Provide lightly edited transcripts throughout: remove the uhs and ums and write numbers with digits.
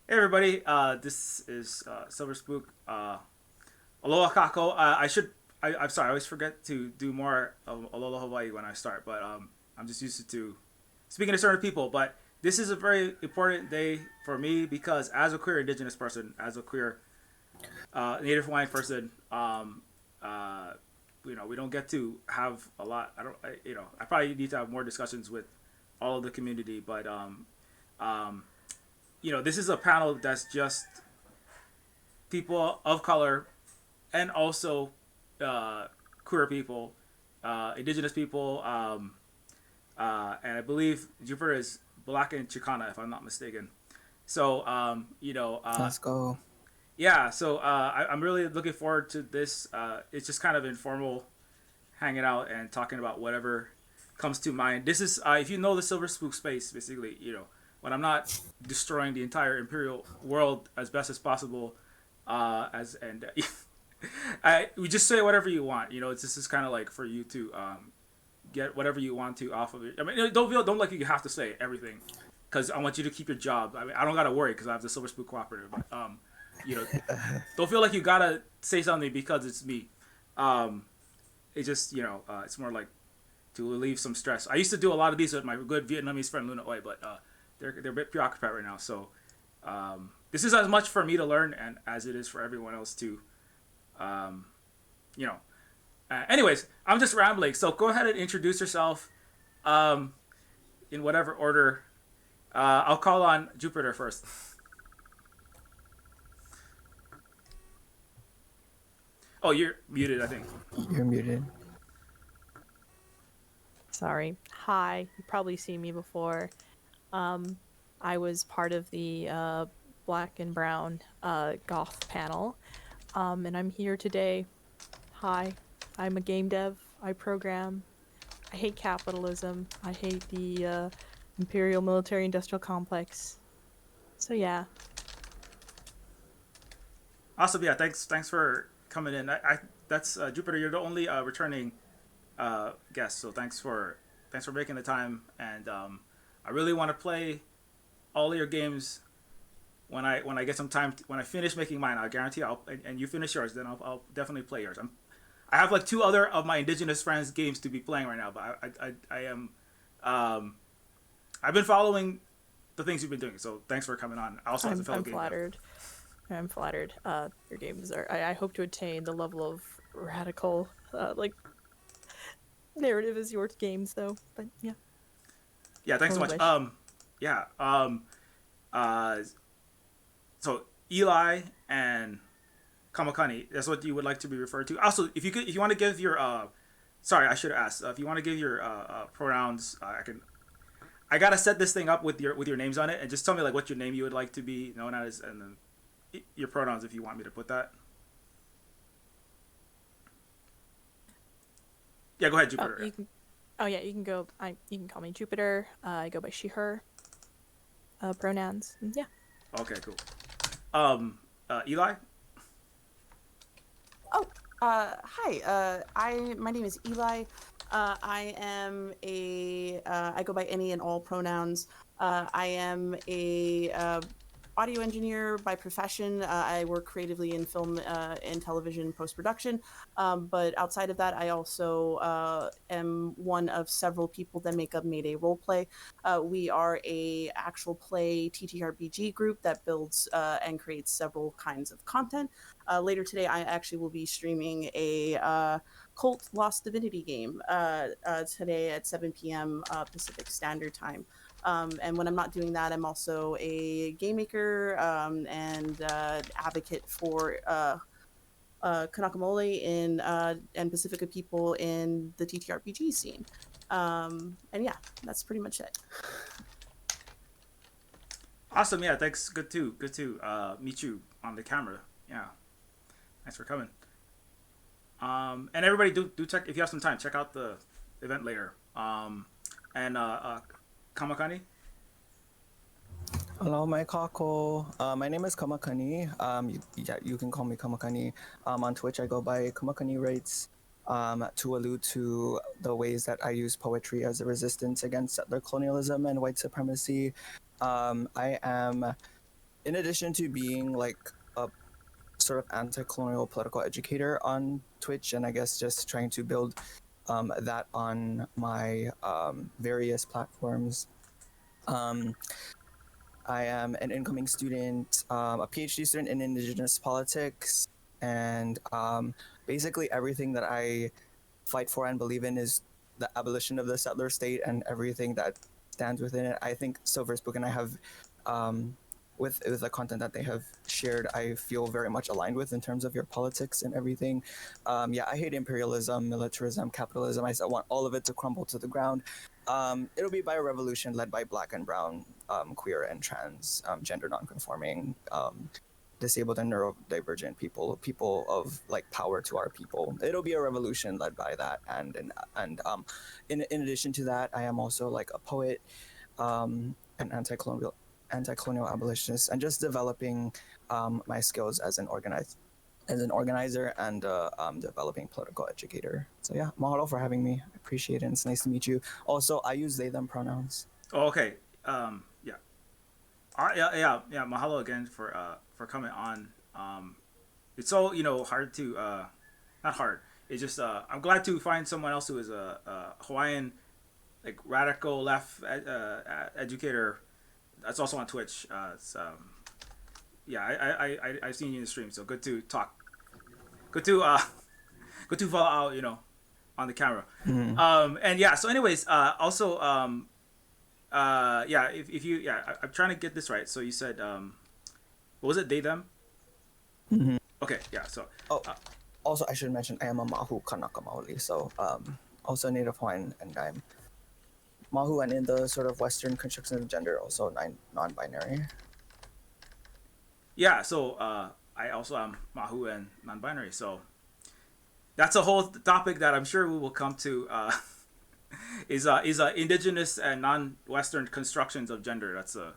Hey everybody, this is Silver Spook. Aloha kako. I'm sorry. I always forget to do more of Aloha Hawaii when I start, but I'm just used to speaking to certain people. But this is a very important day for me because as a queer Indigenous person, as a queer Native Hawaiian person, we don't get to have a lot. I probably need to have more discussions with all of the community, but um, this is a panel that's just people of color and also queer people, indigenous people, and I believe Jupiter is black and Chicana, if I'm not mistaken. So, Let's go. yeah, so I'm really looking forward to this. It's just kind of informal hanging out and talking about whatever comes to mind. This is, if you know the Silver Spook space, basically, when I'm not destroying the entire Imperial world as best as possible, as and we just say whatever you want. This is kind of like for you to get whatever you want to off of it. I mean, don't like you have to say everything, because I want you to keep your job. I mean, I don't gotta worry because I have the Silver Spook Cooperative. But you know, don't feel like you gotta say something because it's me. Um, it just it's more like to relieve some stress. I used to do a lot of these with my good Vietnamese friend Luna Oi, but they're a bit preoccupied right now. So this is as much for me to learn and as it is for everyone else to um, you know. Anyways, I'm just rambling. So go ahead and introduce yourself um, in whatever order. I'll call on Jupiter first. Oh, you're muted, I think. You're muted. Sorry. Hi. You've probably seen me before. Um, I was part of the Black and Brown Goth panel, and I'm here today. Hi. I'm a game dev. I program. I hate capitalism. I hate the Imperial Military Industrial Complex. So yeah. Awesome. Yeah. Thanks for coming in. I that's Jupiter. You're the only returning guest. So thanks for making the time. And I really want to play all of your games when I get some time. When I finish making mine, I guarantee and you finish yours, then I'll definitely play yours. I have like two other of my indigenous friends games to be playing right now, but I am um, I've been following the things you've been doing. So thanks for coming on. Also as a fellow I'm game dev. flattered. I'm flattered. Your games are. I hope to attain the level of radical, narrative as your games, though. But yeah, Yeah, thanks so only much. wish. Yeah. Uh, so Eli and Kamakani, that's what you would like to be referred to. Also, if you want to give your sorry, I should have asked. If you want to give your pronouns, I can. I gotta set this thing up with your names on it, and just tell me like what your name you would like to be known as, and then your pronouns if you want me to put that. Yeah, go ahead, Oh, Jupiter. you can. Oh yeah, you can go. You can call me Jupiter. I go by she/her pronouns. Yeah. Okay, cool. Eli. Oh, hi. My name is Eli. I am I go by any and all pronouns. I am a audio engineer by profession. I work creatively in film and television post production. But outside of that, I also am one of several people that make up Mayday Roleplay. We are a actual play TTRPG group that builds and creates several kinds of content. Later today, I actually will be streaming a Cult Lost Divinity game today at 7 p.m. Pacific Standard Time. And when I'm not doing that, I'm also a game maker and advocate for Kanaka Maoli and Pacifica people in the TTRPG scene. And yeah, that's pretty much it. Awesome. Yeah, thanks. Good to meet you on the camera. Yeah, thanks for coming. And everybody do check if you have some time. Check out the event later. And Kamakani. Hello, my kako. My name is Kamakani. Yeah, you can call me Kamakani. On Twitch, I go by Kamakani Rates. To allude to the ways that I use poetry as a resistance against settler colonialism and white supremacy. I am in addition to being like a sort of anti-colonial political educator on Twitch, and I guess just trying to build that on my various platforms. Um, I am an incoming student, a PhD student in Indigenous politics, and basically everything that I fight for and believe in is the abolition of the settler state and everything that stands within it. I think Silver Spook and I have, with the content that they have shared, I feel very much aligned with in terms of your politics and everything. Yeah, I hate imperialism, militarism, capitalism. I want all of it to crumble to the ground. It'll be by a revolution led by Black and Brown, queer and trans, gender nonconforming, disabled and neurodivergent people of like power to our people. It'll be a revolution led by that, in addition to that, I am also like a poet, an anti-colonial abolitionist, and just developing my skills as an organizer and developing political educator. So yeah, mahalo for having me. I appreciate it. It's nice to meet you. Also, I use they them pronouns. Oh, okay. Yeah. Yeah. Mahalo again for coming on. It's so hard to not hard. It's just I'm glad to find someone else who is a Hawaiian like radical left educator. That's also on Twitch. Yeah, I've seen you in the stream, so good to talk. Good to good to follow out, on the camera. And yeah, so anyways, also yeah, if you I'm trying to get this right. So you said what was it? They them? Mm-hmm. Okay, yeah. So also I should mention I am a Mahu Kanaka Maoli, so also Native Hawaiian, and I'm Mahu, and in the sort of Western construction of gender, also non-binary. yeah, so I also am Mahu and non-binary. So that's a whole topic that I'm sure we will come to. Is indigenous and non-Western constructions of gender. That's a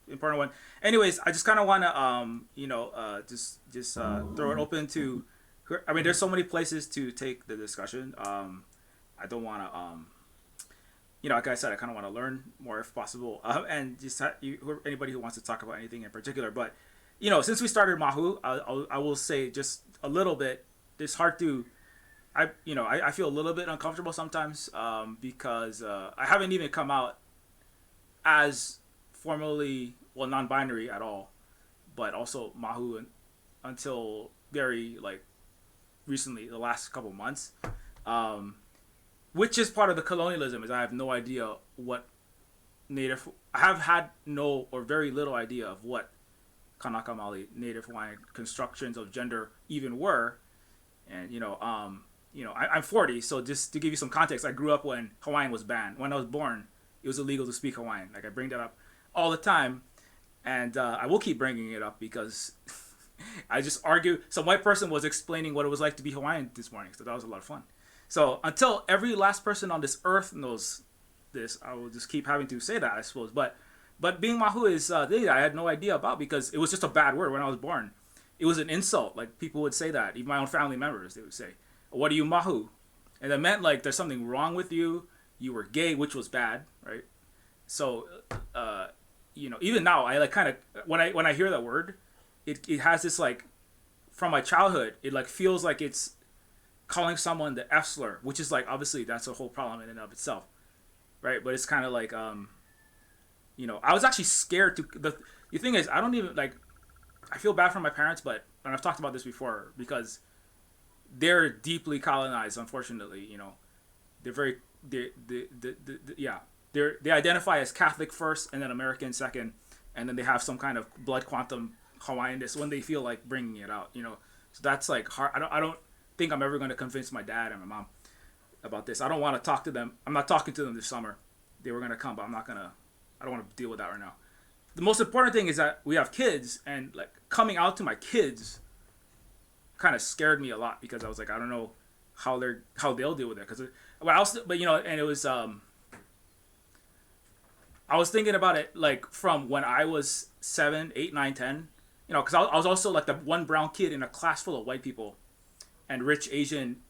important one. Anyways, I just kind of want to just throw it open to. I mean, there's so many places to take the discussion. I don't want to like I said, I kind of want to learn more if possible, and just anybody who wants to talk about anything in particular. But since we started Mahu, I will say just a little bit. It's hard to. I feel a little bit uncomfortable sometimes because I haven't even come out as formally non-binary at all, but also Mahu until very like recently, the last couple months, which is part of the colonialism. Is I have no idea what Native. I have had no or very little idea of what Kanaka Maoli Native Hawaiian constructions of gender even were, and I'm 40, so just to give you some context, I grew up when Hawaiian was banned. When I was born, it was illegal to speak Hawaiian. Like I bring that up all the time, and I will keep bringing it up because I just argue. Some white person was explaining what it was like to be Hawaiian this morning, so that was a lot of fun. So until every last person on this earth knows this, I will just keep having to say that, I suppose. But being Mahu is thing I had no idea about because it was just a bad word when I was born. It was an insult. Like people would say that. Even my own family members, they would say, "What are you, Mahu?" And that meant like there's something wrong with you. You were gay, which was bad, right? So, even now, I like kind of when I hear that word, it has this like, from my childhood, it like feels like it's calling someone the F slur, which is like obviously that's a whole problem in and of itself, right? But it's kind of like I was actually scared to the thing is I don't even like I feel bad for my parents, but and I've talked about this before because they're deeply colonized, unfortunately. They're very they identify as Catholic first and then American second, and then they have some kind of blood quantum Hawaiianness when they feel like bringing it out. So that's like hard. I don't think I'm ever going to convince my dad and my mom about this. I don't want to talk to them. I'm not talking to them this summer. They were going to come, but I don't want to deal with that right now. The most important thing is that we have kids, and like coming out to my kids kind of scared me a lot because I was like, I don't know how they'll deal with it. And it was I was thinking about it like from when I was 7, 8, 9, 10. Because I was also like the one brown kid in a class full of white people and rich Asian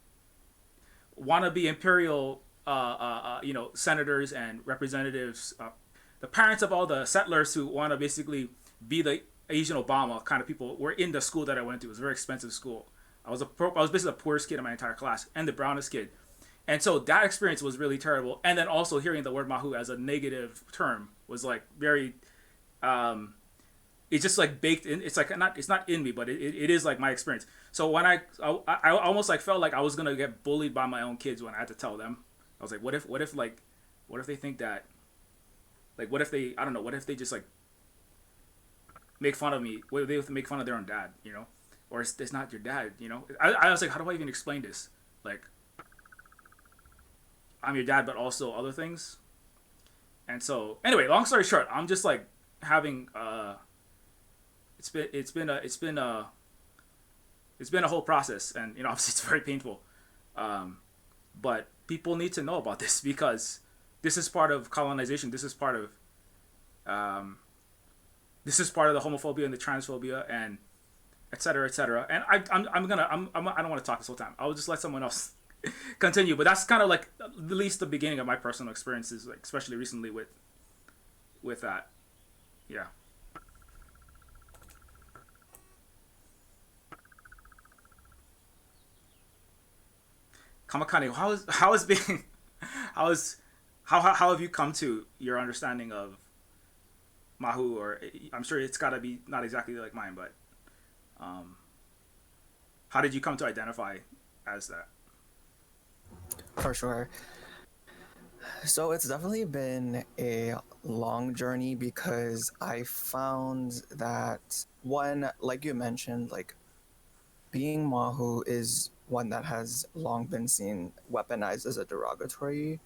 wannabe imperial senators and representatives, the parents of all the settlers who want to basically be the Asian Obama kind of people were in the school that I went to. It was a very expensive school. I was basically the poorest kid in my entire class and the brownest kid. And so that experience was really terrible. And then also hearing the word mahu as a negative term was like very, it's just like baked in. It's like it's not in me, but it is like my experience. So when I almost like felt like I was gonna get bullied by my own kids when I had to tell them. I was like, what if they think that, like, what if they, I don't know, what if they just like make fun of me? What if they have to make fun of their own dad, you know? Or it's not your dad, you know? I was like, how do I even explain this? Like, I'm your dad, but also other things. And so, anyway, long story short, I'm just like having it's been a whole process, and you know, obviously it's very painful. But people need to know about this because this is part of colonization. This is part of the homophobia and the transphobia and et cetera, et cetera. And I don't want to talk this whole time. I'll just let someone else continue. But that's kind of like at least the beginning of my personal experiences, like especially recently with that. Yeah. Kamakane, how have you come to your understanding of Mahu? Or I'm sure it's got to be not exactly like mine, but how did you come to identify as that? For sure. So it's definitely been a long journey because I found that one, like you mentioned, like being Mahu is one that has long been seen weaponized as a derogatory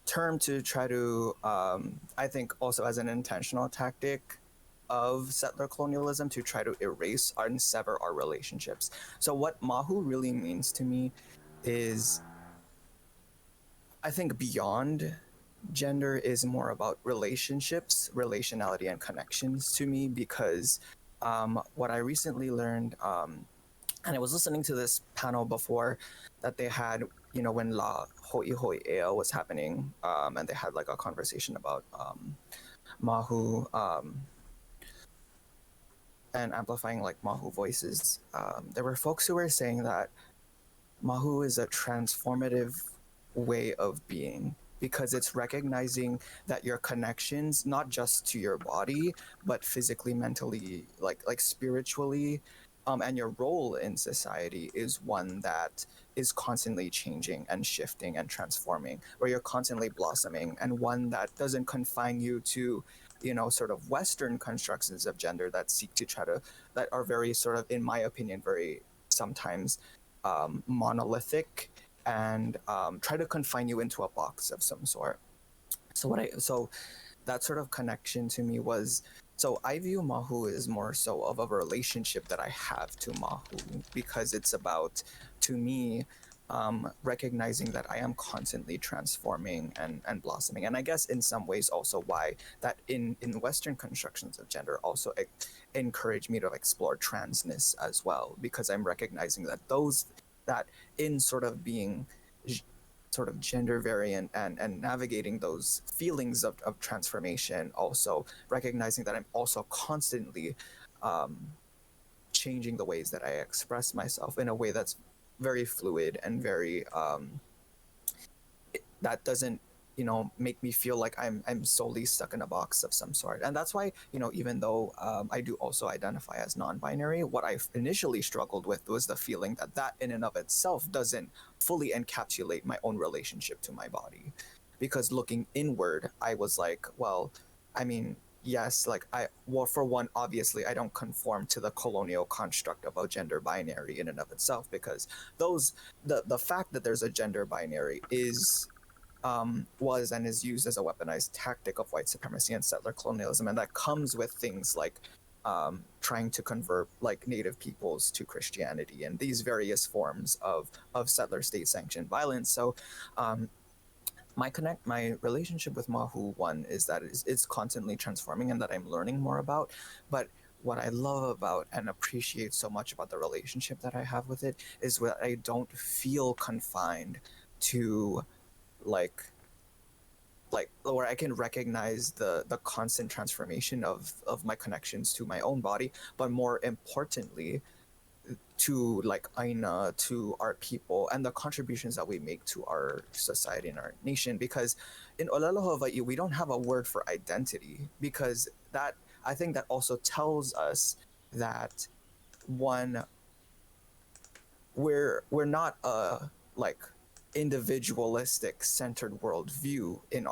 term to try to, I think, also as an intentional tactic of settler colonialism to try to erase and sever our relationships. So what Mahu really means to me is, I think, beyond gender is more about relationships, relationality, and connections to me because what I recently learned, and I was listening to this panel before that they had, you know, when La Hoi Hoi Ea was happening, and they had like a conversation about Mahu and amplifying like Mahu voices. There were folks who were saying that Mahu is a transformative way of being because it's recognizing that your connections, not just to your body, but physically, mentally, like spiritually, and your role in society is one that is constantly changing and shifting and transforming, where you're constantly blossoming, and one that doesn't confine you to, you know, sort of Western constructions of gender that seek to try to, that are very sort of, in my opinion, very sometimes monolithic and try to confine you into a box of some sort. So that sort of connection to me was, so I view Mahu as more so of a relationship that I have to Mahu because it's about, to me, recognizing that I am constantly transforming and blossoming. And I guess in some ways also why that in Western constructions of gender also encourage me to explore transness as well, because I'm recognizing that that in sort of being sort of gender variant and navigating those feelings of transformation, also recognizing that I'm also constantly changing the ways that I express myself in a way that's very fluid and very that doesn't, you know, make me feel like I'm solely stuck in a box of some sort. And that's why, you know, even though I do also identify as non-binary, what I initially struggled with was the feeling that that in and of itself doesn't fully encapsulate my own relationship to my body. Because looking inward, I was like, well, I mean, yes, like well, for one, obviously I don't conform to the colonial construct of a gender binary in and of itself, because the fact that there's a gender binary is was and is used as a weaponized tactic of white supremacy and settler colonialism, and that comes with things like trying to convert like Native peoples to Christianity and these various forms of settler state sanctioned violence. So my relationship with Mahu, one is that it's constantly transforming and that I'm learning more about, but what I love about and appreciate so much about the relationship that I have with it is that I don't feel confined to like like where I can recognize the constant transformation of my connections to my own body, but more importantly to like Aina, to our people, and the contributions that we make to our society and our nation. Because in Olelo, Hawaii, we don't have a word for identity, because that, I think that also tells us that, one, we're not a like individualistic centered worldview in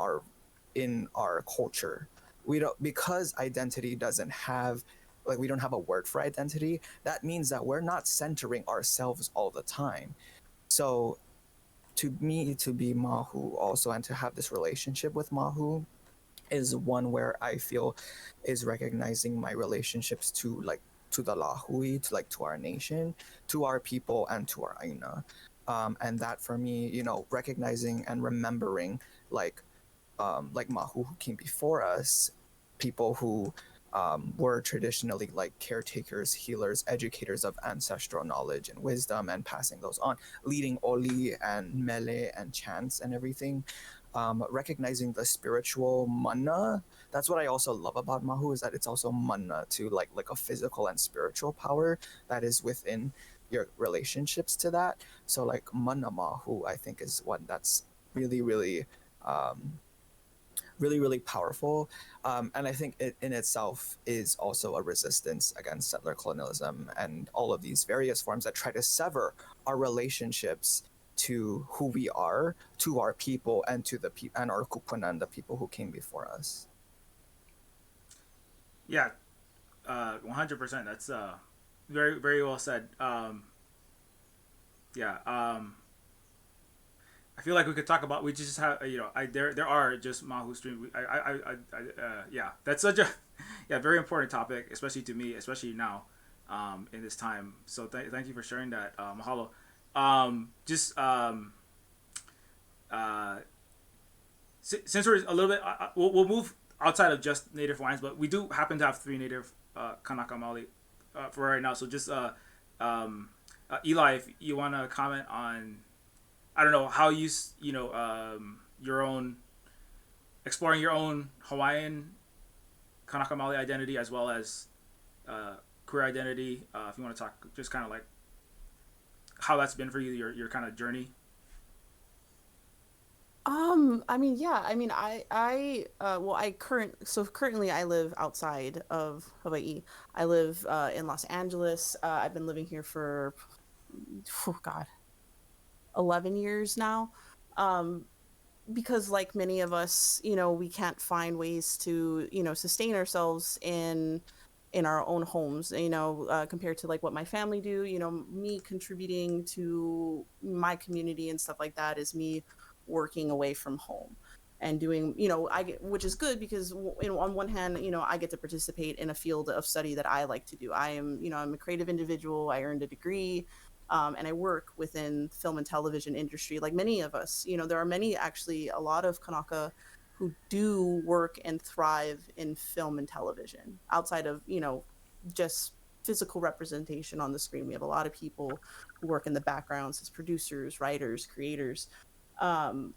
our culture. We don't, because identity doesn't have, like, we don't have a word for identity. That means that we're not centering ourselves all the time. So to me, to be Mahu also, and to have this relationship with Mahu, is one where I feel is recognizing my relationships to, like, to the Lahui, to like to our nation, to our people, and to our Aina. And that for me, you know, recognizing and remembering like Mahu who came before us, people who were traditionally like caretakers, healers, educators of ancestral knowledge and wisdom, and passing those on, leading Oli and Mele and chants and everything. Recognizing the spiritual mana. That's what I also love about Mahu, is that it's also mana to like a physical and spiritual power that is within your relationships to that. So like mana Mahu, I think, is one that's really, really really, really powerful. And I think it in itself is also a resistance against settler colonialism and all of these various forms that try to sever our relationships to who we are, to our people, and to the and our kupuna, and the people who came before us. Yeah, 100%. That's very very well said. Yeah. I feel like we could talk about. We just have, there are just Mahu stream. Yeah, that's such a yeah, very important topic, especially to me, especially now, in this time. So thank you for sharing that. Mahalo. Just uh, since we're a little bit, we'll move outside of just Native Hawaiians, but we do happen to have three Native Kanaka Maoli for right now. So just Eli, if you want to comment on, I don't know how your own exploring your own Hawaiian Kanaka Maoli identity, as well as queer identity. If you want to talk, just kind of like how that's been for you, your kind of journey. I mean, yeah, I mean, well, currently I live outside of Hawaii. I live in Los Angeles. I've been living here for, oh God, 11 years now. Um, because like many of us, we can't find ways to, sustain ourselves in our own homes, compared to like what my family do. Me contributing to my community and stuff like that is me working away from home and doing, I get, which is good because, on one hand, I get to participate in a field of study that I like to do. I'm a creative individual. I earned a degree, and I work within film and television industry. Like many of us, there are actually a lot of Kanaka who do work and thrive in film and television outside of, just physical representation on the screen. We have a lot of people who work in the backgrounds as producers, writers, creators. Um,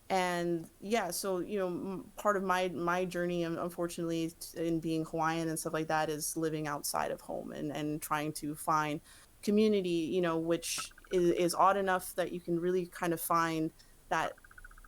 and yeah, so, part of my journey, unfortunately, in being Hawaiian and stuff like that, is living outside of home and trying to find community, which is odd enough that you can really kind of find that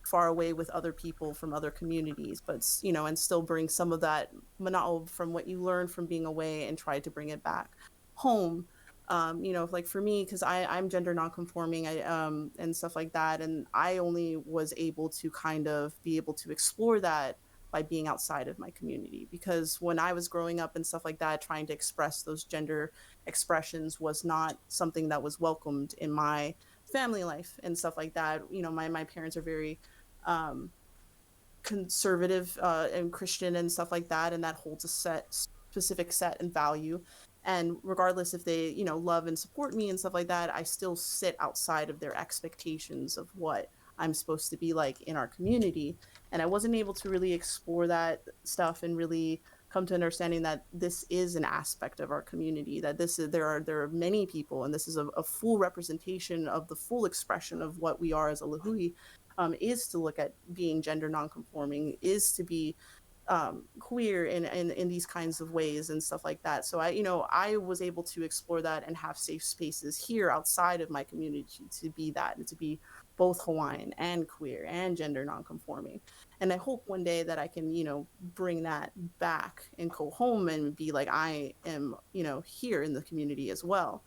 far away with other people from other communities, but and still bring some of that mana'o from what you learned from being away and try to bring it back home. Like for me, because I'm gender nonconforming, and stuff like that, and I only was able to kind of be able to explore that by being outside of my community. Because when I was growing up and stuff like that, trying to express those gender expressions was not something that was welcomed in my family life and stuff like that. My parents are very conservative and Christian and stuff like that, and that holds a specific set and value. And regardless if they, love and support me and stuff like that, I still sit outside of their expectations of what I'm supposed to be like in our community. And I wasn't able to really explore that stuff and really come to understanding that this is an aspect of our community, that there are many people, and this is a full representation of the full expression of what we are as a Lahui. is to look at being gender nonconforming, is to be queer in these kinds of ways and stuff like that. So I was able to explore that and have safe spaces here outside of my community to be that and to be both Hawaiian and queer and gender nonconforming. And I hope one day that I can, bring that back and go home and be like, I am, here in the community as well.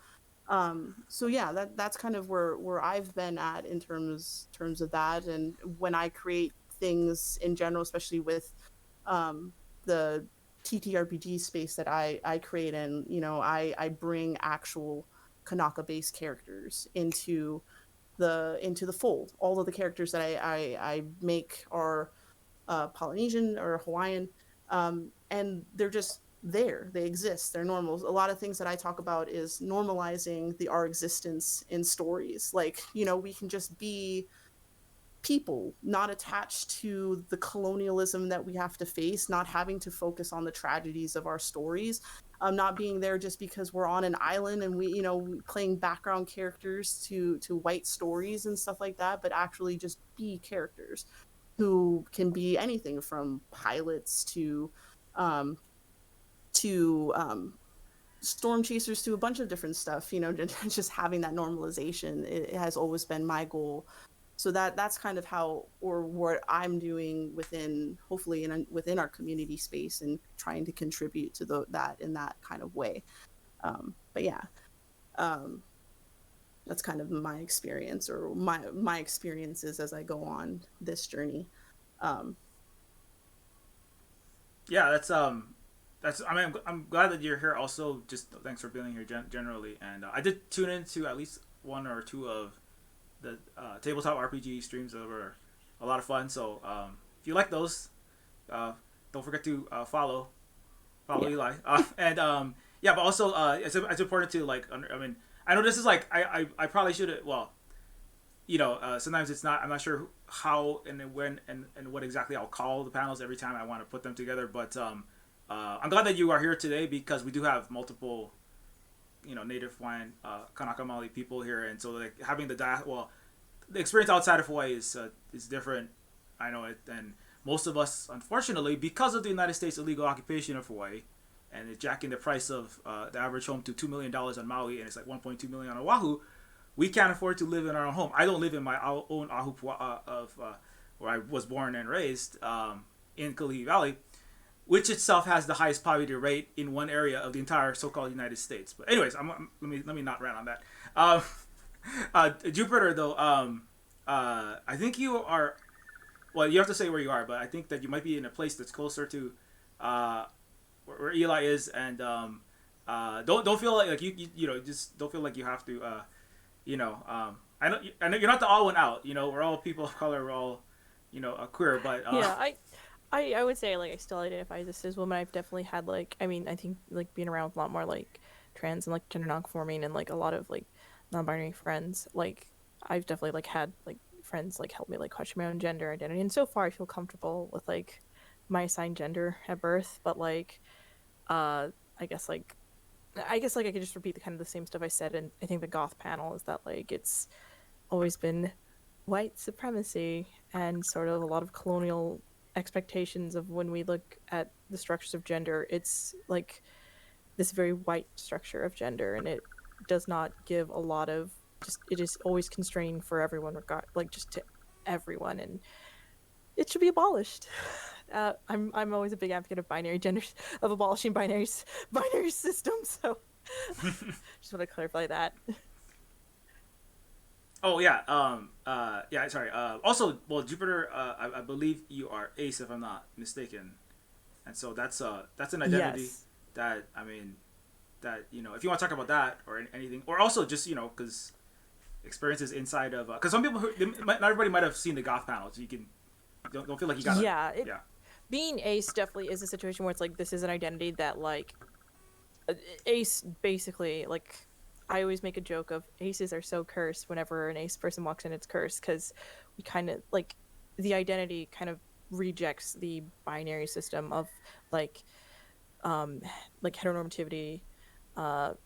So yeah, that's kind of where I've been at in terms of that. And when I create things in general, especially with the TTRPG space that I create in, I bring actual Kanaka based characters into the fold. All of the characters that I make are Polynesian or Hawaiian, and they're just there. They exist. They're normal. A lot of things that I talk about is normalizing our existence in stories. Like, we can just be people, not attached to the colonialism that we have to face, not having to focus on the tragedies of our stories, not being there just because we're on an island and we playing background characters to white stories and stuff like that, but actually just be characters who can be anything from pilots um, to storm chasers to a bunch of different stuff. Just having that normalization, it has always been my goal. So that's kind of how, or what I'm doing within, hopefully within our community space, and trying to contribute to that in that kind of way. But yeah, that's kind of my experience, or my experiences as I go on this journey. Yeah, I mean, I'm glad that you're here. Also, just thanks for being here generally. And I did tune into at least one or two of the tabletop RPG streams that were a lot of fun. So if you like those, don't forget to follow Yeah. Eli. Yeah, but also it's important to like. I mean, I know this is like I probably should. Well, sometimes it's not. I'm not sure how and when and what exactly I'll call the panels every time I want to put them together. But I'm glad that you are here today, because we do have multiple Native Hawaiian, Kanaka Maoli people here, and so like having the experience outside of Hawaii is different. I know it, and most of us, unfortunately, because of the United States illegal occupation of Hawaii, and it's jacking the price of the average home to $2 million on Maui, and it's like 1.2 million on Oahu, we can't afford to live in our own home. I don't live in my own Ahu of where I was born and raised in Kalihi Valley, which itself has the highest poverty rate in one area of the entire so-called United States. But anyways, let me not rant on that. Jupiter, though, I think you are. Well, you have to say where you are, but I think that you might be in a place that's closer to where Eli is, and don't feel like you just don't feel like you have to. I know you're not the all one out. We're all people of color. We're all queer, but Yeah, I would say, like, I still identify as a cis woman. I've definitely had, like, I mean, I think, like, being around with a lot more, like, trans and, like, gender nonconforming and, like, a lot of, like, non-binary friends. Like, I've definitely, like, had, like, friends, like, help me, like, question my own gender identity. And so far, I feel comfortable with, like, my assigned gender at birth. But, like, I guess, like, I could just repeat the same stuff I said. And I think the goth panel is that, like, it's always been white supremacy and sort of a lot of colonial expectations of when we look at the structures of gender. It's like this very white structure of gender, and it does not give a lot of it is always constraining for everyone, just to everyone, and it should be abolished. I'm always a big advocate of binary genders, of abolishing binary systems, so just want to clarify that. Oh yeah. Yeah. Sorry. Also, well, Jupiter. I believe you are ace, if I'm not mistaken, and so that's an identity Yes. that if you want to talk about that or anything, or also just because experiences inside of because some people not everybody might have seen the goth panel, so you can don't feel like you gotta yeah. Being ace definitely is a situation where it's like this is an identity that, like, ace basically, like, I always make a joke of aces are so cursed. Whenever an ace person walks in, it's cursed, because we kind of, like, the identity kind of rejects the binary system of, like heteronormativity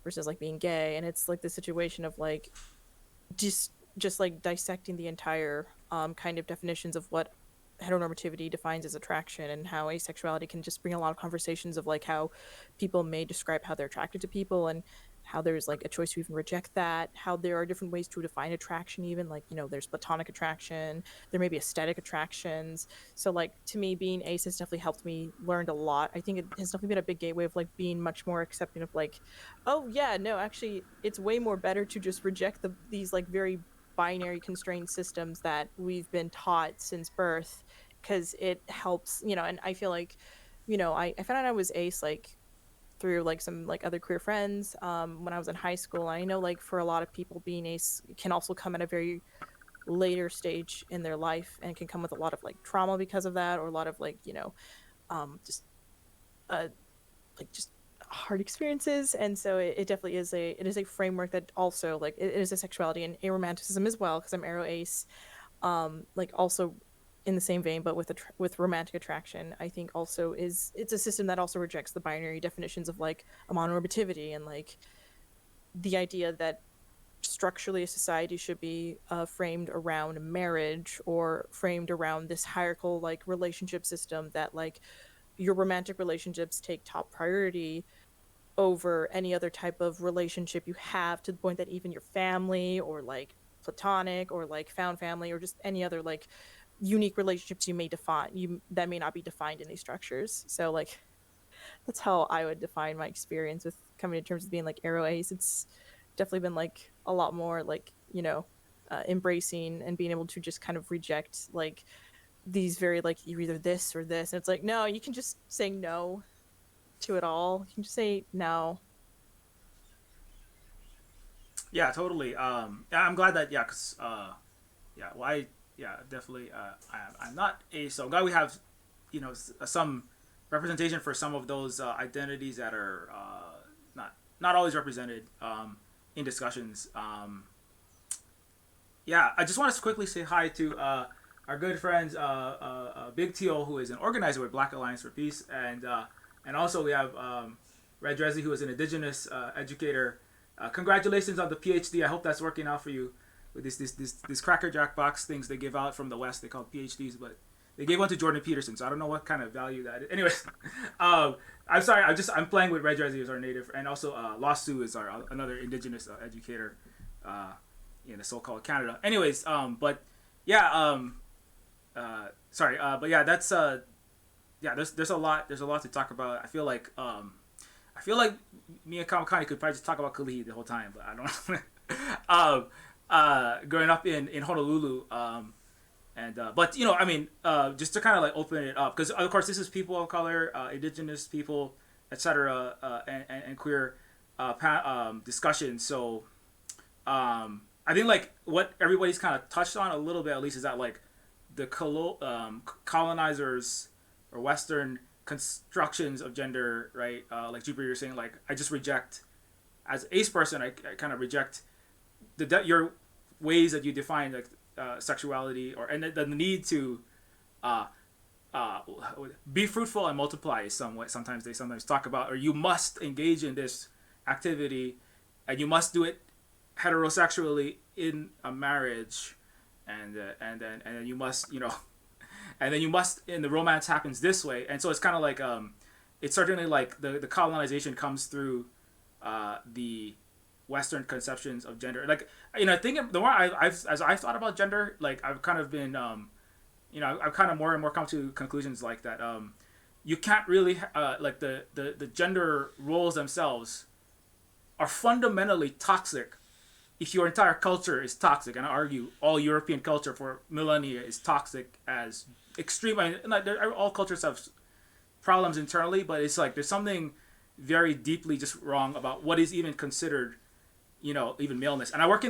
versus, like, being gay. And it's like the situation of, like, just like dissecting the entire kind of definitions of what heteronormativity defines as attraction, and how asexuality can just bring a lot of conversations of like how people may describe how they're attracted to people, and how there's like a choice to even reject that, how there are different ways to define attraction, even like, you know, there's platonic attraction, there may be aesthetic attractions. So like to me, being ace has definitely helped me learned a lot. I think it has definitely been a big gateway of like being much more accepting of like, oh yeah, no, actually it's way more better to just reject these like very binary constrained systems that we've been taught since birth, because it helps, you know. And I feel like, you know, I found out I was ace like through like some like other queer friends when I was in high school. I know like for a lot of people, being ace can also come at a very later stage in their life, and can come with a lot of like trauma because of that, or a lot of like, you know, just like just hard experiences. And so it definitely is a framework that also like it is a sexuality and aromanticism as well, because I'm aro ace, like also in the same vein, but with romantic attraction, I think also it's a system that also rejects the binary definitions of like a mononormativity, and like the idea that structurally a society should be framed around marriage, or framed around this hierarchical like relationship system, that like your romantic relationships take top priority over any other type of relationship you have, to the point that even your family, or like platonic, or like found family, or just any other like unique relationships you may define, you that may not be defined in these structures. So like that's how I would define my experience with coming to terms with being like aro ace. It's definitely been like a lot more like, you know, embracing and being able to just kind of reject like these very like, you're either this or this, and it's like, no, you can just say no to it all. You can just say no. Yeah, totally. Yeah, I'm glad that, yeah, cause yeah, well, yeah, definitely. I'm not a, so I'm glad we have, you know, some representation for some of those identities that are not always represented in discussions. Yeah, I just want to quickly say hi to our good friends, Big Tio, who is an organizer with Black Alliance for Peace, and also we have Red Drezzy, who is an Indigenous educator. Congratulations on the PhD. I hope that's working out for you with these Cracker Jack box things they give out from the West. They call PhDs, but they gave one to Jordan Peterson, so I don't know what kind of value that is. Anyways, I'm sorry. I'm playing with Red Drezzy as our native, and also Lasu is our another Indigenous educator in the so-called Canada. Anyways, but yeah, sorry, but yeah, that's yeah. There's a lot to talk about. I feel like me and Kamakani could probably just talk about Kalihi the whole time, but I don't. Growing up in Honolulu, and but you know, I mean, just to kind of like open it up, because of course this is people of color, Indigenous people, etc., and queer discussion. So I think like what everybody's kind of touched on a little bit, at least, is that like the colonizers or Western constructions of gender, right? Like Jupiter, you're saying, like, I just reject, as an ace person, I kind of reject your ways that you define like sexuality, or and the need to be fruitful and multiply is sometimes they talk about, or you must engage in this activity, and you must do it heterosexually in a marriage, and then you must, you know, and then you must, and the romance happens this way. And so it's kind of like it's certainly like the colonization comes through the Western conceptions of gender. Like, you know, I think the more I've thought about gender, like I've kind of been you know, I've kind of more and more come to conclusions like that. You can't really like the gender roles themselves are fundamentally toxic if your entire culture is toxic. And I argue all European culture for millennia is toxic as extreme. I mean, all cultures have problems internally, but it's like there's something very deeply just wrong about what is even considered, you know, even maleness. And I've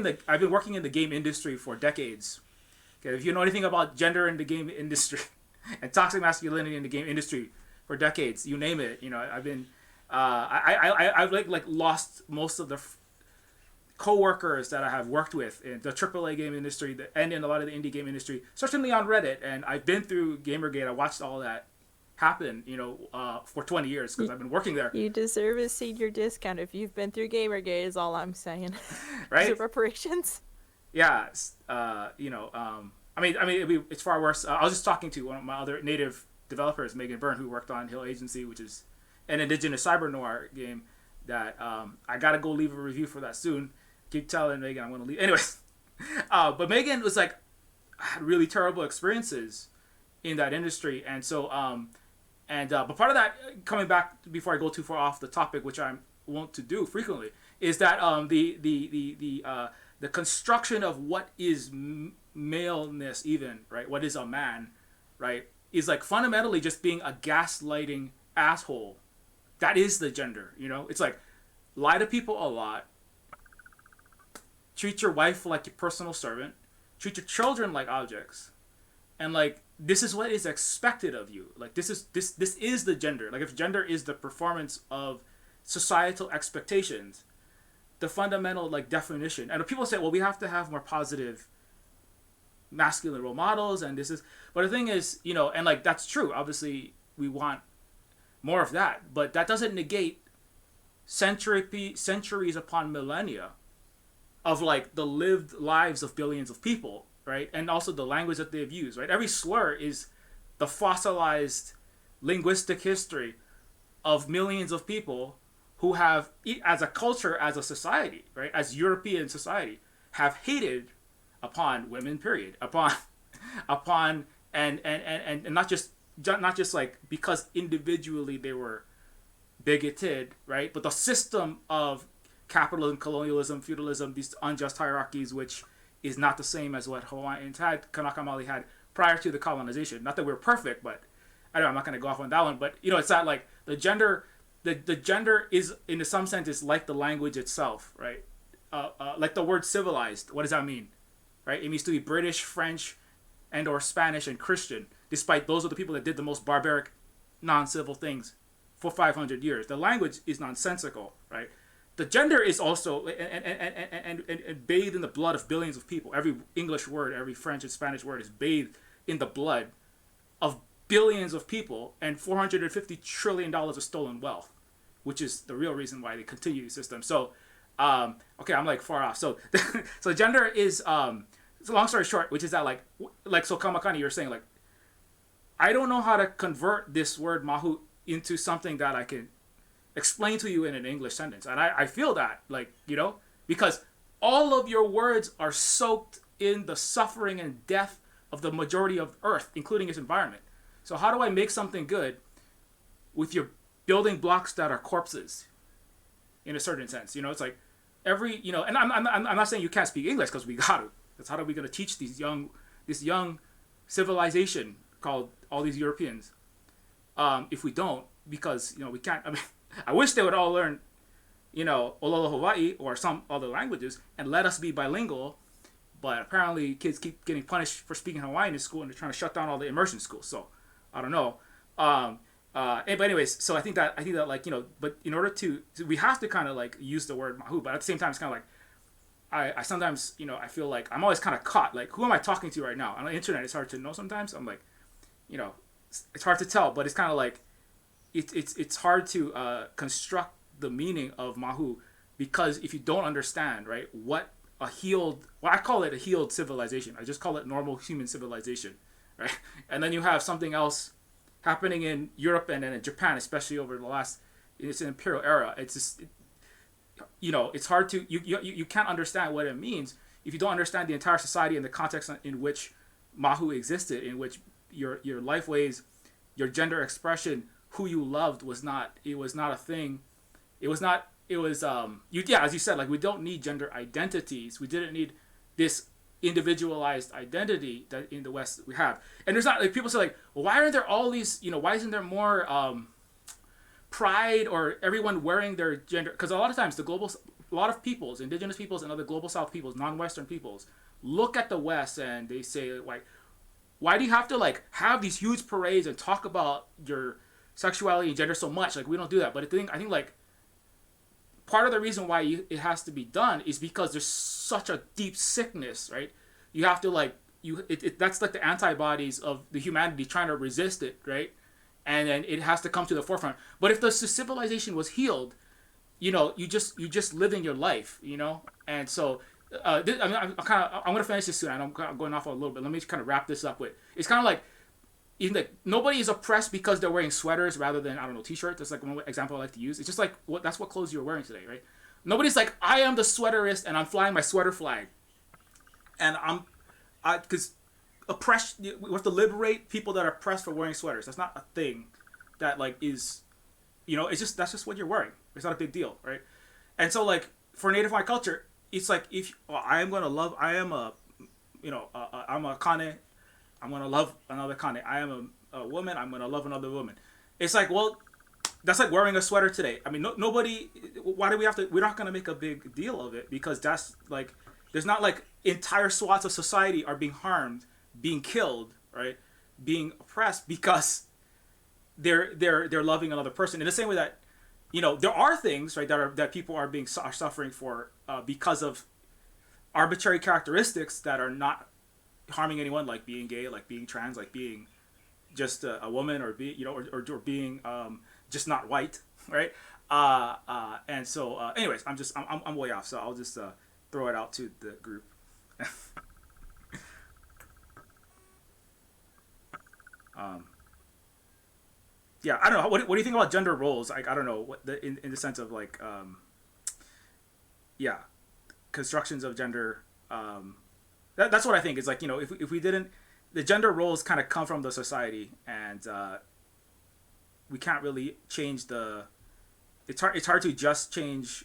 been working in the game industry for decades. Okay, if you know anything about gender in the game industry and toxic masculinity in the game industry for decades, you name it, you know, I've been I've like lost most of the co-workers that I have worked with in the AAA game industry and in a lot of the indie game industry, certainly on Reddit. And I've been through Gamergate. I watched all that happen, you know, for 20 years because I've been working there. You deserve a senior discount if you've been through Gamergate, is all I'm saying. Right? Reparations. Yeah. You know, It's far worse. I was just talking to one of my other native developers, Megan Byrne, who worked on Hill Agency, which is an indigenous cyber noir game that I gotta go leave a review for that soon. Keep telling Megan I'm gonna leave. Anyways, but Megan was like, had really terrible experiences in that industry, and so but part of that, coming back before I go too far off the topic, which I want to do frequently, is that the construction of what is maleness, even, right? What is a man, right? Is like fundamentally just being a gaslighting asshole. That is the gender, you know? It's like, lie to people a lot, treat your wife like your personal servant, treat your children like objects, and like, this is what is expected of you. Like, this is the gender. Like, if gender is the performance of societal expectations, the fundamental like definition. And people say, well, we have to have more positive masculine role models, and this is, but the thing is, you know, and like, that's true. Obviously, we want more of that, but that doesn't negate centuries upon millennia of like the lived lives of billions of people, right? And also the language that they've used, right? Every slur is the fossilized linguistic history of millions of people who have, as a culture, as a society, right, as European society, have hated upon women, period, upon and not just like because individually they were bigoted, right, but the system of capitalism, colonialism, feudalism, these unjust hierarchies, which is not the same as what Hawaiians had, Kanaka Maoli had prior to the colonization. Not that we're perfect, but I don't know, I'm not going to go off on that one, but you know, it's not like the gender. The gender is, in some sense, is like the language itself, right? Like the word civilized. What does that mean, right? It means to be British, French, and or Spanish and Christian, despite those are the people that did the most barbaric, non-civil things for 500 years. The language is nonsensical, right? The gender is also and bathed in the blood of billions of people. Every English word, every French and Spanish word is bathed in the blood of billions of people, and $450 trillion of stolen wealth, which is the real reason why they continue the system. So, okay, I'm like far off. So, so gender is, so long story short, which is that so Kamakani, you're saying like, I don't know how to convert this word mahu into something that I can explain to you in an English sentence. And I feel that, like, you know, because all of your words are soaked in the suffering and death of the majority of Earth, including its environment. So how do I make something good with your building blocks that are corpses, in a certain sense? You know, it's like every, you know, and I'm not saying you can't speak English, because we got to. That's how are we going to teach this young civilization called all these Europeans if we don't, because, you know, we can't. I mean, I wish they would all learn, you know, Ololo Hawaii or some other languages and let us be bilingual. But apparently kids keep getting punished for speaking Hawaiian in school, and they're trying to shut down all the immersion schools. So I don't know. But anyways, so I think that like, you know, but in order to we have to kind of like use the word mahu, but at the same time it's kind of like I sometimes, you know, I feel like I'm always kind of caught, like, who am I talking to right now? On the internet it's hard to know sometimes. I'm like, you know, it's hard to tell, but it's kind of like it's hard to construct the meaning of mahu, because if you don't understand, right, what I call it a healed civilization. I just call it normal human civilization, right? And then you have something else happening in Europe and then in Japan, especially over the last, it's an imperial era. It's just, you know, it's hard to, you can't understand what it means if you don't understand the entire society and the context in which mahu existed, in which your life ways, your gender expression, who you loved was not a thing. As you said, like, we don't need gender identities. We didn't need this individualized identity that in the West we have. And there's not, like, people say like, well, why aren't there all these, you know, why isn't there more pride or everyone wearing their gender? Because a lot of times a lot of peoples, indigenous peoples and other global South peoples, non-Western peoples, look at the West and they say, like, why do you have to like have these huge parades and talk about your sexuality and gender so much? Like, we don't do that. But I think like, part of the reason why it has to be done is because there's such a deep sickness, right? You have to like, that's like the antibodies of the humanity trying to resist it, right? And then it has to come to the forefront. But if the civilization was healed, you know, you just living your life, you know? And so I mean, I'm gonna finish this soon. I'm going off a little bit. Let me kind of wrap this up with. It's kind of like even like nobody is oppressed because they're wearing sweaters rather than I don't know t-shirts. That's like one example I like to use. It's just like that's what clothes you're wearing today, right? Nobody's like I am the sweaterist and I'm flying my sweater flag, and because oppression we have to liberate people that are oppressed for wearing sweaters. That's not a thing that like is, it's just that's just what you're wearing. It's not a big deal, right? And so like for Native Hawaiian culture, it's like if I am gonna love, I am a, I'm a kane, I'm gonna love another kane. I am a woman, I'm gonna love another woman. It's like well, that's like wearing a sweater today. I mean, nobody. Why do we have to? We're not gonna make a big deal of it because that's like there's not like entire swaths of society are being harmed, being killed, right, being oppressed because they're loving another person in the same way that there are things right that people are suffering for because of arbitrary characteristics that are not harming anyone, like being gay, like being trans, like being just a woman, or be or being just not white, right? And so anyways, I'm way off, so I'll just throw it out to the group. Yeah, I don't know. What do you think about gender roles? Like, I don't know what in the sense of like, yeah, constructions of gender. That's what I think is like if we didn't, the gender roles kind of come from the society, and we can't really change the. It's hard to just change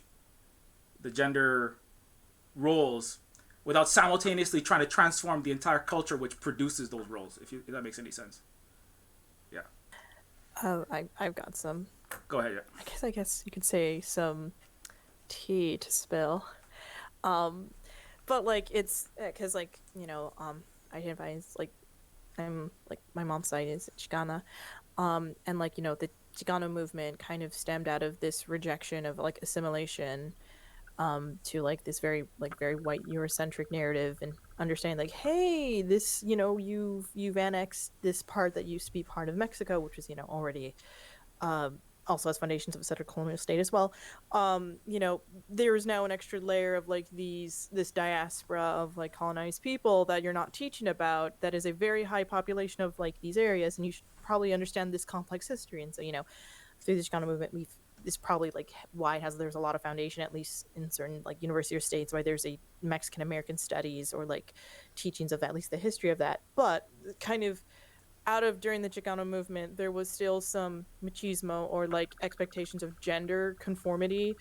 the gender roles without simultaneously trying to transform the entire culture which produces those roles. If that makes any sense. Yeah. Oh, I've got some. Go ahead. Yeah. I guess you could say some tea to spill. But like it's because like I identify as like I'm like my mom's side is Chicana, and like the Chicano movement kind of stemmed out of this rejection of like assimilation, to like this very white Eurocentric narrative, and understand like, hey, this you've annexed this part that used to be part of Mexico, which was already also has foundations of a settler colonial state as well. There is now an extra layer of like this diaspora of like colonized people that you're not teaching about, that is a very high population of like these areas, and you should probably understand this complex history. And so through the Chicano movement, it's probably like why there's a lot of foundation, at least in certain like university or states, why there's a Mexican American studies or like teachings of at least the history of that. But kind of out of during the Chicano movement, there was still some machismo or like expectations of gender conformity,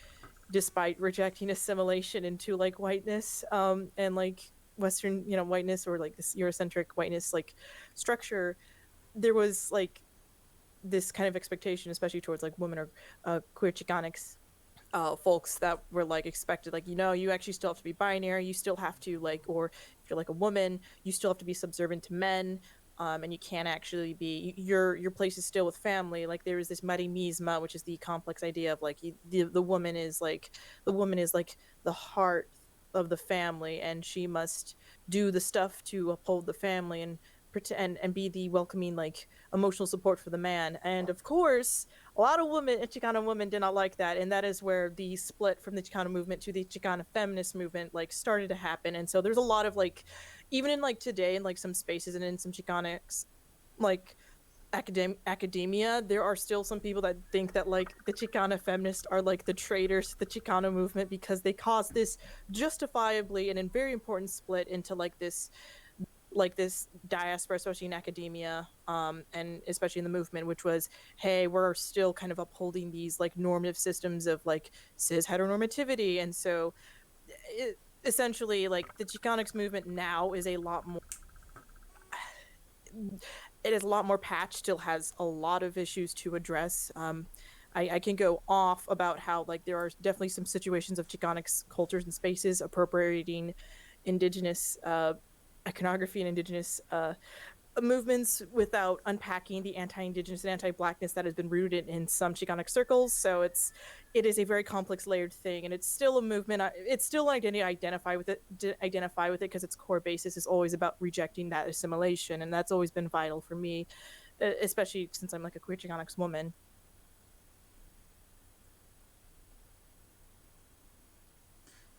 despite rejecting assimilation into like whiteness, and like Western whiteness, or like this Eurocentric whiteness like structure. There was like this kind of expectation, especially towards like women or queer Chicanx folks, that were like expected, like you actually still have to be binary, you still have to like, or if you're like a woman, you still have to be subservient to men, and you can't actually be your place is still with family. Like there is this marimisma, which is the complex idea of like the woman is like the heart of the family, and she must do the stuff to uphold the family and pretend and be the welcoming like emotional support for the man. And of course a lot of women, Chicana women, did not like that, and that is where the split from the Chicano movement to the Chicana feminist movement like started to happen. And so there's a lot of like, even in like today in like some spaces and in some Chicanx like academia, there are still some people that think that like the Chicana feminists are like the traitors to the Chicano movement, because they caused this justifiably and in very important split into like this diaspora, especially in academia, and especially in the movement, which was, hey, we're still kind of upholding these like normative systems of like cis heteronormativity. And so essentially like the Chicanx movement now is a lot more, it is a lot more patched, still has a lot of issues to address. I can go off about how like there are definitely some situations of Chicanx cultures and spaces appropriating indigenous iconography and indigenous movements without unpacking the anti-indigenous and anti-blackness that has been rooted in some Chicanic circles. So it is a very complex, layered thing, and it's still a movement. It's still an identity. Identify with it because its core basis is always about rejecting that assimilation, and that's always been vital for me, especially since I'm like a queer Chicanic woman.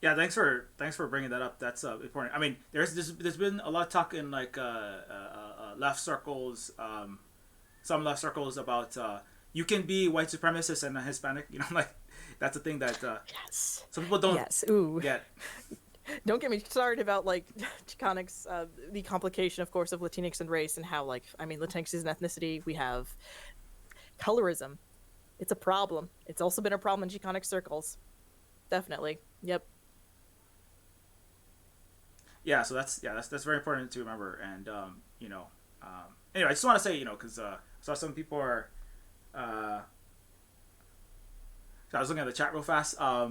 Yeah, thanks for bringing that up. That's important. I mean, there's been a lot of talk in like left circles, some left circles about you can be white supremacist and a Hispanic. You know, like that's a thing that Yes. some people don't Yes. Ooh. get. Don't get me started about like Chicanx, the complication, of course, of Latinx and race, and how like I mean, Latinx is an ethnicity. We have colorism. It's a problem. It's also been a problem in Chicanx circles. Definitely. Yep. Yeah, so that's very important to remember. And anyway, I just want to say because saw some people are. So I was looking at the chat real fast. I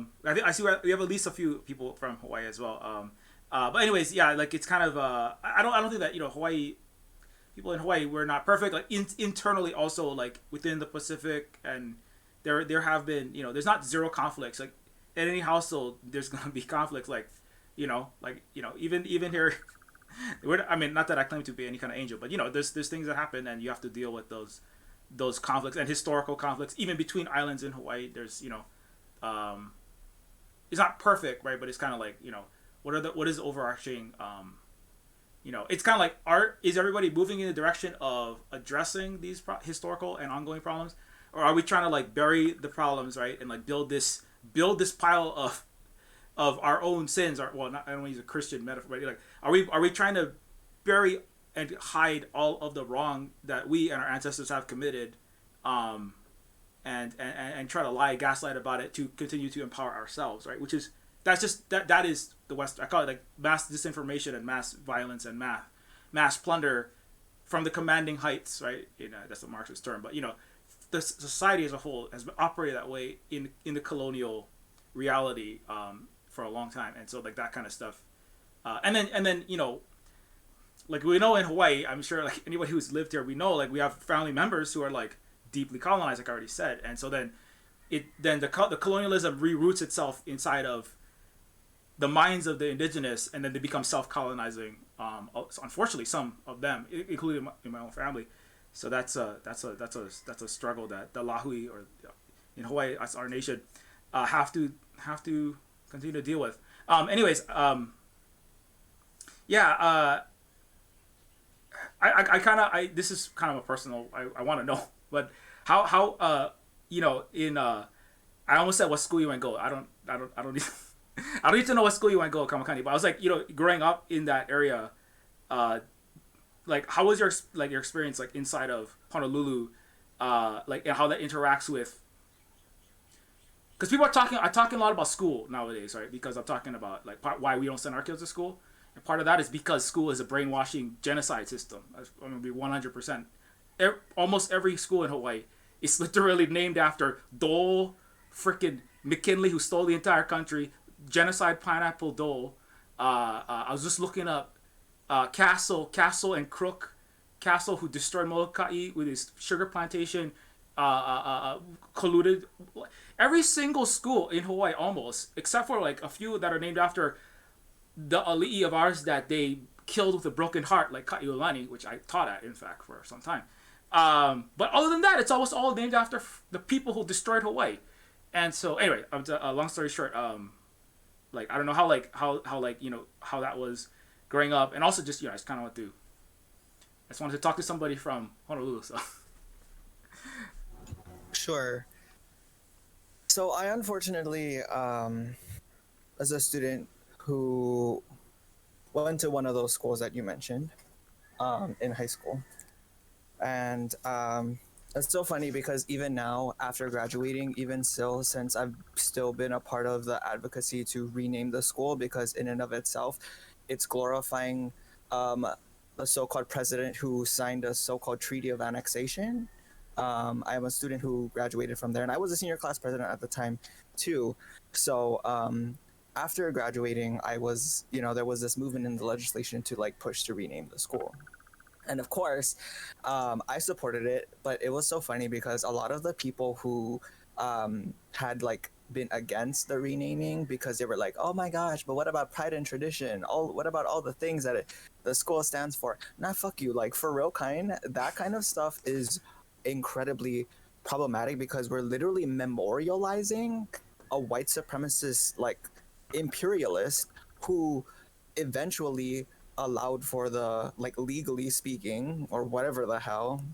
see we have at least a few people from Hawaii as well. But anyways, yeah, like it's kind of I don't think that Hawaii people in Hawaii were not perfect. Like internally also like within the Pacific, and there have been there's not zero conflicts. Like in any household there's gonna be conflicts. Like even here. I mean, not that I claim to be any kind of angel, but there's things that happen, and you have to deal with those conflicts and historical conflicts, even between islands in Hawaii. There's it's not perfect, right? But it's kind of like what is overarching. It's kind of like is everybody moving in the direction of addressing these historical and ongoing problems, or are we trying to like bury the problems, right, and like build this pile of our own sins? Or well, not, I don't want to use a Christian metaphor, but like are we trying to bury and hide all of the wrong that we and our ancestors have committed, and try to gaslight about it to continue to empower ourselves, right? Which is that is the West. I call it like mass disinformation and mass violence and mass plunder from the commanding heights, right? That's a Marxist term, but the society as a whole has operated that way in the colonial reality for a long time, and so like that kind of stuff, and then like we know in Hawaii, I'm sure like anybody who's lived here, we know like we have family members who are like deeply colonized, like I already said, and so then the colonialism reroutes itself inside of the minds of the indigenous, and then they become self-colonizing. Unfortunately, some of them, including in my own family. So that's a struggle that the Lahui or in Hawaii, as our nation, have to continue to deal with. Anyways, yeah. I kind of this is kind of a personal. I want to know, but how in I almost said what school you went go. I don't need I don't need to know what school you went go, Kamakani. But I was like growing up in that area, like how was your experience like inside of Honolulu, like and how that interacts with. Because people are talking a lot about school nowadays, right? Because I'm talking about like why we don't send our kids to school. And part of that is because school is a brainwashing genocide system. I'm going to be 100%. Almost every school in Hawaii is literally named after Dole freaking McKinley, who stole the entire country. Genocide Pineapple Dole. I was just looking up Castle and Crook. Castle, who destroyed Molokai with his sugar plantation, colluded. Every single school in Hawaii, almost, except for like a few that are named after the ali'i of ours that they killed with a broken heart, like Ka'iolani, which I taught at, in fact, for some time. But other than that, it's almost all named after the people who destroyed Hawaii. And so, anyway, long story short, like I don't know how that was growing up, and also just I just kind of I just wanted to talk to somebody from Honolulu. So. Sure. So I unfortunately, as a student who went to one of those schools that you mentioned in high school. And it's so funny because even now, after graduating, even still, since I've still been a part of the advocacy to rename the school, because in and of itself, it's glorifying the so-called president who signed a so-called treaty of annexation. I am a student who graduated from there, and I was a senior class president at the time too. So after graduating, I was, there was this movement in the legislation to like push to rename the school. And of course, I supported it, but it was so funny because a lot of the people who had like been against the renaming, because they were like, oh my gosh, but what about pride and tradition? What about all the things that the school stands for? Nah, fuck you. Like for real that kind of stuff is incredibly problematic because we're literally memorializing a white supremacist like imperialist who eventually allowed for the like legally speaking or whatever the hell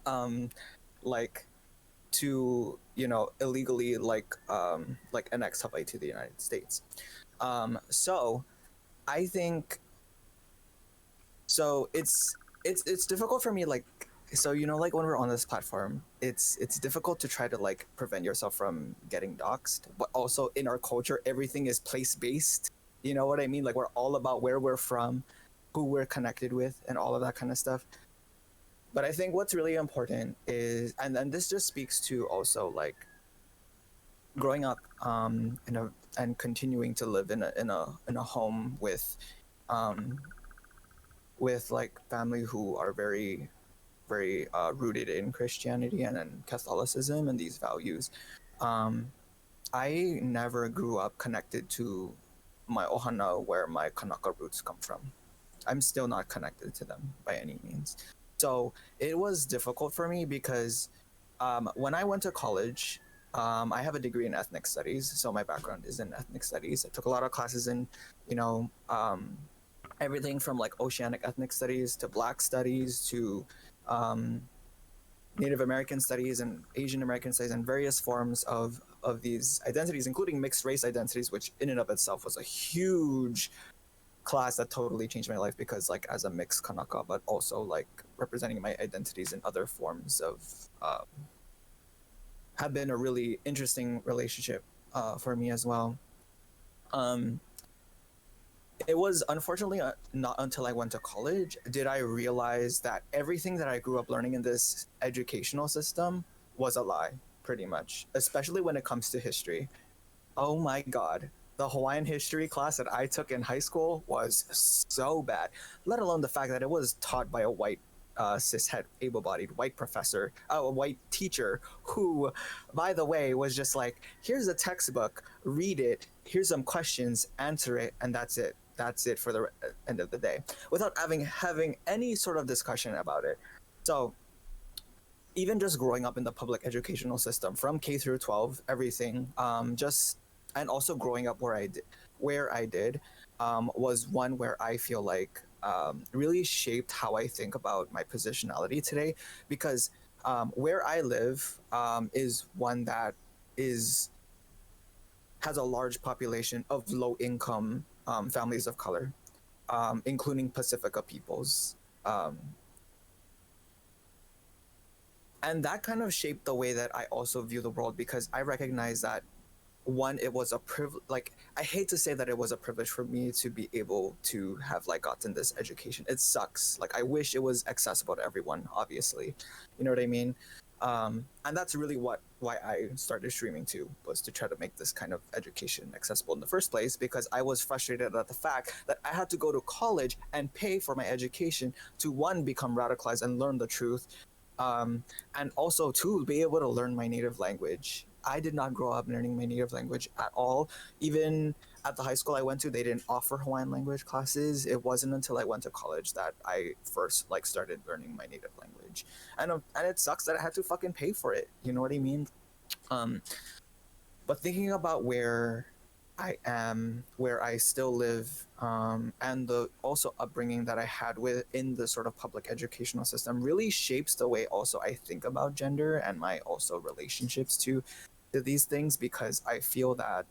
um like to illegally like annex Hawaii to the United States. So I think so it's difficult for me, like, so like when we're on this platform, it's difficult to try to like prevent yourself from getting doxxed, but also in our culture everything is place based. You know what I mean? Like we're all about where we're from, who we're connected with, and all of that kind of stuff. But I think what's really important is, and then this just speaks to also like growing up in a and continuing to live in a home um with like family who are very very rooted in Christianity and Catholicism and these values. um I never grew up connected to my ohana where my Kanaka roots come from. I'm still not connected to them by any means. So it was difficult for me because when I went to college, I have a degree in ethnic studies, so my background is in ethnic studies. I took a lot of classes in, you know, everything from like oceanic ethnic studies to Black studies to um, Native American studies and Asian American studies and various forms of these identities, including mixed race identities, which in and of itself was a huge class that totally changed my life because like as a mixed Kanaka, but also like representing my identities in other forms of have been a really interesting relationship for me as well. Um, it was unfortunately not until I went to college did I realize that everything that I grew up learning in this educational system was a lie, pretty much, especially when it comes to history. Oh my God. The Hawaiian history class that I took in high school was so bad, let alone the fact that it was taught by a white, cishet, able bodied white professor, a white teacher who, by the way, was just like, here's a textbook, read it, here's some questions, answer it, and that's it. That's it for the end of the day, without having any sort of discussion about it. So, even just growing up in the public educational system from K through 12, everything, just and also growing up where I did, was one where I feel like really shaped how I think about my positionality today, because where I live is one that is has a large population of low income families of color, including Pacifica peoples. Um, and that kind of shaped the way that I also view the world, because I recognize that one, it was a privilege. Like, I hate to say that it was a privilege for me to be able to have like gotten this education. It sucks. Like, I wish it was accessible to everyone, obviously. You know what I mean? And that's really why I started streaming too, was to try to make this kind of education accessible in the first place, because I was frustrated at the fact that I had to go to college and pay for my education to, one, become radicalized and learn the truth, and also to be able to learn my native language. I did not grow up learning my native language at all. Even at the high school I went to, they didn't offer Hawaiian language classes. It wasn't until I went to college that I first like started learning my native language, and it sucks that I had to fucking pay for it. You know what I mean? Um, but thinking about where I am, where I still live, and the also upbringing that I had within the sort of public educational system really shapes the way also I think about gender and my also relationships to these things, because I feel that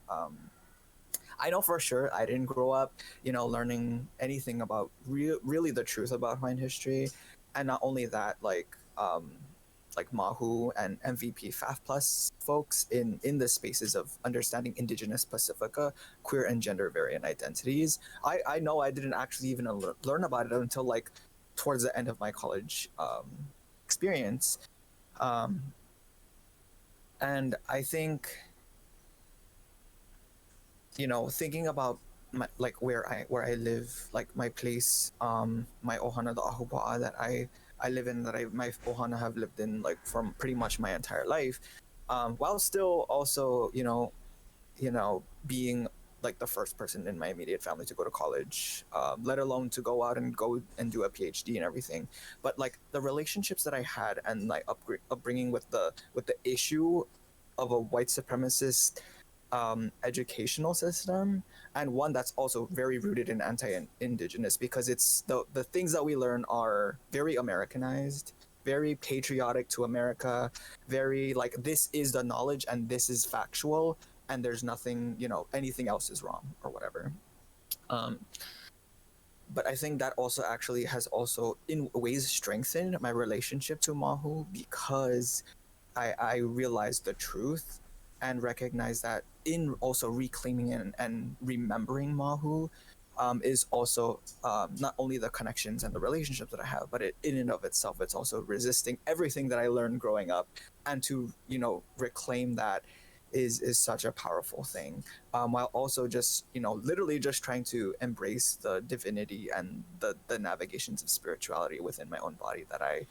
I know for sure I didn't grow up, learning anything about really the truth about Hawaiian history, and not only that, like Mahu and MVP FAF Plus folks in the spaces of understanding Indigenous Pacifica, queer and gender variant identities. I know I didn't actually even learn about it until like towards the end of my college experience. Um, and I think, thinking about like where I live, like my place, my ohana, the ahupua'a that I live in, that my ohana have lived in like from pretty much my entire life, while still also being like the first person in my immediate family to go to college, let alone to go out and go and do a PhD and everything. But like the relationships that I had and like upbringing with the issue of a white supremacist educational system, and one that's also very rooted in anti-indigenous, because it's the things that we learn are very Americanized, very patriotic to America, very like this is the knowledge and this is factual, and there's nothing, anything else is wrong or whatever. um, but I think that also actually has also in ways strengthened my relationship to Mahu, because I realized the truth and recognized that in also reclaiming and remembering Mahu is also not only the connections and the relationships that I have, but in and of itself, it's also resisting everything that I learned growing up, and to reclaim that is such a powerful thing, while also just literally just trying to embrace the divinity and the navigations of spirituality within my own body, that I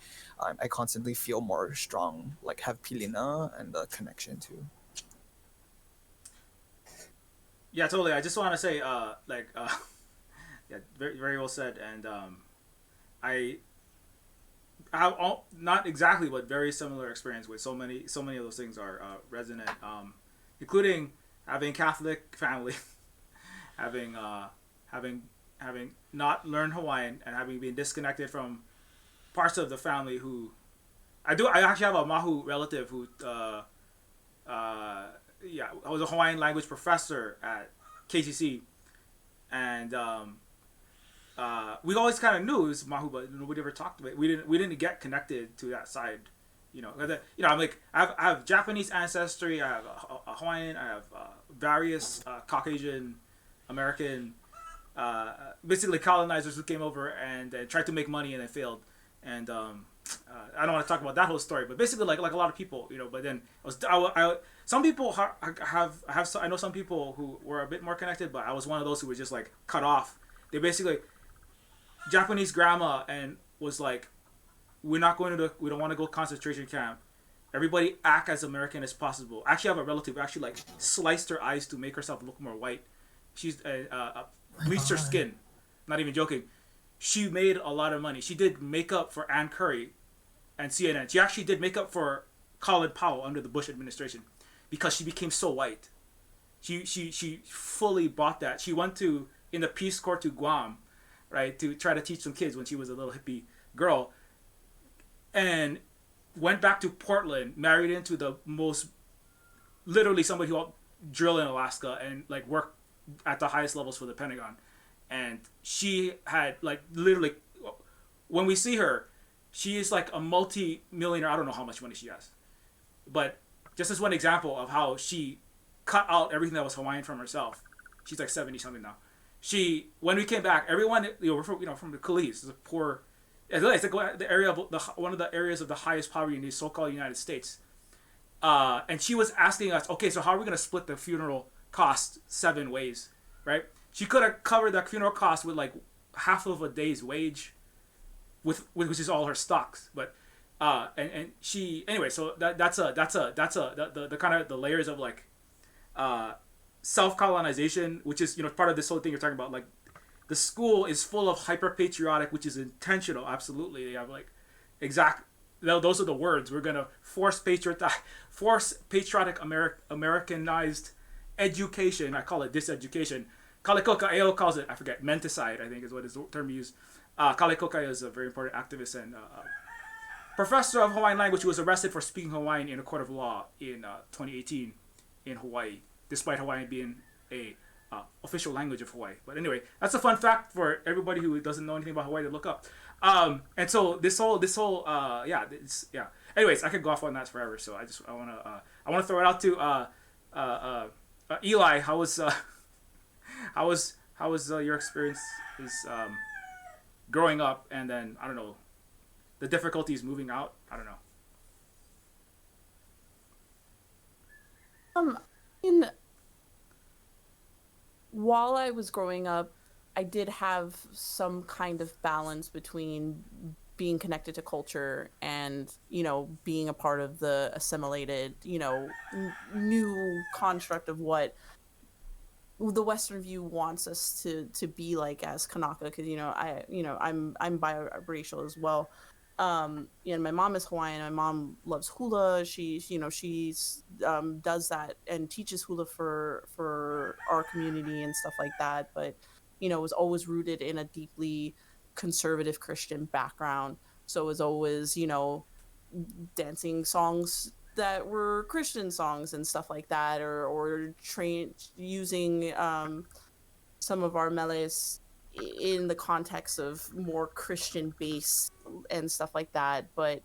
constantly feel more strong, like have pilina and the connection to. Yeah, totally. I just want to say, yeah, very very well said. And I have not exactly, but very similar experience with so many of those things are resonant, including having Catholic family, having having not learned Hawaiian, and having been disconnected from parts of the family who I actually have a Mahu relative who yeah, I was a Hawaiian language professor at KCC, and we always kind of knew it was Mahu, but nobody ever talked about it. We didn't get connected to that side, I'm like I have Japanese ancestry, I have a Hawaiian, I have various Caucasian American, basically colonizers who came over and tried to make money and they failed, and I don't want to talk about that whole story, but basically like a lot of people, But then some people have I know some people who were a bit more connected, but I was one of those who was just like cut off. They basically Japanese grandma and was like, we don't want to go concentration camp. Everybody act as American as possible. Actually, I have a relative who actually like sliced her eyes to make herself look more white. She's bleached her skin. Not even joking. She made a lot of money. She did makeup for Ann Curry and CNN. She actually did makeup for Colin Powell under the Bush administration because she became so white. She fully bought that. She went in the Peace Corps to Guam, right, to try to teach some kids when she was a little hippie girl, and went back to Portland, married into the most, literally somebody who drill in Alaska and like work at the highest levels for the Pentagon. And she had like literally, when we see her, she is like a multi-millionaire. I don't know how much money she has, but just as one example of how she cut out everything that was Hawaiian from herself. She's like 70 something now. When we came back, everyone, we're from the Khalees, it's a poor, it's like the area of one of the areas of the highest poverty in the so-called United States. And she was asking us, okay, so how are we going to split the funeral cost 7 ways, right? She could have covered the funeral cost with like half of a day's wage, with which is all her stocks. But and she, anyway, so that's the kind of the layers of like self-colonization, which is part of this whole thing you're talking about. Like the school is full of hyper-patriotic, which is intentional. Absolutely, they have like exact. Those are the words. We're gonna force patriotic Americanized education. I call it diseducation. Kalikoka Eo calls it, I forget, menticide, I think is what his term he used. Kalikoka is a very important activist and professor of Hawaiian language who was arrested for speaking Hawaiian in a court of law in 2018 in Hawaii, despite Hawaiian being a official language of Hawaii. But anyway, that's a fun fact for everybody who doesn't know anything about Hawaii to look up. And so this whole Anyways, I could go off on that forever. So I want to throw it out to Eli. How was your experience growing up, and then I don't know, the difficulties moving out? I don't know. While I was growing up, I did have some kind of balance between being connected to culture and, being a part of the assimilated, new construct of what the Western view wants us to be like as Kanaka, because I'm biracial as well. my mom is Hawaiian. My mom loves hula. She's does that and teaches hula for our community and stuff like that. But was always rooted in a deeply conservative Christian background. So it was always dancing songs that were Christian songs and stuff like that, or using some of our meles in the context of more Christian base and stuff like that. But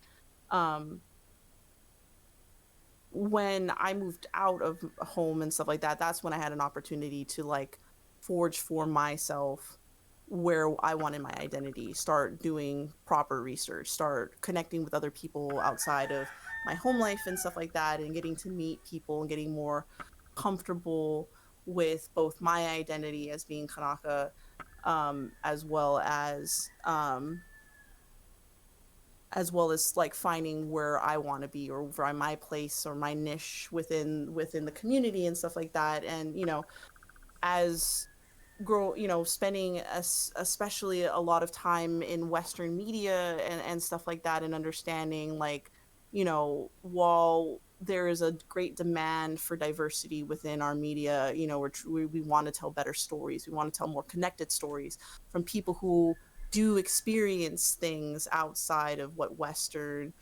when I moved out of home and stuff like that, that's when I had an opportunity to like forge for myself where I wanted my identity, start doing proper research, start connecting with other people outside of my home life and stuff like that, and getting to meet people and getting more comfortable with both my identity as being Kanaka, as well as like finding where I want to be, or where my place or my niche within the community and stuff like that. And as spending especially a lot of time in Western media and stuff like that, and understanding like while there is a great demand for diversity within our media, we want to tell better stories, we want to tell more connected stories from people who do experience things outside of what Western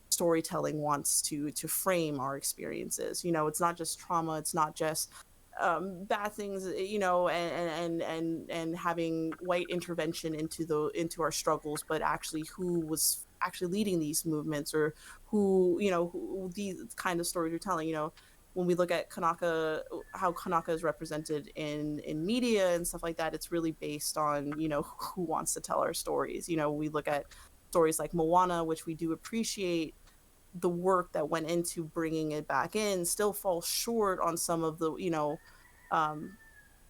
storytelling wants to frame our experiences. It's not just trauma, it's not just bad things, and having white intervention into our struggles, but actually who was actually leading these movements, or who these kind of stories are telling. When we look at Kanaka, how Kanaka is represented in media and stuff like that, it's really based on who wants to tell our stories. We look at stories like Moana, which we do appreciate the work that went into bringing it back in, still falls short on some of the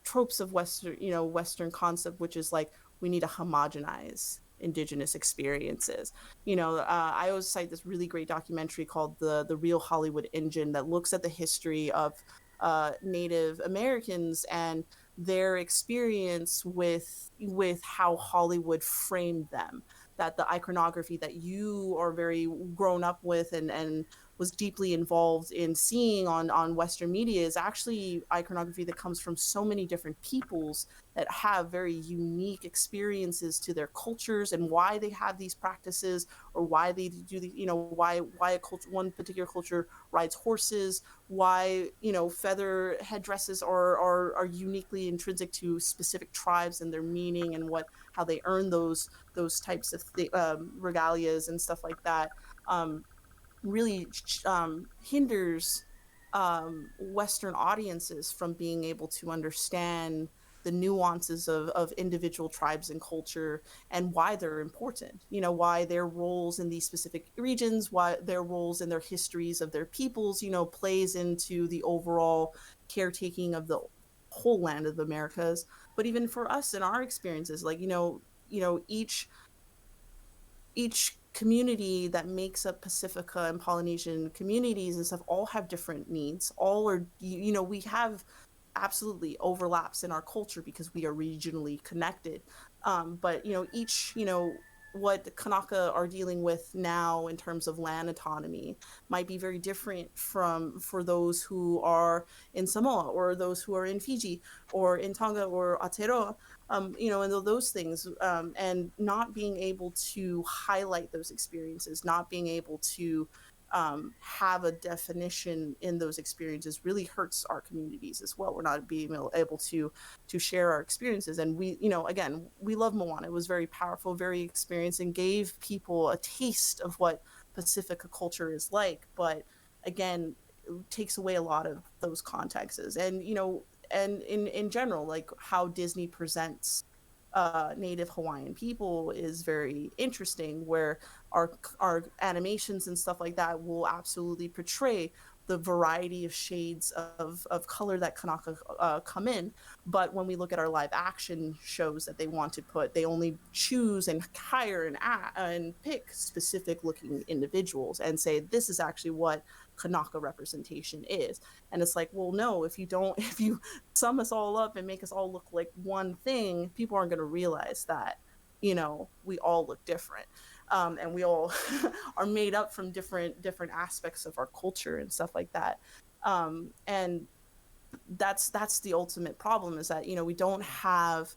tropes of Western concept, which is like we need to homogenize Indigenous experiences. I always cite this really great documentary called the Real Hollywood Engine, that looks at the history of Native Americans and their experience with how Hollywood framed them. That the iconography that you are very grown up with and was deeply involved in seeing on Western media is actually iconography that comes from so many different peoples that have very unique experiences to their cultures, and why they have these practices, or why they do the why a culture, one particular culture rides horses, why feather headdresses are uniquely intrinsic to specific tribes and their meaning, and how they earn those types of regalias and stuff like that. Really hinders Western audiences from being able to understand the nuances of individual tribes and culture, and why they're important, why their roles in these specific regions, why their roles in their histories of their peoples, plays into the overall caretaking of the whole land of the Americas. But even for us in our experiences, like, each community that makes up Pacifica and Polynesian communities and stuff all have different needs. All are, we have absolutely overlaps in our culture because we are regionally connected. But, each, what Kanaka are dealing with now in terms of land autonomy might be very different for those who are in Samoa, or those who are in Fiji, or in Tonga, or Aotearoa, and those things, and not being able to highlight those experiences, not being able to have a definition in those experiences really hurts our communities as well. We're not being able to share our experiences. And we, again, we love Moana. It was very powerful, very experienced, and gave people a taste of what Pacifica culture is like. But again, it takes away a lot of those contexts. And, and in general, like how Disney presents Native Hawaiian people is very interesting, where our animations and stuff like that will absolutely portray the variety of shades of color that Kanaka come in. But when we look at our live action shows that they want to put, they only choose and hire and pick specific looking individuals and say, this is actually what Kanaka representation is. And it's like, well, no, if you sum us all up and make us all look like one thing, people aren't going to realize that, we all look different. and we all are made up from different aspects of our culture and stuff like that. And that's the ultimate problem, is that, you know, we don't have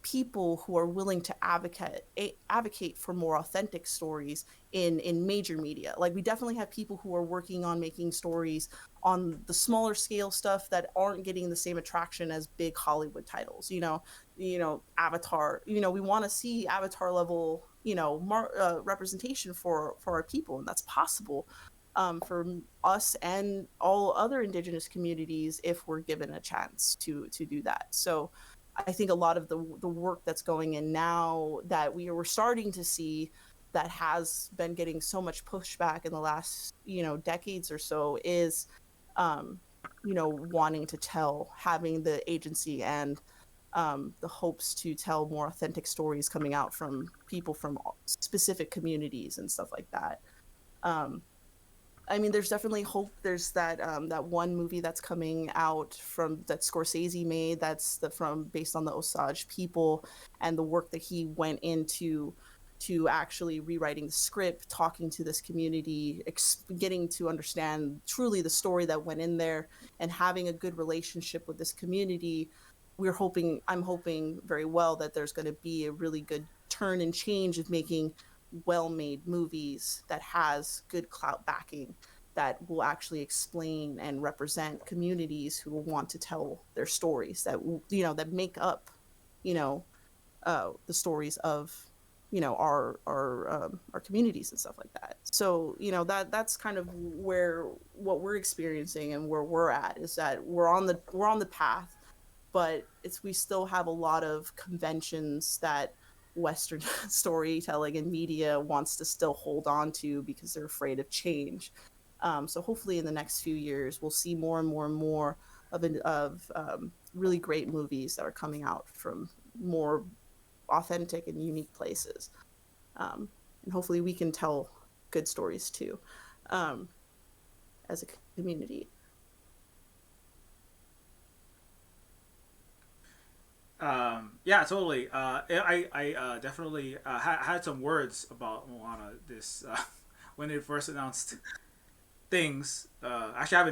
people who are willing to advocate for more authentic stories in major media. Like, we definitely have people who are working on making stories on the smaller scale stuff that aren't getting the same attraction as big Hollywood titles. Avatar. You know, we want to see Avatar level, representation for our people, and that's possible for us and all other Indigenous communities if we're given a chance to do that. So I think a lot of the work that's going in now that we're starting to see, that has been getting so much pushback in the last, decades or so, is, wanting to tell, having the agency and the hopes to tell more authentic stories coming out from people from specific communities and stuff like that. I mean, there's definitely hope. There's that one movie that's coming out that Scorsese made, that's based on the Osage people and the work that he went into to actually rewriting the script, talking to this community, getting to understand truly the story that went in there, and having a good relationship with this community. I'm hoping very well that there's going to be a really good turn and change of making well-made movies that has good clout backing, that will actually explain and represent communities who want to tell their stories, that make up, the stories of, our communities and stuff like that. So, that's kind of what we're experiencing and where we're at, is that we're on the path, but we still have a lot of conventions that Western storytelling and media wants to still hold on to because they're afraid of change. So hopefully in the next few years, we'll see more and more and more of really great movies that are coming out from more authentic and unique places. And hopefully we can tell good stories too, as a community. Yeah, totally. I definitely had some words about Moana this when it first announced things. Actually, I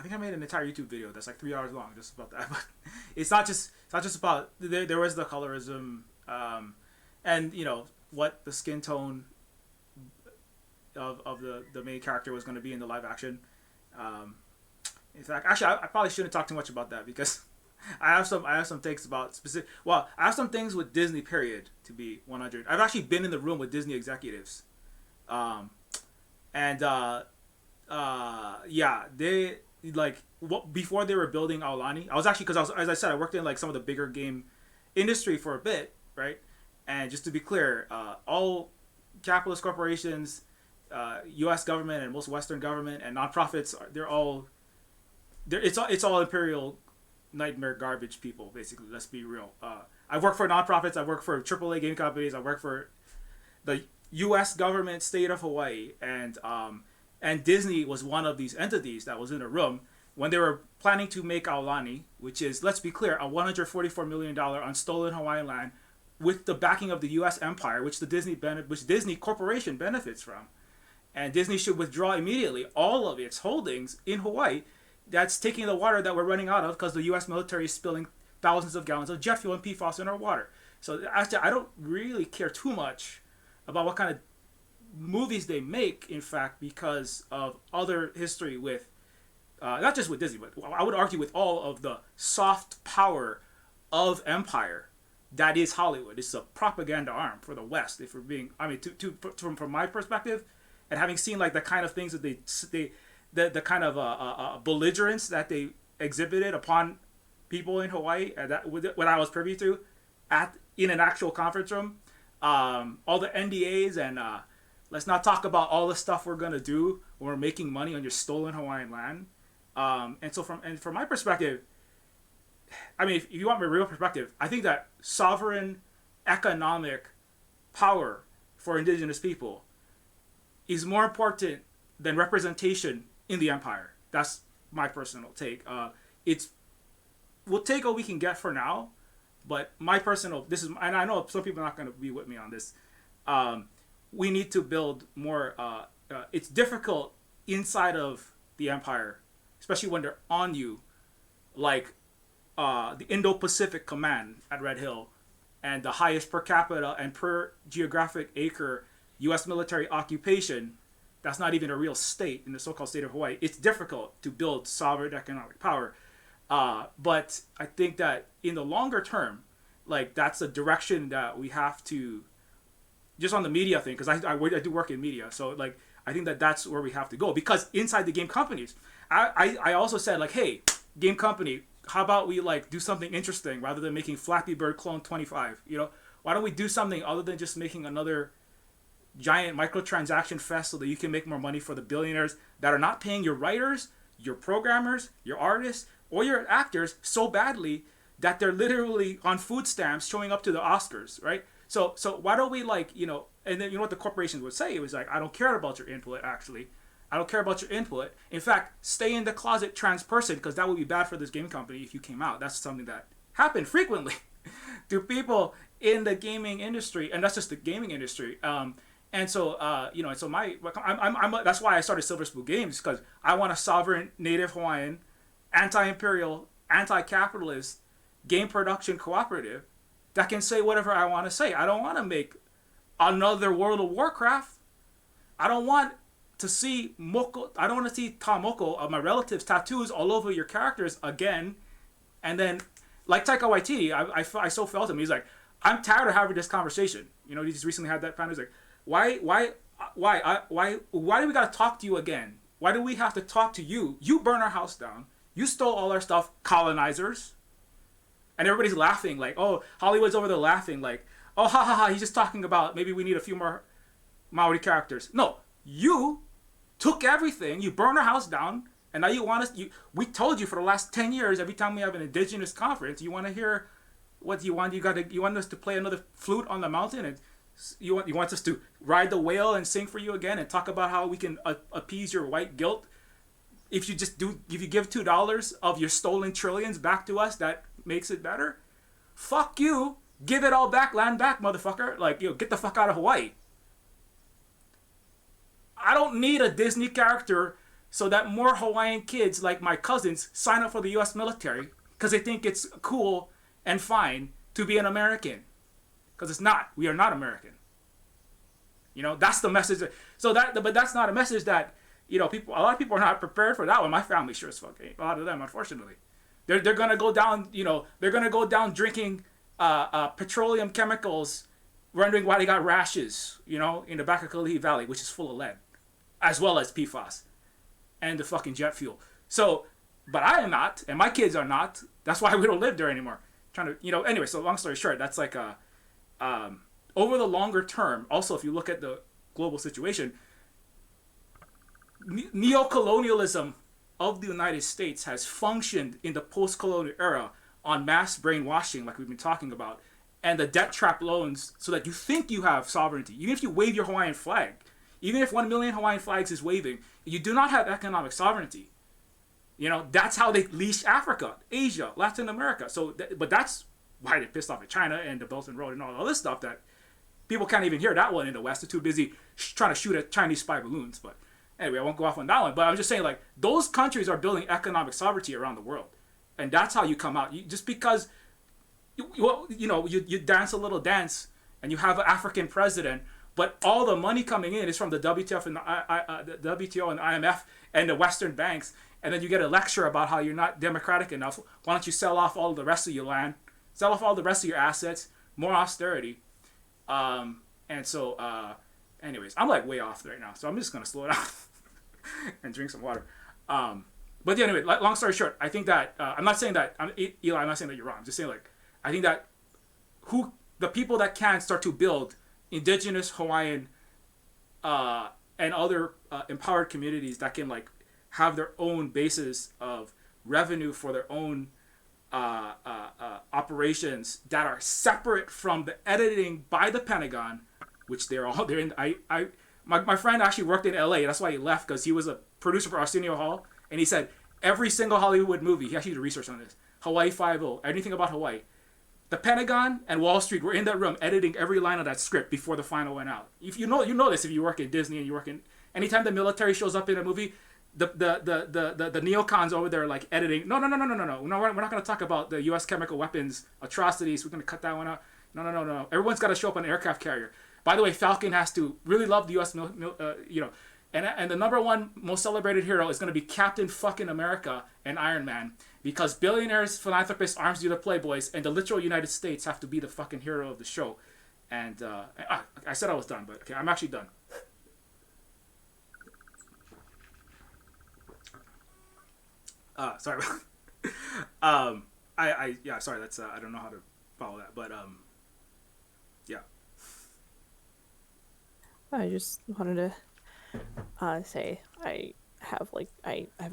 think I made an entire YouTube video that's like 3 hours long just about that. But it's not just about there was the colorism, and what the skin tone of the main character was going to be in the live action. In fact, actually, I probably shouldn't talk too much about that because I have some things about specific. Well, I have some things with Disney. Period. To be 100, I've actually been in the room with Disney executives, and yeah, they before they were building Aulani. I was actually, because as I said, I worked in like some of the bigger game industry for a bit, right? And just to be clear, all capitalist corporations, U.S. government, and most Western government and nonprofits, it's all imperial nightmare garbage people, basically. Let's be real. I work for nonprofits. I work for AAA game companies. I work for the U.S. government, state of Hawaii, and Disney was one of these entities that was in a room when they were planning to make Aulani, which is, let's be clear, a $144 million on stolen Hawaiian land with the backing of the U.S. empire, which Disney Corporation benefits from, and Disney should withdraw immediately all of its holdings in Hawaii. That's taking the water that we're running out of because the U.S. military is spilling thousands of gallons of jet fuel and PFAS in our water. So actually, I don't really care too much about what kind of movies they make, in fact, because of other history with, not just with Disney, but I would argue with all of the soft power of empire that is Hollywood. It's a propaganda arm for the West. If we're being, I mean, from my perspective, and having seen like the kind of things that the kind of belligerence that they exhibited upon people in Hawaii, and that what I was privy to in an actual conference room, all the NDAs, and let's not talk about all the stuff we're gonna do when we're making money on your stolen Hawaiian land. And from my perspective, I mean, if you want my real perspective, I think that sovereign economic power for Indigenous people is more important than representation in the empire. That's my personal take. We'll take what we can get for now, but my personal, and I know some people are not going to be with me on this. we need to build more. It's difficult inside of the empire, especially when they're on you, like the Indo-Pacific Command at Red Hill, and the highest per capita and per geographic acre U.S. military occupation. That's not even a real state in the so-called state of Hawaii. It's difficult to build sovereign economic power. But I think that in the longer term, like that's a direction that we have to, just on the media thing, because I do work in media. So like, I think that that's where we have to go, because inside the game companies, I also said like, hey, game company, how about we like do something interesting rather than making Flappy Bird Clone 25, you know? Why don't we do something other than just making another giant microtransaction fest so that you can make more money for the billionaires that are not paying your writers, your programmers, your artists, or your actors so badly that they're literally on food stamps showing up to the Oscars, right? So why don't we like, you know, and then you know what the corporations would say? It was like, I don't care about your input, actually. I don't care about your input. In fact, stay in the closet trans person, because that would be bad for this game company if you came out. That's something that happened frequently to people in the gaming industry, and that's just the gaming industry. And so, you know, and so that's why I started Silver Spook Games, because I want a sovereign Native Hawaiian, anti-imperial, anti-capitalist game production cooperative that can say whatever I want to say. I don't want to make another World of Warcraft. I don't want to see moko. I don't want to see tamoko of my relatives' tattoos all over your characters again. And then, like Taika Waititi, I so felt him. He's like, I'm tired of having this conversation. You know, he just recently had that panel. He's like, why do we gotta talk to you again? Why do we have to talk to you? You burn our house down. You stole all our stuff, colonizers. And everybody's laughing like, oh, Hollywood's over there laughing like, oh, ha ha ha, he's just talking about maybe we need a few more Maori characters. No, you took everything, you burned our house down, and now you want us, we told you for the last 10 years, every time we have an Indigenous conference, you want to hear what you want, you want us to play another flute on the mountain, and you want us to ride the whale and sing for you again and talk about how we can appease your white guilt. If you give $2 of your stolen trillions back to us, that makes it better. Fuck you. Give it all back, land back, motherfucker. Like, get the fuck out of Hawaii. I don't need a Disney character so that more Hawaiian kids like my cousins sign up for the U.S. military because they think it's cool and fine to be an American. Because it's not. We are not American. You know, that's the message. But that's not a message that, you know, a lot of people are not prepared for that one. My family sure as fuck ain't. A lot of them, unfortunately. They're gonna go down, you know, they're gonna go down drinking petroleum chemicals, wondering why they got rashes, you know, in the back of Kalihi Valley, which is full of lead, as well as PFAS and the fucking jet fuel. So, but I am not, and my kids are not. That's why we don't live there anymore. Trying to, you know, anyway, so long story short, that's like over the longer term, also, if you look at the global situation, neocolonialism of the United States has functioned in the post-colonial era on mass brainwashing, like we've been talking about, and the debt trap loans, so that you think you have sovereignty. Even if you wave your Hawaiian flag, even if 1 million Hawaiian flags is waving, you do not have economic sovereignty. You know, that's how they leash Africa, Asia, Latin America. So, but that's why they pissed off at China and the Belt and Road and all this stuff that people can't even hear that one in the West. They're too busy trying to shoot at Chinese spy balloons. But anyway, I won't go off on that one. But I'm just saying, like, those countries are building economic sovereignty around the world. And that's how you come out. Just because, you dance a little dance and you have an African president, but all the money coming in is from the WTF and the WTO and the IMF and the Western banks. And then you get a lecture about how you're not democratic enough. Why don't you sell off all the rest of your land? Sell off all the rest of your assets. More austerity. And so, anyways, I'm like way off right now. So I'm just going to slow down and drink some water. But yeah, anyway, long story short, I think that, I'm not saying that, Eli, I'm not saying that you're wrong. I'm just saying, like, I think that the people that can start to build Indigenous, Hawaiian, and other empowered communities that can, like, have their own basis of revenue for their own operations that are separate from the editing by the Pentagon, which they're in. My friend actually worked in LA. That's why he left, because he was a producer for Arsenio Hall, and he said every single Hollywood movie, he actually did research on this, Hawaii Five-0, anything about Hawaii, The Pentagon and Wall Street were in that room editing every line of that script before the final went out. If you know this if you work in Disney and you work in anytime the military shows up in a movie, the neocons over there like editing. No, we're not going to talk about the U.S. chemical weapons atrocities. We're going to cut that one out. No. Everyone's got to show up on an aircraft carrier. By the way, Falcon has to really love the U.S. And the number one most celebrated hero is going to be Captain fucking America and Iron Man, because billionaires, philanthropists, arms dealer, playboys, and the literal United States have to be the fucking hero of the show. And I said I was done, but okay, I'm actually done. Sorry. Sorry. That's I don't know how to follow that, but yeah. I just wanted to say I have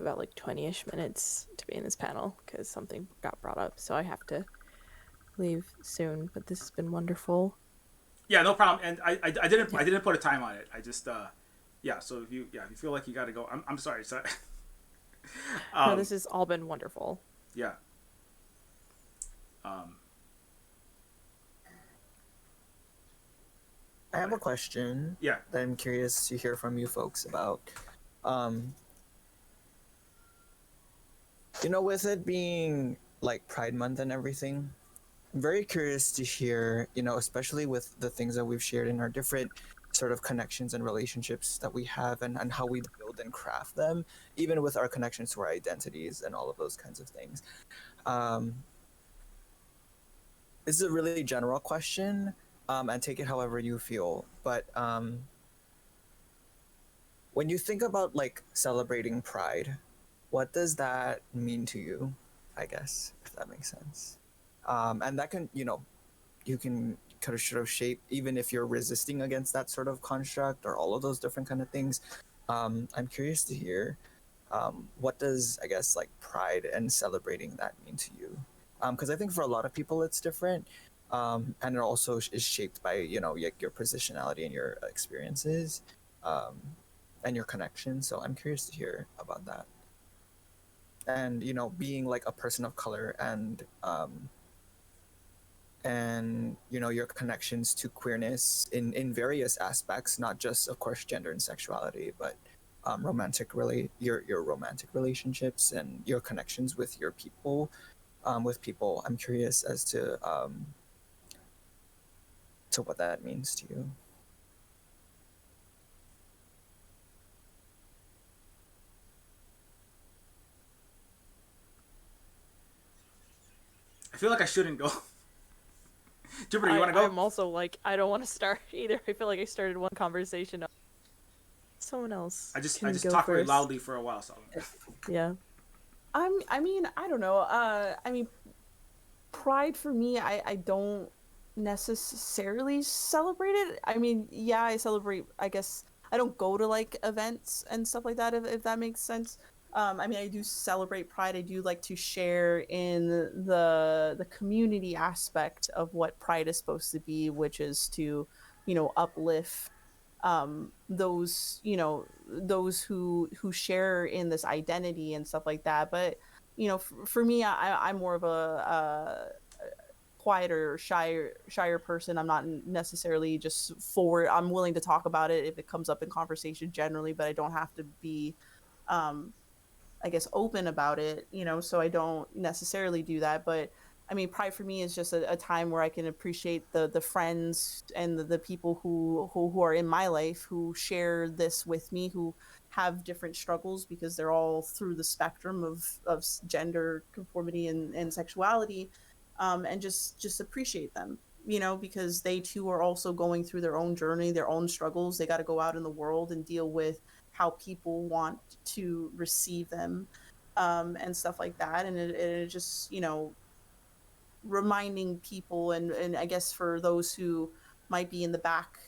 about like 20-ish minutes to be in this panel because something got brought up, so I have to leave soon. But this has been wonderful. Yeah, no problem. And I didn't put a time on it. I just So if you feel like you got to go, I'm sorry. Sorry. No, this has all been wonderful. Yeah. I have a question. Yeah. That I'm curious to hear from you folks about. With it being like Pride Month and everything, I'm very curious to hear, especially with the things that we've shared in our different sort of connections and relationships that we have and how we build and craft them, even with our connections to our identities and all of those kinds of things. This is a really general question, and take it however you feel. But when you think about like celebrating Pride, what does that mean to you? I guess, if that makes sense. And that can, you can kind of sort of shape, even if you're resisting against that sort of construct or all of those different kind of things. I'm curious to hear, what does, I guess, like Pride and celebrating that mean to you? Because I think for a lot of people it's different, and it also is shaped by your positionality and your experiences, and your connections. So I'm curious to hear about that. And being like a person of color and your connections to queerness in various aspects, not just of course gender and sexuality, but your romantic relationships and your connections with your people. I'm curious as to what that means to you. I feel like I shouldn't go. Jupiter, you want to go? I'm also like, I don't want to start either. I feel like I started one conversation. Someone else. I just go talked very first. loudly for a while, so. Yeah. I mean, I don't know. Pride for me, I don't necessarily celebrate it. I mean, yeah, I celebrate, I guess. I don't go to like events and stuff like that, if that makes sense. I mean, I do celebrate Pride. I do like to share in the community aspect of what Pride is supposed to be, which is to, uplift those who share in this identity and stuff like that. But for me, I'm more of a quieter, shyer person. I'm not necessarily just forward. I'm willing to talk about it if it comes up in conversation generally, but I don't have to be I guess open about it, so I don't necessarily do that. But I mean, Pride for me is just a time where I can appreciate the friends and the people who are in my life, who share this with me, who have different struggles, because they're all through the spectrum of gender conformity and sexuality, and just appreciate them, because they too are also going through their own journey, their own struggles. They got to go out in the world and deal with how people want to receive them, and stuff like that. And it just, reminding people, and I guess for those who might be in the back,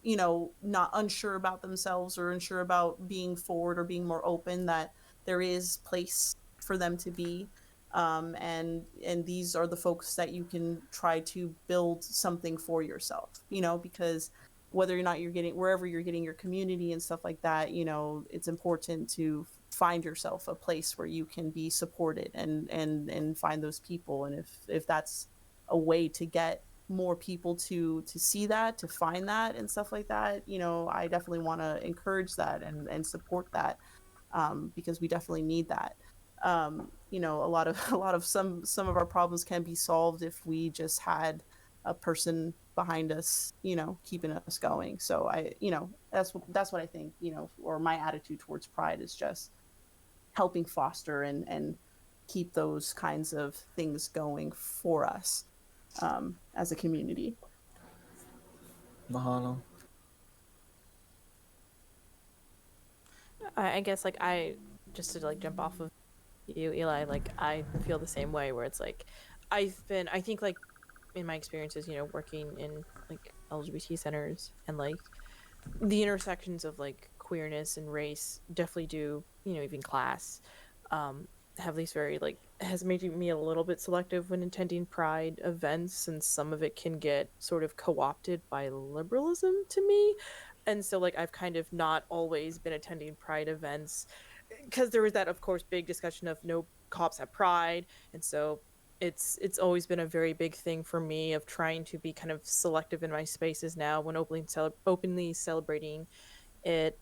not unsure about themselves or unsure about being forward or being more open, that there is place for them to be. And these are the folks that you can try to build something for yourself, because whether or not wherever you're getting your community and stuff like that, it's important to find yourself a place where you can be supported and find those people. And if that's a way to get more people to see that, to find that and stuff like that, I definitely want to encourage that and support that, because we definitely need that. A lot of a lot of some of our problems can be solved if we just had a person behind us, keeping us going. So that's what I think, or my attitude towards Pride is just helping foster and keep those kinds of things going for us, as a community. Mahalo. I guess like I just to like jump off of you, Eli, like I feel the same way where it's like I think like in my experiences, working in like LGBT centers and like the intersections of like queerness and race definitely do, even class, have these very like has made me a little bit selective when attending pride events, since some of it can get sort of co-opted by liberalism to me. And so like I've kind of not always been attending pride events because there was that, of course, big discussion of no cops at pride. And so it's always been a very big thing for me of trying to be kind of selective in my spaces now when openly celebrating it.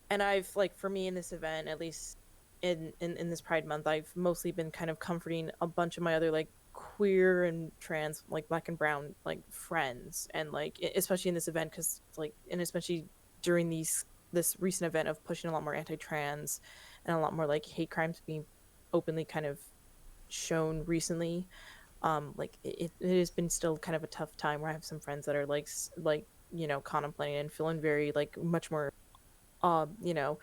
And I've like for me in this event, at least in this pride month, I've mostly been kind of comforting a bunch of my other like queer and trans, like black and brown, like friends, and like especially in this event, because like, and especially during this recent event of pushing a lot more anti-trans and a lot more like hate crimes being openly kind of shown recently. Like it has been still kind of a tough time where I have some friends that are like contemplating and feeling very like much more you know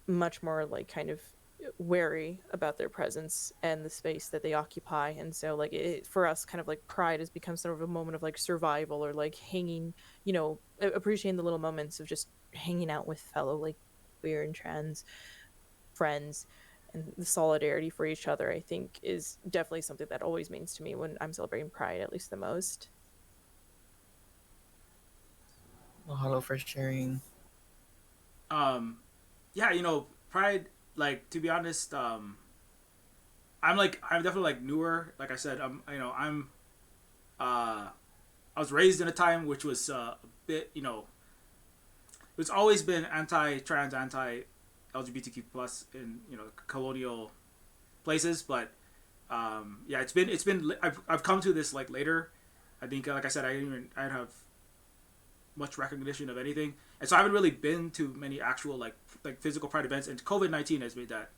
much more like kind of wary about their presence and the space that they occupy. And so like for us, kind of like pride has become sort of a moment of like survival, or like hanging, appreciating the little moments of just hanging out with fellow like queer and trans friends. And the solidarity for each other, I think, is definitely something that always means to me when I'm celebrating pride, at least the most. Mahalo for sharing. Yeah, pride, like, to be honest, I'm definitely like newer. Like I said, I was raised in a time which was a bit, it's always been anti-trans, anti-LGBTQ plus in colonial places, but yeah, it's been I've come to this like later. I think, like I said, I didn't have much recognition of anything, and so I haven't really been to many actual like physical pride events. And COVID-19 has made that,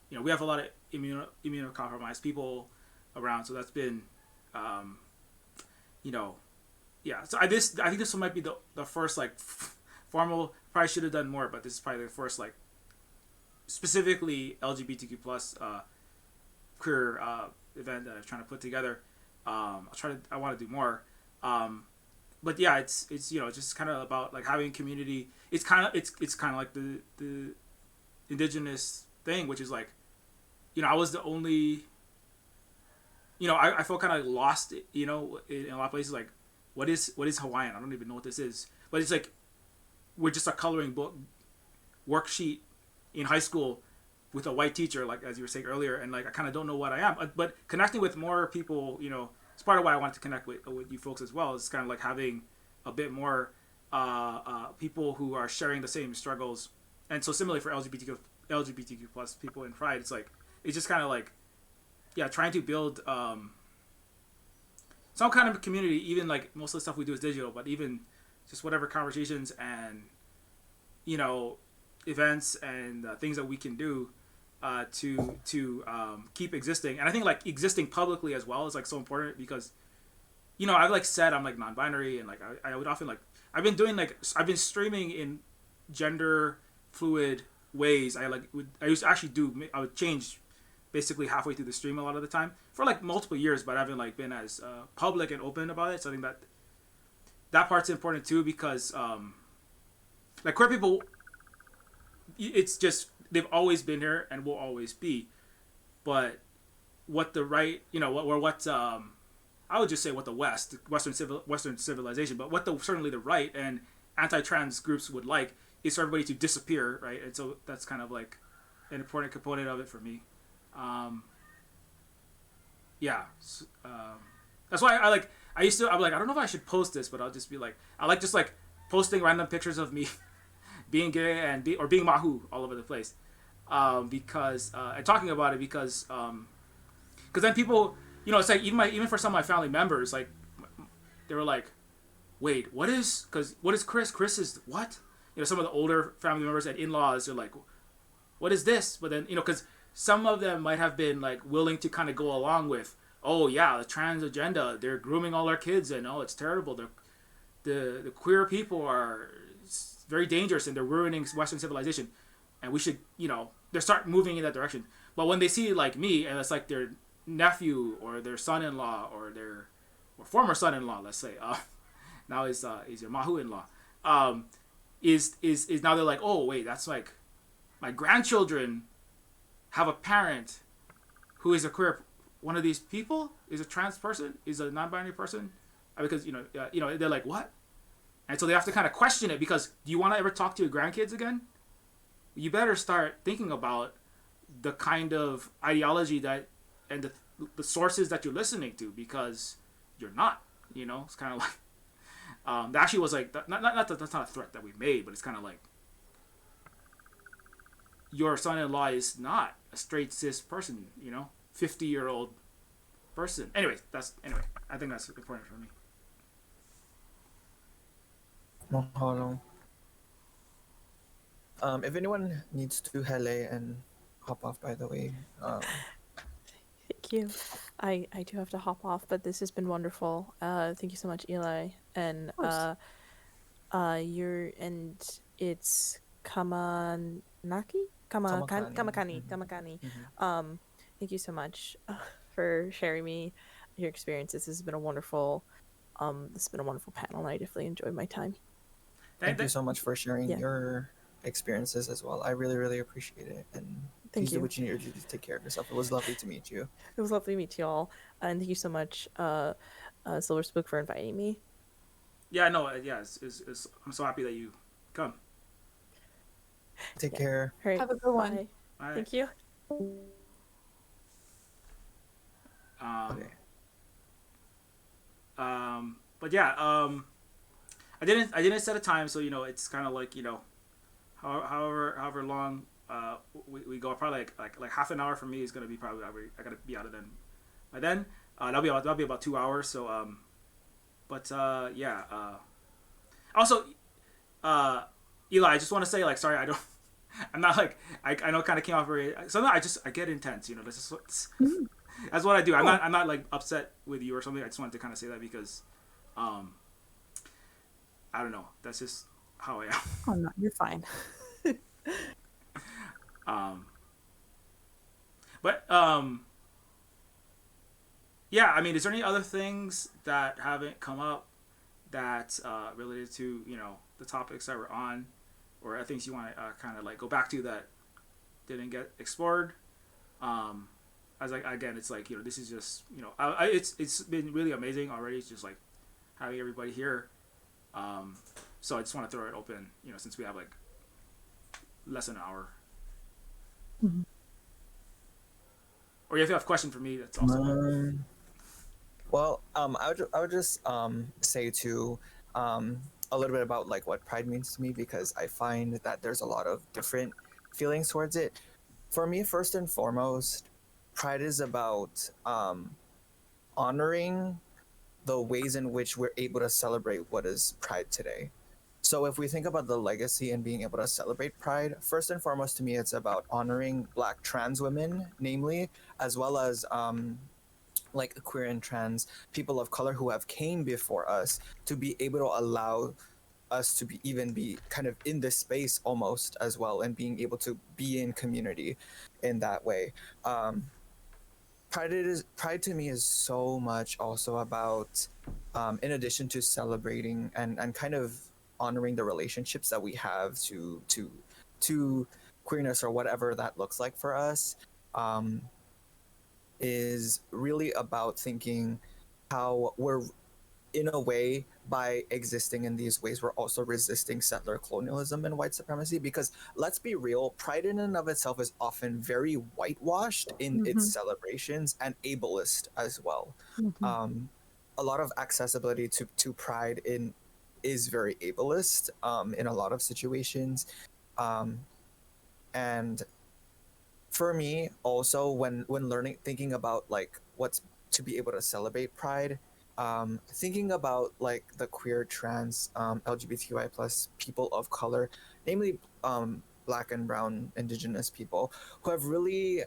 we have a lot of immunocompromised people around, so that's been, yeah. So I think this one might be the first like formal. Probably should have done more, but this is probably the first like specifically LGBTQ plus queer event that I'm trying to put together. I want to do more. But yeah, it's just kind of about like having community. It's kind of like the Indigenous thing, which is like, I was the only, I felt kind of lost, in a lot of places. Like, what is Hawaiian? I don't even know what this is. But it's like, we're just a coloring book worksheet in high school with a white teacher, like as you were saying earlier, and like I kind of don't know what I am. But connecting with more people, it's part of why I wanted to connect with you folks as well. It's kind of like having a bit more people who are sharing the same struggles. And so similarly for LGBTQ plus people in Pride, it's just kind of like, yeah, trying to build some kind of community. Even like most of the stuff we do is digital, but even just whatever conversations and events and things that we can do to keep existing. And I think like existing publicly as well is like so important, because I've like said I'm like non-binary, and like I would often like I've been streaming in gender fluid ways. I used to actually I would change basically halfway through the stream a lot of the time for like multiple years, but I haven't like been as public and open about it. So I think that part's important too, because like queer people, it's just they've always been here and will always be. But what the right, I would just say what the Western civilization, but what certainly the right and anti-trans groups would like is for everybody to disappear, right? And so that's kind of like an important component of it for me. Yeah. That's why I'm like, I don't know if I should post this, but I'll just be like, I like just like posting random pictures of me being gay or being mahu all over the place, because and talking about it because then people, it's like even for some of my family members, like they were like, wait, what is Chris? Chris is what? Some of the older family members and in-laws are like, what is this? But then, because some of them might have been like willing to kind of go along with, oh yeah, the trans agenda, they're grooming all our kids and oh, it's terrible. The queer people are very dangerous and they're ruining Western civilization, and we should, they start moving in that direction. But when they see like me and it's like their nephew or their son-in-law or their former son-in-law, let's say, now is your mahu-in-law, is now they're like, oh wait, that's like my grandchildren have a parent who is a queer, one of these people is a trans person, is a non-binary person, because they're like, what? And so they have to kind of question it, because do you want to ever talk to your grandkids again? You better start thinking about the kind of ideology that and the sources that you're listening to, because you're not. It's kind of like that actually was like not that's not a threat that we made, but it's kind of like your son-in-law is not a straight cis person, 50-year-old person. Anyway, I think that's important for me. Mahalo. If anyone needs to hele and hop off, by the way. Thank you. I do have to hop off, but this has been wonderful. Thank you so much, Eli. And it's Kamanaki? Kamakani. Thank you so much for sharing your experiences. This has been a wonderful panel, and I definitely enjoyed my time. Thank you so much for sharing your experiences as well. I really, really appreciate it. And please do what you need to do to take care of yourself. It was lovely to meet you. It was lovely to meet you all. And thank you so much, Silver Spook, for inviting me. Yeah, no, I'm so happy that you come. Take care. All right. Have a good one. Bye. All right. Thank you. Okay. But yeah, I didn't set a time, so it's kind of like however long we go. Probably like half an hour for me is gonna be probably I gotta be out of then. By then, that'll be about 2 hours. So also, Eli, I just want to say, like, sorry, I'm not like I know it kind of came off very. Sometimes I get intense. That's what I do. I'm not like upset with you or something. I just wanted to kind of say that because, I don't know. That's just how I am. Oh no, you're fine. Yeah. I mean, is there any other things that haven't come up that related to the topics that we're on, or things you want to kind of like go back to that didn't get explored? As like again, it's like this is just it's been really amazing already. It's just like having everybody here. So I just want to throw it open, since we have like less than an hour. Mm-hmm. Or if you have a question for me, that's also. Well, I would just say to a little bit about like what pride means to me, because I find that there's a lot of different feelings towards it. For me, first and foremost, pride is about honoring the ways in which we're able to celebrate what is pride today. So if we think about the legacy and being able to celebrate pride, first and foremost to me, it's about honoring Black trans women, namely, as well as like queer and trans people of color who have came before us, to be able to allow us to be kind of in this space almost as well, and being able to be in community in that way. Pride to me is so much also about, in addition to celebrating and kind of honoring the relationships that we have to queerness or whatever that looks like for us, is really about thinking how we're, in a way, by existing in these ways, we're also resisting settler colonialism and white supremacy. Because let's be real, pride in and of itself is often very whitewashed in its celebrations and ableist as well. a lot of accessibility to pride in is very ableist in a lot of situations. Um, and for me also, when learning, thinking about like what's to be able to celebrate pride, thinking about like the queer, trans, LGBTQI plus people of color, namely black and brown indigenous people, who have really,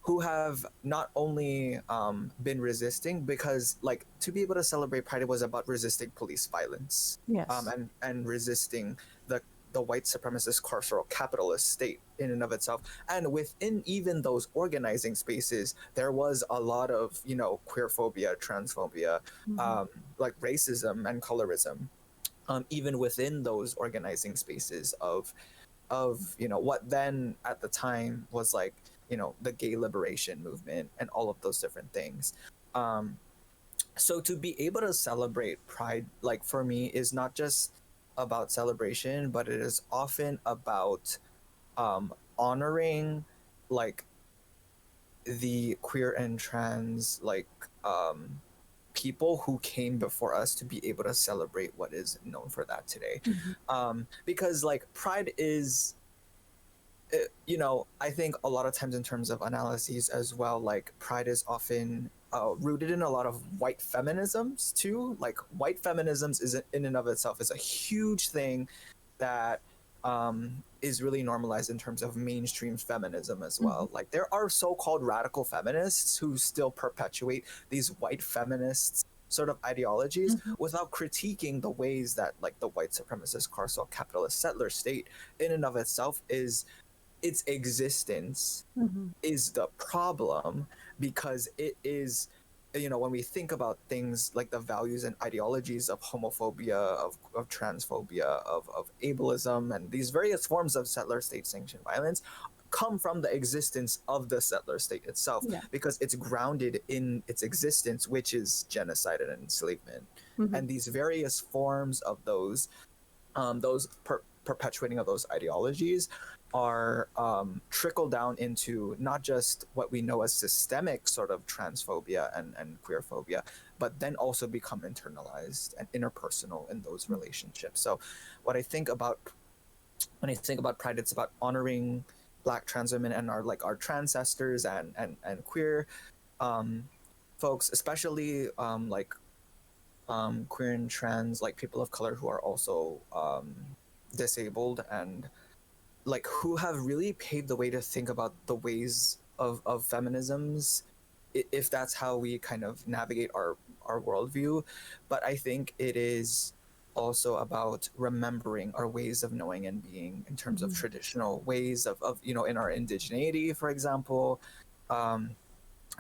who have not only been resisting, because like to be able to celebrate pride, it was about resisting police violence, Yes. and resisting the white supremacist carceral capitalist state in and of itself. And within even those organizing spaces, there was a lot of, you know, queer phobia, transphobia, Mhm. like racism and colorism, even within those organizing spaces of, you know, what then at the time was like, you know, the gay liberation movement and all of those different things. um so to be able to celebrate pride, like for me, is not just about celebration, but it is often about honoring like the queer and trans, like um people who came before us to be able to celebrate what is known for that today. Mhm. Because like pride is, you know, I think a lot of times in terms of analyses as well, like pride is often rooted in a lot of white feminisms too. Like white feminisms is in and of itself is a huge thing that is really normalized in terms of mainstream feminism as Mhm. well. Like there are so-called radical feminists who still perpetuate these white feminists sort of ideologies Mhm. without critiquing the ways that like the white supremacist carceral capitalist settler state in and of itself is, its existence Mhm. is the problem, because it is, you know, when we think about things like the values and ideologies of homophobia, of transphobia, of ableism, and these various forms of settler state sanctioned violence come from the existence of the settler state itself, Yeah. because it's grounded in its existence, which is genocide and enslavement. Mhm. And these various forms of those perpetuating of those ideologies are trickle down into not just what we know as systemic sort of transphobia and queer phobia, but then also become internalized and interpersonal in those relationships. So what I think about when I think about pride, it's about honoring black trans women and our like our transcestors and queer um, folks, especially queer and trans, like people of color who are also disabled, and like who have really paved the way to think about the ways of feminisms, if that's how we kind of navigate our worldview. But I think it is also about remembering our ways of knowing and being in terms of Mhm. traditional ways of, you know, in our indigeneity, for example. um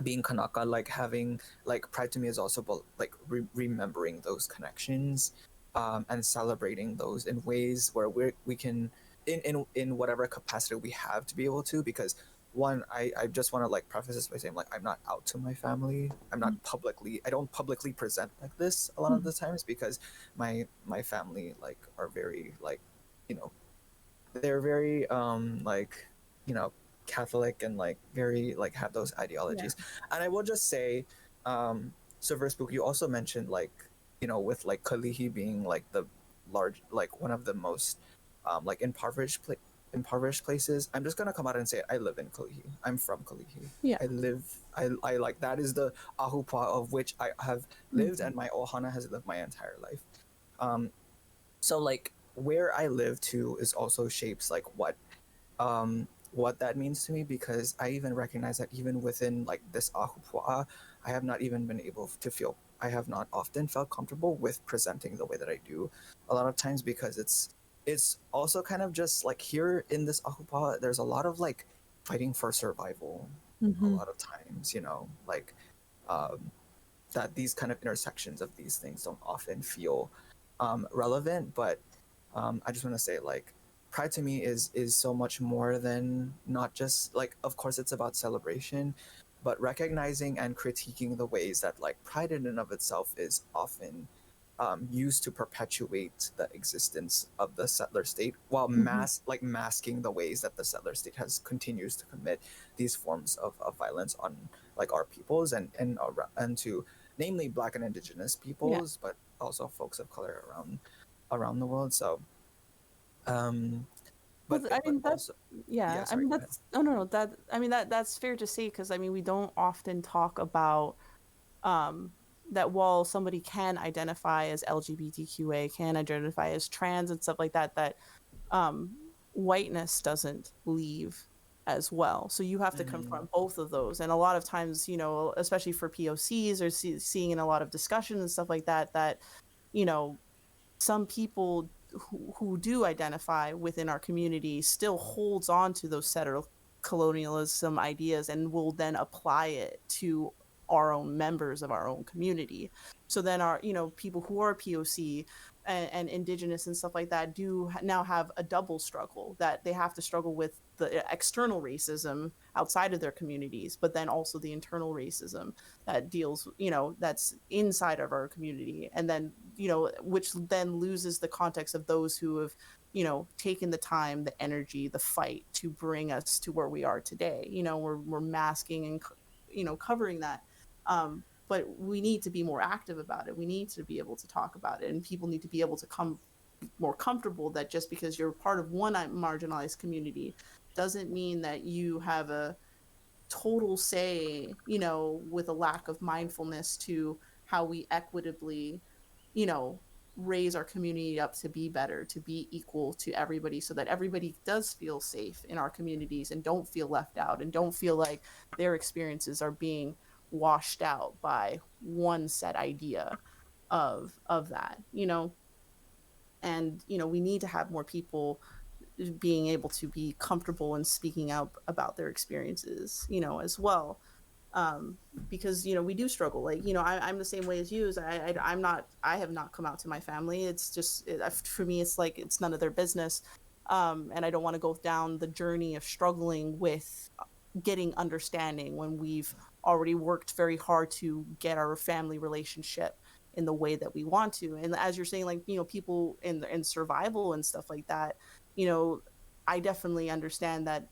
Being Kanaka, like having like pride to me is also about like remembering those connections, and celebrating those in ways where we can, in whatever capacity we have to be able to. Because one, I just want to like preface this by saying like I'm not out to my family. I don't publicly present like this a lot of Mhm. the times, because my family like are very like, you know, they're very like, you know, Catholic and like very like have those Yeah. ideologies. And I will just say, so for Spook, you also mentioned like, you know, with like Kalihi being like the large, like one of the most like impoverished places. I'm just gonna come out and say it. I live in Kalihi. I'm from Kalihi. Yeah. I like, that is the ahupa of which I have lived, Mhm. and my ohana has lived my entire life. um so like where I live too is also shapes like what that means to me, because I even recognize that even within like this ahupua'a, I have not even been able to feel, I have not often felt comfortable with presenting the way that I do a lot of times, because it's also kind of just like here in this ahupua'a, there's a lot of like fighting for survival a Mhm. lot of times, you know, like um that these kind of intersections of these things don't often feel relevant. But I just want to say like pride to me is so much more than not just like, of course it's about celebration, but recognizing and critiquing the ways that like pride in and of itself is often used to perpetuate the existence of the settler state, while Mhm. masking the ways that the settler state has continues to commit these forms of violence on like our peoples and to namely Black and Indigenous peoples, but also folks of color around the world. So, um, Well, I but mean that. also, Yeah, yeah. I Sorry, mean go ahead. that's. Oh no, no. That I mean that's fair to say because I mean we don't often talk about um, that while somebody can identify as LGBTQA, can identify as trans and stuff like that, that um, whiteness doesn't leave as well. So you have to Mm-hmm. confront both of those. And a lot of times, you know, especially for POCs or seeing in a lot of discussion and stuff like that, that, you know, some people who do identify within our community still holds on to those settler colonialism ideas and will then apply it to our own members of our own community. So then our, you know, people who are POC and indigenous and stuff like that do now have a double struggle, that they have to struggle with the external racism outside of their communities, but then also the internal racism that deals, you know, that's inside of our community. And then, you know, which then loses the context of those who have, you know, taken the time, the energy, the fight to bring us to where we are today. You know, we're masking and, you know, covering that. But we need to be more active about it. We need to be able to talk about it, and people need to be able to come more comfortable that just because you're part of one marginalized community doesn't mean that you have a total say, you know, with a lack of mindfulness to how we equitably, you know, raise our community up to be better, to be equal to everybody, so that everybody does feel safe in our communities and don't feel left out and don't feel like their experiences are being washed out by one set idea of that, you know. And you know, we need to have more people being able to be comfortable and speaking out about their experiences, you know, as well. Um, because you know we do struggle. Like, you know, I'm the same way as you. I'm not. I have not come out to my family. It's just for me, it's like it's none of their business. And I don't want to go down the journey of struggling with getting understanding when we've already worked very hard to get our family relationship in the way that we want to. And as you're saying, like, you know, people in survival and stuff like that, you know, I definitely understand that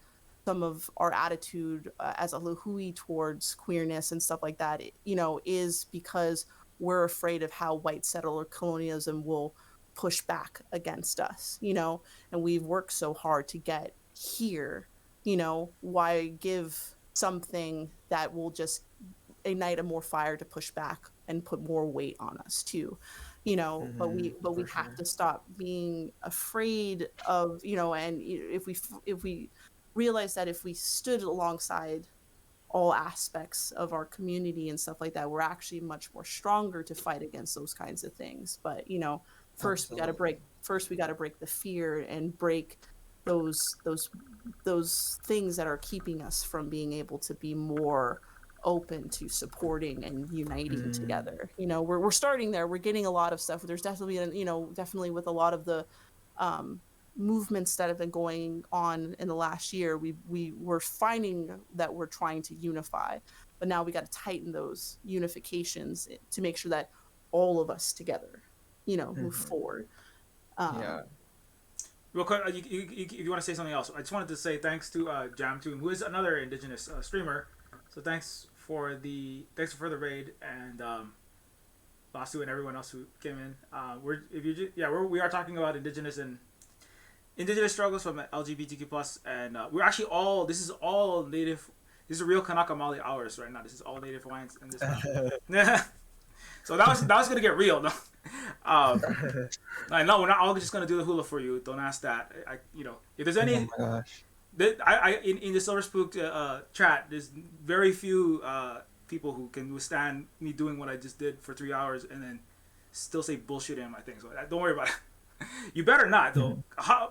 some of our attitude as a Lahui towards queerness and stuff like that, you know, is because we're afraid of how white settler colonialism will push back against us, you know, and we've worked so hard to get here, you know, why give something that will just ignite a more fire to push back and put more weight on us too, you know. But Mm-hmm. we For have sure. to stop being afraid of, you know. And if we realize that if we stood alongside all aspects of our community and stuff like that, we're actually much more stronger to fight against those kinds of things. But you know, Absolutely. first we got to break the fear and break those those those things that are keeping us from being able to be more open to supporting and uniting Mm-hmm. together. You know, we're starting there. We're getting a lot of stuff. There's definitely, you know, definitely with a lot of the um, movements that have been going on in the last year, we're finding that we're trying to unify, but now we got to tighten those unifications to make sure that all of us together, you know, move Mm-hmm. forward. Yeah. Um, Real quick, if you want to say something else, I just wanted to say thanks to Jam Tune, who is another Indigenous streamer. So thanks for the raid, and Lasu and everyone else who came in. We are talking about Indigenous struggles from LGBTQ plus, and we're actually all this is all native. This is real Kanaka Maoli hours right now. This is all Native Hawaiians in this room. So that was gonna get real. No, um, I know we're not all just gonna do the hula for you. Don't ask that. If there's Oh any, my gosh. in the Silver Spook chat, there's very few people who can withstand me doing what I just did for 3 hours and then still say bullshit in my thing. So don't worry about it. You better not though.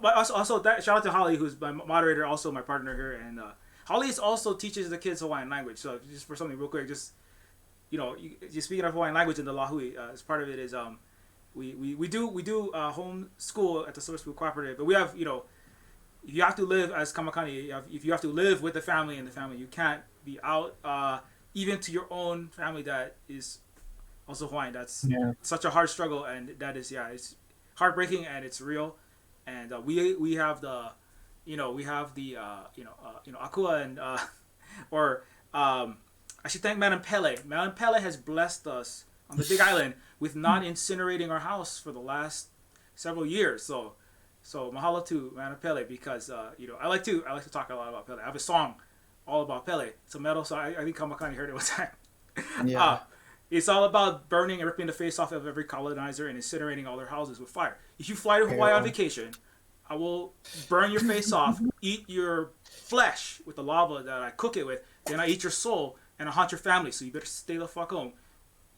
But also shout out to Holly, who's my moderator, also my partner here, and Holly also teaches the kids Hawaiian language. So just for something real quick, just just speaking of Hawaiian language in the Lahui, as part of it is we do home school at the Silver Spook Cooperative, but we have if you have to live as Kamakani, if you have to live with the family and the family, you can't be out even to your own family that is also Hawaiian. That's Yeah. such a hard struggle, and that is it's heartbreaking and it's real. And we have the we have the Akua and or I should thank Madam Pele. Madam Pele has blessed us on the Big Island with not incinerating our house for the last several years. So mahalo to Madam Pele because I like to talk a lot about Pele. I have a song all about Pele. It's a metal song. I think Kamakani heard it one time. Yeah. It's all about burning and ripping the face off of every colonizer and incinerating all their houses with fire. If you fly to Hawaii on vacation, I will burn your face off, eat your flesh with the lava that I cook it with, then I eat your soul and I haunt your family. So you better stay the fuck home.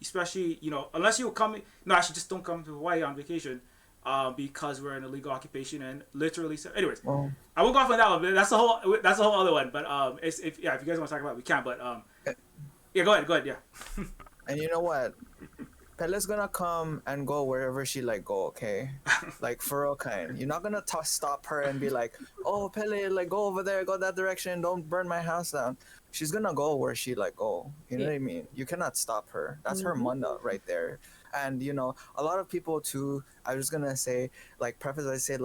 Especially, unless you come, no, actually just don't come to Hawaii on vacation because we're an illegal occupation and literally. Anyways, Well, I won't go off on that one. But that's a whole other one. But if you guys want to talk about it, we can. But yeah, go ahead. Yeah. and you know what? Pele's gonna come and go wherever she go, okay? Like for real kind. You're not gonna stop her and be like, oh Pele, go over there, go that direction, don't burn my house down. She's gonna go where she go. You know what I mean? You cannot stop her. That's her mana right there. And a lot of people too, I was gonna say, preface I say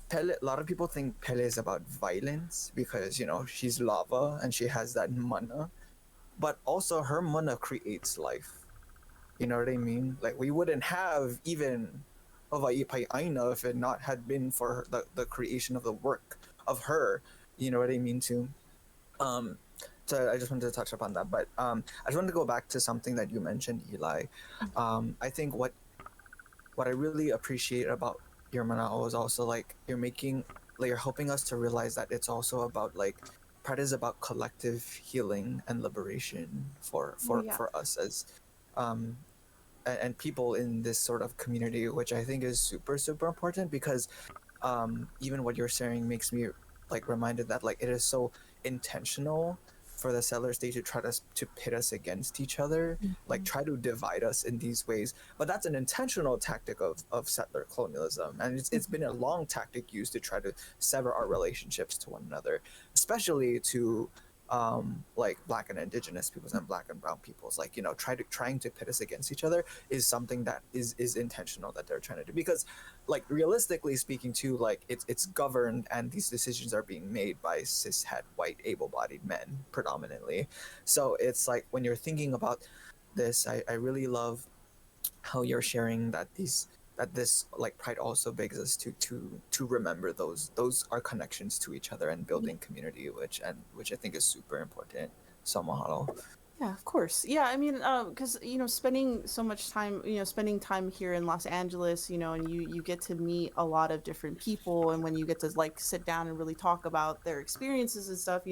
Pele, a lot of people think Pele is about violence because, she's lava and she has that mana. But also her mana creates life. You know what I mean? We wouldn't have even Hawaii Pai'aina if it not had been for the creation of the work of her. You know what I mean too? So I just wanted to touch upon that. But I just wanted to go back to something that you mentioned, Eli. I think what I really appreciate about your mana'o is also you're helping us to realize that it's also about Pride is about collective healing and liberation for us as and people in this sort of community, which I think is super, super important because even what you're saying makes me reminded that it is so intentional for the settler state to try to pit us against each other, try to divide us in these ways. But that's an intentional tactic of settler colonialism, and it's been a long tactic used to try to sever our relationships to one another, especially to Black and Indigenous peoples and Black and Brown peoples. Trying to pit us against each other is something that is intentional that they're trying to do, because realistically speaking too, it's governed and these decisions are being made by cishet white able-bodied men predominantly. So it's when you're thinking about this, I really love how you're sharing that this Pride also begs us to remember those are connections to each other and building community, which I think is super important. So mahalo. Yeah, of course. Yeah, I mean, because spending so much time, spending time here in Los Angeles, and you get to meet a lot of different people, and when you get to sit down and really talk about their experiences and stuff,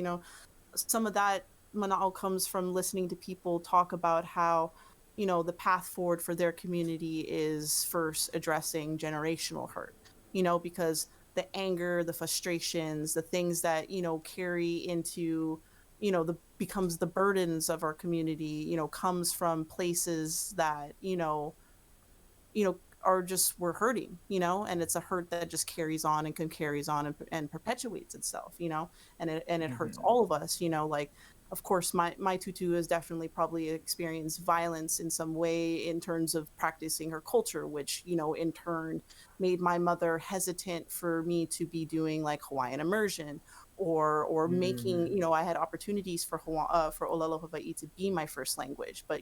some of that mana'o comes from listening to people talk about how the path forward for their community is first addressing generational hurt, because the anger, the frustrations, the things that, carry into, becomes the burdens of our community, comes from places that, are just, we're hurting, and it's a hurt that just carries on and carries on and perpetuates itself, and it hurts all of us, of course, my tutu has definitely probably experienced violence in some way in terms of practicing her culture, which, in turn made my mother hesitant for me to be doing Hawaiian immersion or making, I had opportunities for Olelo Hawaii to be my first language, but,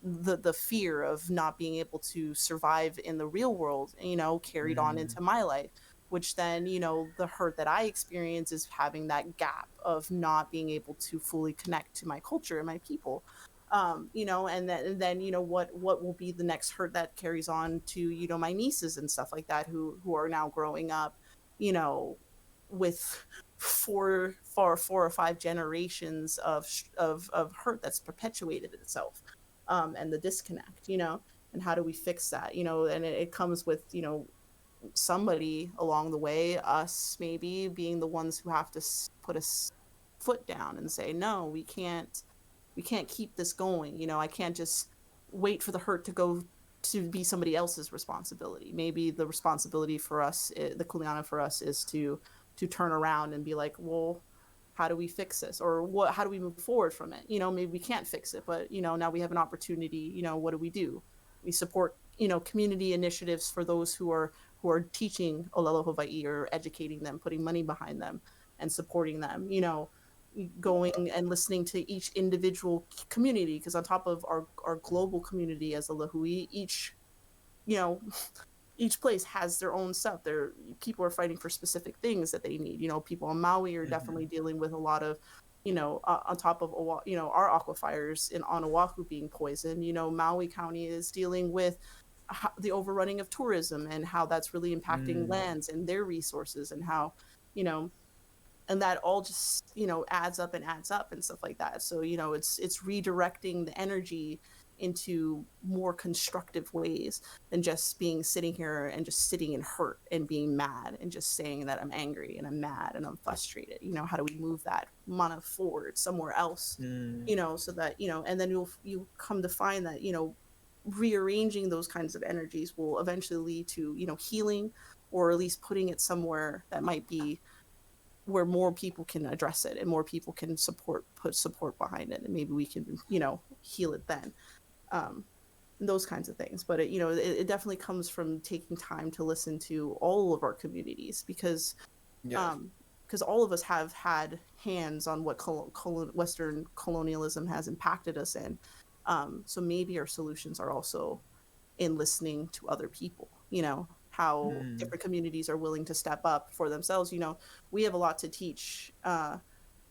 the fear of not being able to survive in the real world, carried on into my life, which then, the hurt that I experience is having that gap of not being able to fully connect to my culture and my people. And then, what will be the next hurt that carries on to, my nieces and stuff like that, who are now growing up, with four or five generations of hurt that's perpetuated itself, and the disconnect, and how do we fix that, and it comes with, somebody along the way, us maybe being the ones who have to put a foot down and say, no, we can't keep this going. I can't just wait for the hurt to go to be somebody else's responsibility. Maybe the responsibility for us, the kuleana for us, is to turn around and be like, well, how do we fix this, or how do we move forward from it? Maybe we can't fix it, but now we have an opportunity. What do? We support community initiatives for those who are teaching Olelo Hawaii or educating them, putting money behind them and supporting them, going and listening to each individual community, because on top of our global community as a Lahui, each, you know, each place has their own stuff. People are fighting for specific things that they need. You know, people on Maui are definitely dealing with a lot of, you know, on top of, you know, our aquifers on Oahu being poisoned. You know, Maui County is dealing with the overrunning of tourism and how that's really impacting lands and their resources, and how, you know, and that all just, you know, adds up and stuff like that. So, you know, it's redirecting the energy into more constructive ways than just sitting here and just sitting in hurt and being mad and just saying that I'm angry and I'm mad and I'm frustrated. You know, how do we move that mana forward somewhere else? You know, so that, you know, and then you come to find that, you know, rearranging those kinds of energies will eventually lead to, you know, healing, or at least putting it somewhere that might be where more people can address it and more people can put support behind it, and maybe we can, you know, heal it then. Those kinds of things. But you know, it definitely comes from taking time to listen to all of our communities, because all of us have had hands on what Western colonialism has impacted us in. So maybe our solutions are also in listening to other people, you know, how different communities are willing to step up for themselves. You know, we have a lot to teach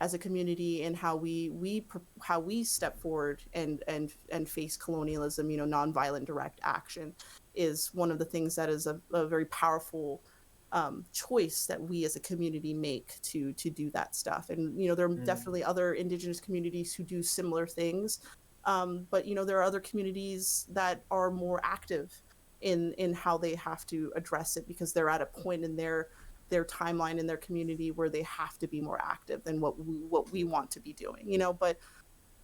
as a community, and how we step forward and face colonialism. You know, nonviolent direct action is one of the things that is a very powerful choice that we as a community make to do that stuff. And you know, there are definitely other Indigenous communities who do similar things, but you know, there are other communities that are more active in how they have to address it, because they're at a point in their timeline in their community where they have to be more active than what we want to be doing, you know. But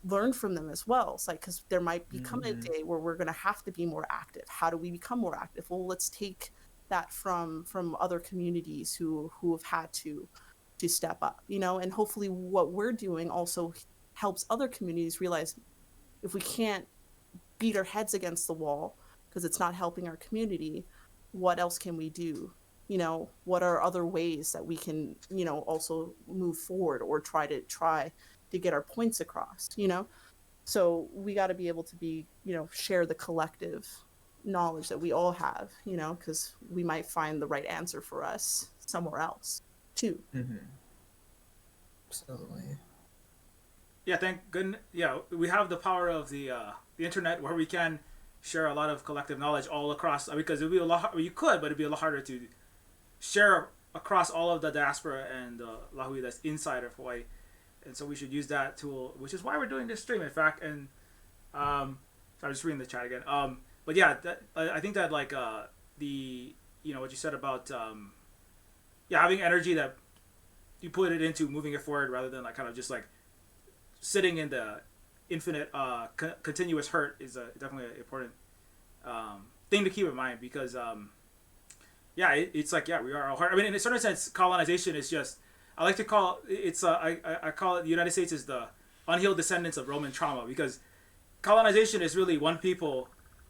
learn from them as well. It's like, because there might become a day where we're going to have to be more active. How do we become more active? Well, let's take that from other communities who have had to step up, you know. And hopefully what we're doing also helps other communities realize, if we can't beat our heads against the wall because it's not helping our community, what else can we do? You know, what are other ways that we can, you know, also move forward, or try to get our points across, you know? So we got to be able to you know, share the collective knowledge that we all have, you know, because we might find the right answer for us somewhere else too. Absolutely. Yeah, thank goodness. Yeah, we have the power of the internet, where we can share a lot of collective knowledge all across, because it'd be a lot. You could, but it'd be a lot harder to share across all of the diaspora and Lahui that's inside of Hawaii. And so we should use that tool, which is why we're doing this stream, in fact. And so I'm just reading the chat again. But yeah, I think that, like, the, you know, what you said about having energy that you put it into moving it forward, rather than like kind of just like sitting in the infinite continuous hurt, is definitely an important thing to keep in mind, because it's like, we are all hard. I mean, in a certain sense, colonization is just, I like to call it's I call it, the United States is the unhealed descendants of Roman trauma, because colonization is really one people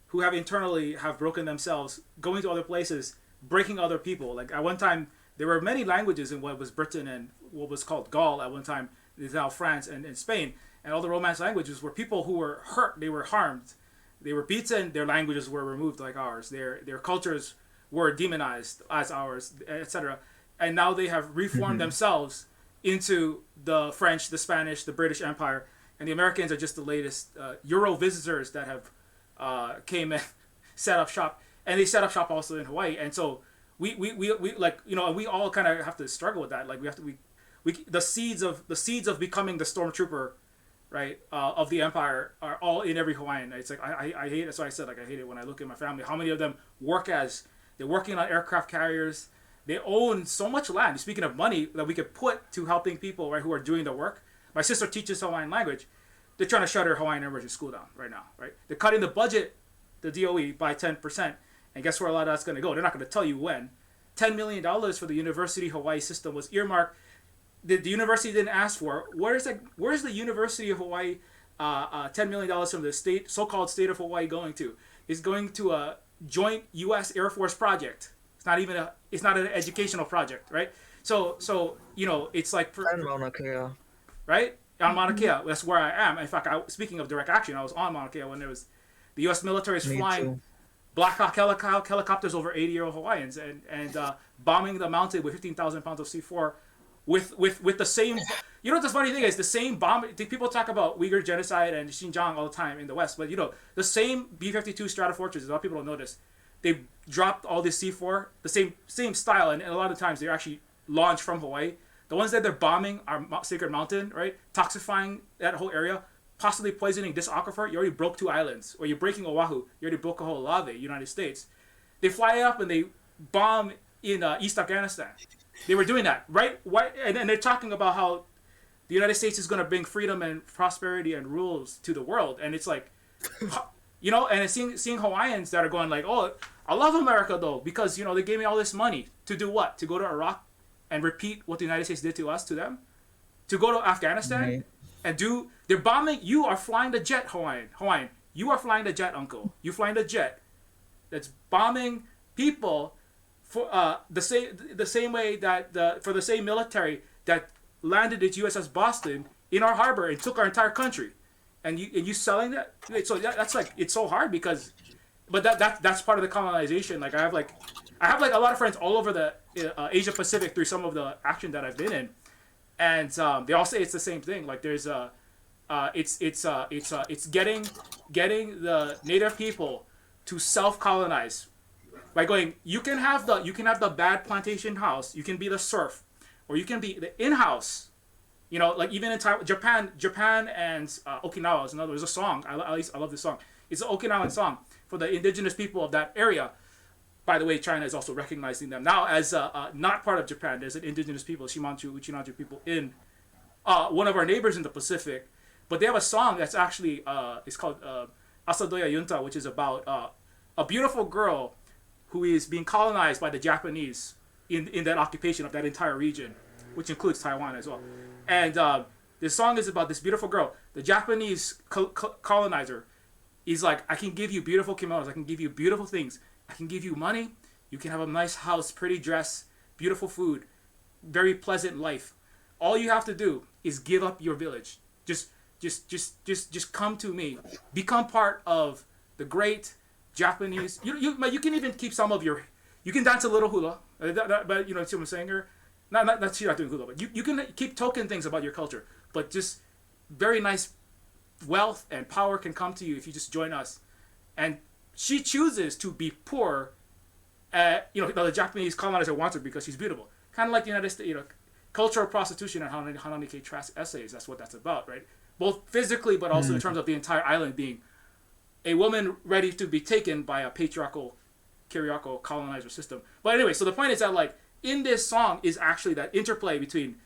who have internally broken themselves, going to other places, breaking other people. Like, at one time, there were many languages in what was Britain and what was called Gaul at one time, is now France and Spain. And all the Romance languages were people who were hurt, they were harmed, they were beaten, their languages were removed like ours, their cultures were demonized as ours, etc. And now they have reformed themselves into the French, the Spanish, the British Empire, and the Americans are just the latest Euro visitors that have came and set up shop, and they set up shop also in Hawaii. And so we like, you know, we all kind of have to struggle with that. Like, the seeds of becoming the stormtrooper, right, of the empire are all in every Hawaiian. It's like, I hate it. So I said, like, I hate it when I look at my family, how many of them they're working on aircraft carriers. They own so much land. Speaking of money that we could put to helping people, right, who are doing the work. My sister teaches Hawaiian language. They're trying to shut her Hawaiian Emergency School down right now, right? They're cutting the budget, the DOE, by 10%. And guess where a lot of that's going to go? They're not going to tell you when. $10 million for the University Hawaii system was earmarked. The university didn't ask for. Where's the University of Hawaii $10 million from the so-called state of Hawaii going to? It's going to a joint U.S. Air Force project. It's not an educational project, right? So you know, it's like And Mauna Kea. right? On Mauna Kea, that's where I am. In fact, speaking of direct action, I was on Mauna Kea when there was the U.S. military is Me flying too. Black Hawk helicopters over 80-year-old Hawaiians and bombing the mountain with 15,000 pounds of C4 with the same. You know what the funny thing is? The same bomb. People talk about Uyghur genocide and Xinjiang all the time in the West, but you know the same B-52 Stratofortreses. A lot of people don't know this. They dropped all this C4, the same style, and a lot of times they're actually launched from Hawaii. The ones that they're bombing are Sacred Mountain, right? Toxifying that whole area, possibly poisoning this aquifer. You already broke 2 islands, or you're breaking Oahu. You already broke a whole lave, United States. They fly up and they bomb in East Afghanistan. They were doing that, right? Why? And they're talking about how the United States is going to bring freedom and prosperity and rules to the world, and it's like, you know, and seeing Hawaiians that are going like, oh, I love America though because you know they gave me all this money to do what? To go to Iraq and repeat what the United States did to us to them, to go to Afghanistan Right. and do. They're bombing. You are flying the jet, Hawaiian. You are flying the jet, uncle. You flying the jet that's bombing people for the same way that for the same military that landed at USS Boston in our harbor and took our entire country, and you selling that. So that's like it's so hard because, but that's part of the colonization. Like I have like a lot of friends all over the Asia Pacific through some of the action that I've been in, and they all say it's the same thing. Like there's it's getting the native people to self-colonize by going. You can have the bad plantation house. You can be the serf, or you can be the in-house. You know, like even in Japan and Okinawa is another. There's a song. I love this song. It's an Okinawan song for the indigenous people of that area. By the way, China is also recognizing them now as not part of Japan. There's an indigenous people, Shimanchu, Uchinanchu people in one of our neighbors in the Pacific. But they have a song that's actually, it's called Asadoya Yunta, which is about a beautiful girl who is being colonized by the Japanese in that occupation of that entire region, which includes Taiwan as well. And this song is about this beautiful girl. The Japanese colonizer is like, I can give you beautiful kimonos, I can give you beautiful things, I can give you money, you can have a nice house, pretty dress, beautiful food, very pleasant life. All you have to do is give up your village. Just come to me. Become part of the great Japanese. You can even keep some of your. You can dance a little hula, but you know what I'm saying here. Not she's not doing hula, but you can keep token things about your culture. But just very nice wealth and power can come to you if you just join us. And she chooses to be poor. You know, the Japanese colonizer wants her because she's beautiful. Kind of like the United States, you know, cultural prostitution and Hananike Trask essays. That's what that's about, right? Both physically, but also in terms of the entire island being a woman ready to be taken by a patriarchal colonizer system. But anyway, so the point is that like in this song is actually that interplay between,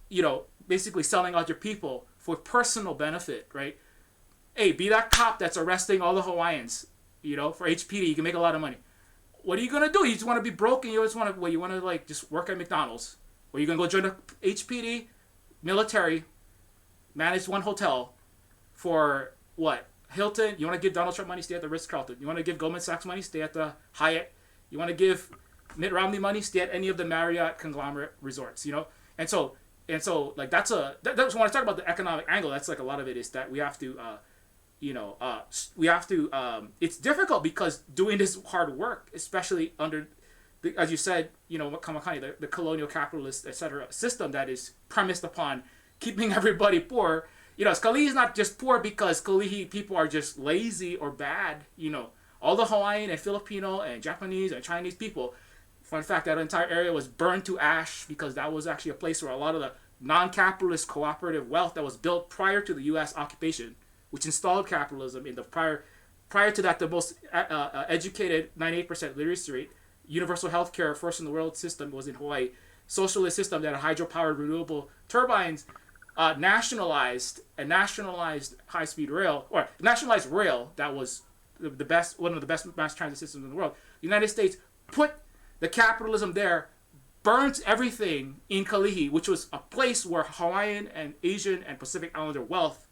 you know, basically selling out your people for personal benefit, right? Hey, be that cop that's arresting all the Hawaiians, you know, for HPD. You can make a lot of money. What are you gonna do? You just want to be broke and you just want to, well, you want to like just work at McDonald's, or you gonna go join the HPD military, manage one hotel for what? Hilton. You want to give Donald Trump money? Stay at the Ritz-Carlton. You want to give Goldman Sachs money? Stay at the Hyatt. You want to give Mitt Romney money? Stay at any of the Marriott conglomerate resorts. You know, and so like that's when I talk about the economic angle. That's like a lot of it is that we have to, it's difficult because doing this hard work, especially under, as you said, you know, Kamakani, the colonial capitalist, etc. system that is premised upon keeping everybody poor. You know, Kalihi is not just poor because Kalihi people are just lazy or bad. You know, all the Hawaiian and Filipino and Japanese and Chinese people, fun fact, that entire area was burned to ash because that was actually a place where a lot of the non-capitalist cooperative wealth that was built prior to the U.S. occupation, which installed capitalism in the prior to that, the most educated 98% literacy rate, universal health care, first in the world system was in Hawaii. Socialist system that had hydropowered renewable turbines, nationalized high-speed rail, or nationalized rail that was the best, one of the best mass transit systems in the world. The United States put the capitalism there, burnt everything in Kalihi, which was a place where Hawaiian and Asian and Pacific Islander wealth,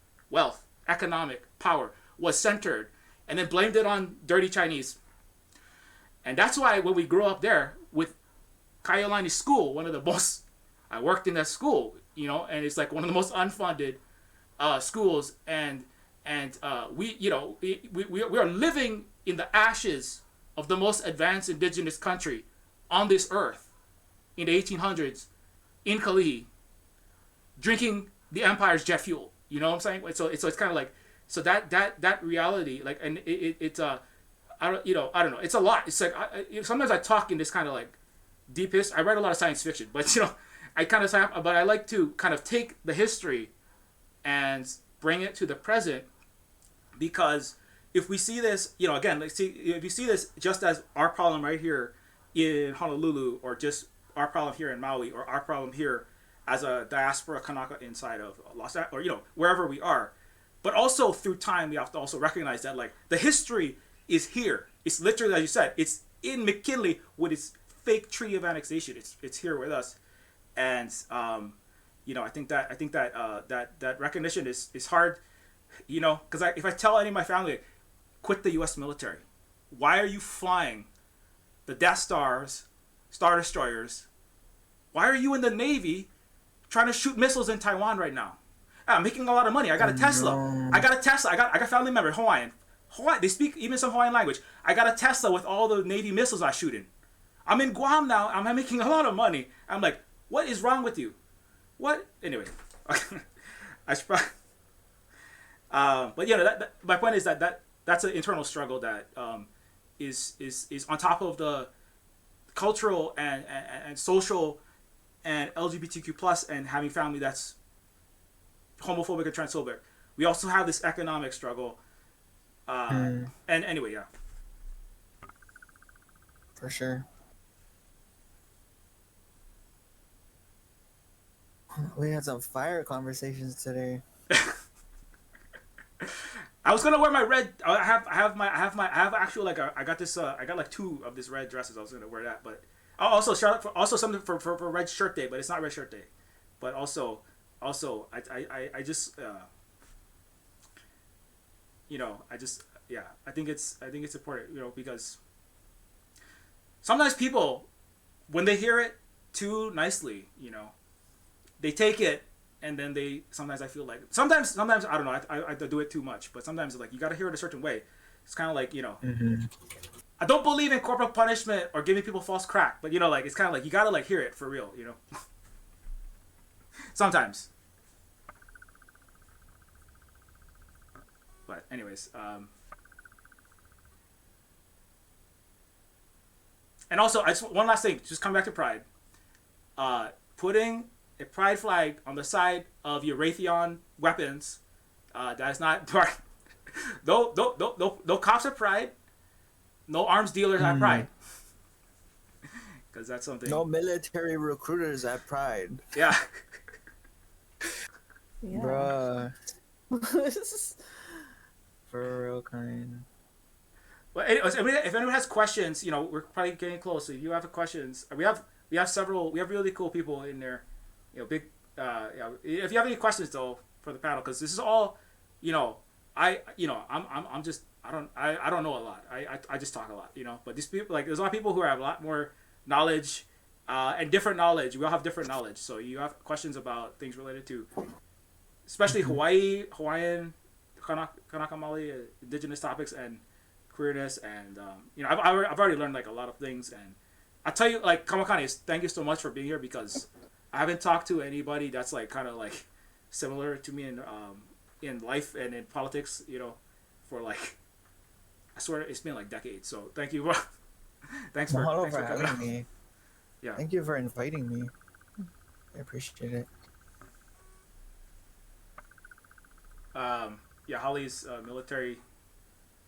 economic power was centered, and then blamed it on dirty Chinese. And that's why when we grew up there with Kaiolani School, one of the most, I worked in that school. you know, and it's like one of the most unfunded schools, and we, you know, we are living in the ashes of the most advanced indigenous country on this earth in the 1800s in Kalihi, drinking the empire's jet fuel. You know what I'm saying? So it's kind of like, so that reality, like, and it's I don't know, it's a lot. It's like sometimes I talk in this kind of like deep history. I write a lot of science fiction, but you know, but I like to kind of take the history and bring it to the present, because if we see this, you know, again, if you see this just as our problem right here in Honolulu, or just our problem here in Maui, or our problem here as a diaspora Kanaka inside of Los Angeles, or, you know, wherever we are, but also through time, we have to also recognize that, like, the history is here. It's literally, as you said, it's in McKinley with its fake tree of annexation. It's here with us, and you know, I think that recognition is hard, you know, because if I tell any of my family, quit the U.S. military, why are you flying the Death Stars, Star Destroyers? Why are you in the Navy trying to shoot missiles in Taiwan right now? I'm making a lot of money. I got a Tesla. No. I got a Tesla. I got family member, Hawaiian. They speak even some Hawaiian language. I got a Tesla with all the Navy missiles I shoot in. I'm in Guam now. I'm making a lot of money. I'm like, what is wrong with you? What? Anyway, I should probably, but you know, my point is that's an internal struggle that is on top of the cultural and social and LGBTQ plus, and having family that's homophobic and transphobic. We also have this economic struggle. And anyway, yeah. For sure. We had some fire conversations today. I was gonna wear my red. I have actually like I got this. I got like 2 of these red dresses. I was gonna wear that, but also shout out for also something for Red Shirt Day, but it's not Red Shirt Day. But also I just you know, I think it's important, you know, because sometimes people, when they hear it too nicely, you know, they take it, and then sometimes I feel like sometimes I don't know, I do it too much, but sometimes like you got to hear it a certain way. It's kind of like, you know, I don't believe in corporal punishment or giving people false crack, but you know, like, it's kind of like you got to like hear it for real, you know. Sometimes. But anyways, and also one last thing, just come back to Pride. Putting a Pride flag on the side of your Raytheon weapons, that is not no cops at Pride, no arms dealers at Pride, because that's something. No military recruiters at Pride. Yeah. Yeah. Bruh. For real kind. Well, anyways, I mean, if anyone has questions, you know, we're probably getting close. So if you have questions, we have really cool people in there, you know, big. Yeah, if you have any questions though for the panel, because this is all, you know, I'm just I don't know a lot. I just talk a lot, you know. But these people, like, there's a lot of people who have a lot more knowledge, and different knowledge. We all have different knowledge. So you have questions about things related to, especially Hawaiian, Kanaka Maoli, Indigenous topics, and queerness, and you know, I've already learned like a lot of things, and I tell you, like, Kamakani, thank you so much for being here, because I haven't talked to anybody that's like kind of like similar to me in life and in politics, you know, for like, I swear it's been like decades. So thank you. thanks for coming having me. Yeah. Thank you for inviting me. I appreciate it. Yeah, Holly's military.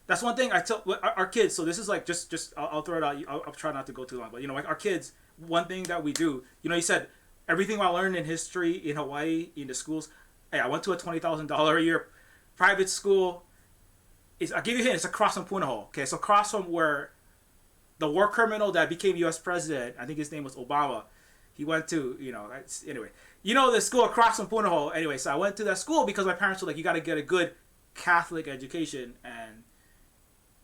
That's one thing I tell our kids. So this is like just I'll throw it out. I'll try not to go too long, but you know, like our kids, one thing that we do, you know, you said everything I learned in history in Hawaii in the schools. Hey, I went to a $20,000 a year private school. I'll give you a hint. It's across from Punahou. Okay, so across from where the war criminal that became U.S. president, I think his name was Obama, he went to, you know, anyway. You know, the school across from Punahou. Anyway, so I went to that school because my parents were like, you got to get a good Catholic education, and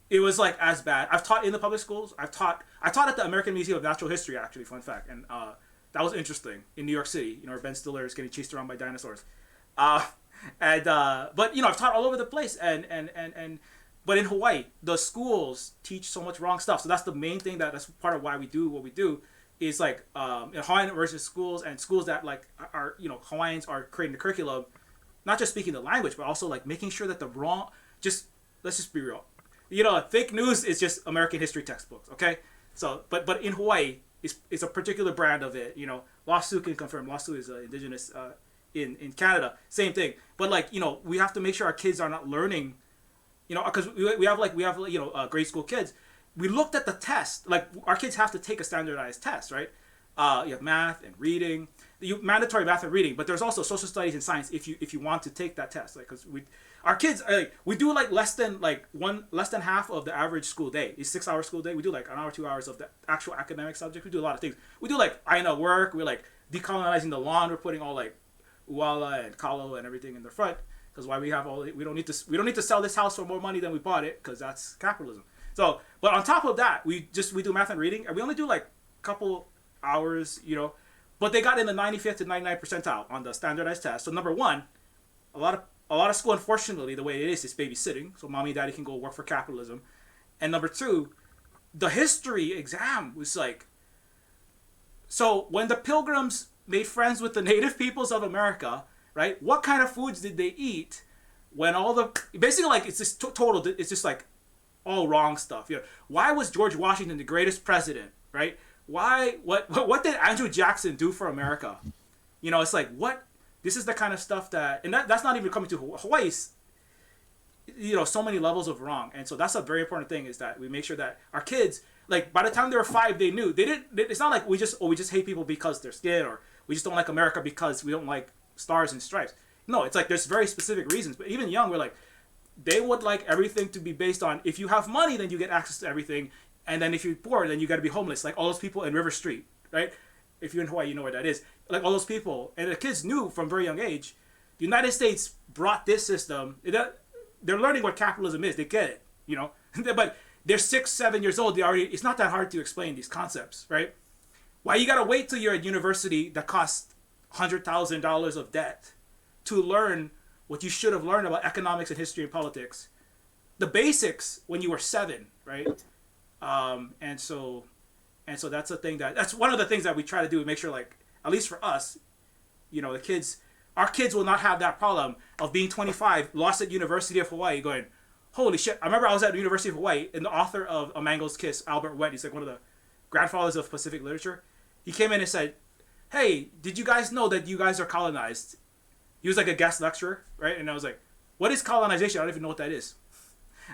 it was like as bad. I've taught in the public schools. I taught at the American Museum of Natural History, actually, fun fact, and That was interesting in New York City. You know, where Ben Stiller is getting chased around by dinosaurs. But you know, I've taught all over the place, and but in Hawaii, the schools teach so much wrong stuff. So that's the main thing that's part of why we do what we do. Is like in Hawaiian immersion schools and schools that like are, you know, Hawaiians are creating the curriculum, not just speaking the language, but also like making sure that the wrong, just let's just be real, you know, fake news is just American history textbooks, okay? So but in Hawaii, it's a particular brand of it, you know. Lasu can confirm. Lasu is Indigenous in Canada, same thing. But like, you know, we have to make sure our kids are not learning, you know, because we have you know, grade school kids. We looked at the test. Like, our kids have to take a standardized test, right? You have math and reading, mandatory math and reading, but there's also social studies and science if you want to take that test. Like, because our kids, like, we do like less than half of the average school day. It's 6 hour school day. We do like an hour, 2 hours of the actual academic subject. We do a lot of things. We do like aina work. We're like decolonizing the lawn. We're putting all like uala and kalo and everything in the front. Because why we don't need to sell this house for more money than we bought it, because that's capitalism. So, but on top of that, we do math and reading, and we only do like a couple hours, you know, but they got in the 95th to 99th percentile on the standardized test. So number one, a lot of school, unfortunately, the way it is babysitting, so mommy and daddy can go work for capitalism. And number two, the history exam was like, so when the Pilgrims made friends with the native peoples of America, right? What kind of foods did they eat when all the, basically like, it's just total, it's just like all wrong stuff. You know, why was George Washington the greatest president, right? Why, what did Andrew Jackson do for America? You know, it's like, what, this is the kind of stuff that, and that's not even coming to Hawaii's, you know, so many levels of wrong. And so that's a very important thing, is that we make sure that our kids, like, by the time they were 5, they knew. It's not like we just hate people because they're skin, or we just don't like America because we don't like stars and stripes. No, it's like there's very specific reasons. But even young, we're like, they would like everything to be based on, if you have money, then you get access to everything. And then if you're poor, then you got to be homeless. Like all those people in River Street, right? If you're in Hawaii, you know where that is. Like all those people. And the kids knew from a very young age, the United States brought this system. They're learning what capitalism is. They get it, you know. But they're 6, 7 years old. It's not that hard to explain these concepts, right? Why you got to wait till you're at university that costs $100,000 of debt to learn what you should have learned about economics and history and politics, the basics, when you were 7, right? And so that's that's one of the things that we try to do to make sure, like, at least for us, you know, our kids will not have that problem of being 25, lost at University of Hawaii, going, holy shit. I remember I was at the University of Hawaii, and the author of A Mango's Kiss, Albert Wendt, he's like one of the grandfathers of Pacific literature. He came in and said, hey, did you guys know that you guys are colonized? He was like a guest lecturer, right? And I was like, what is colonization? I don't even know what that is.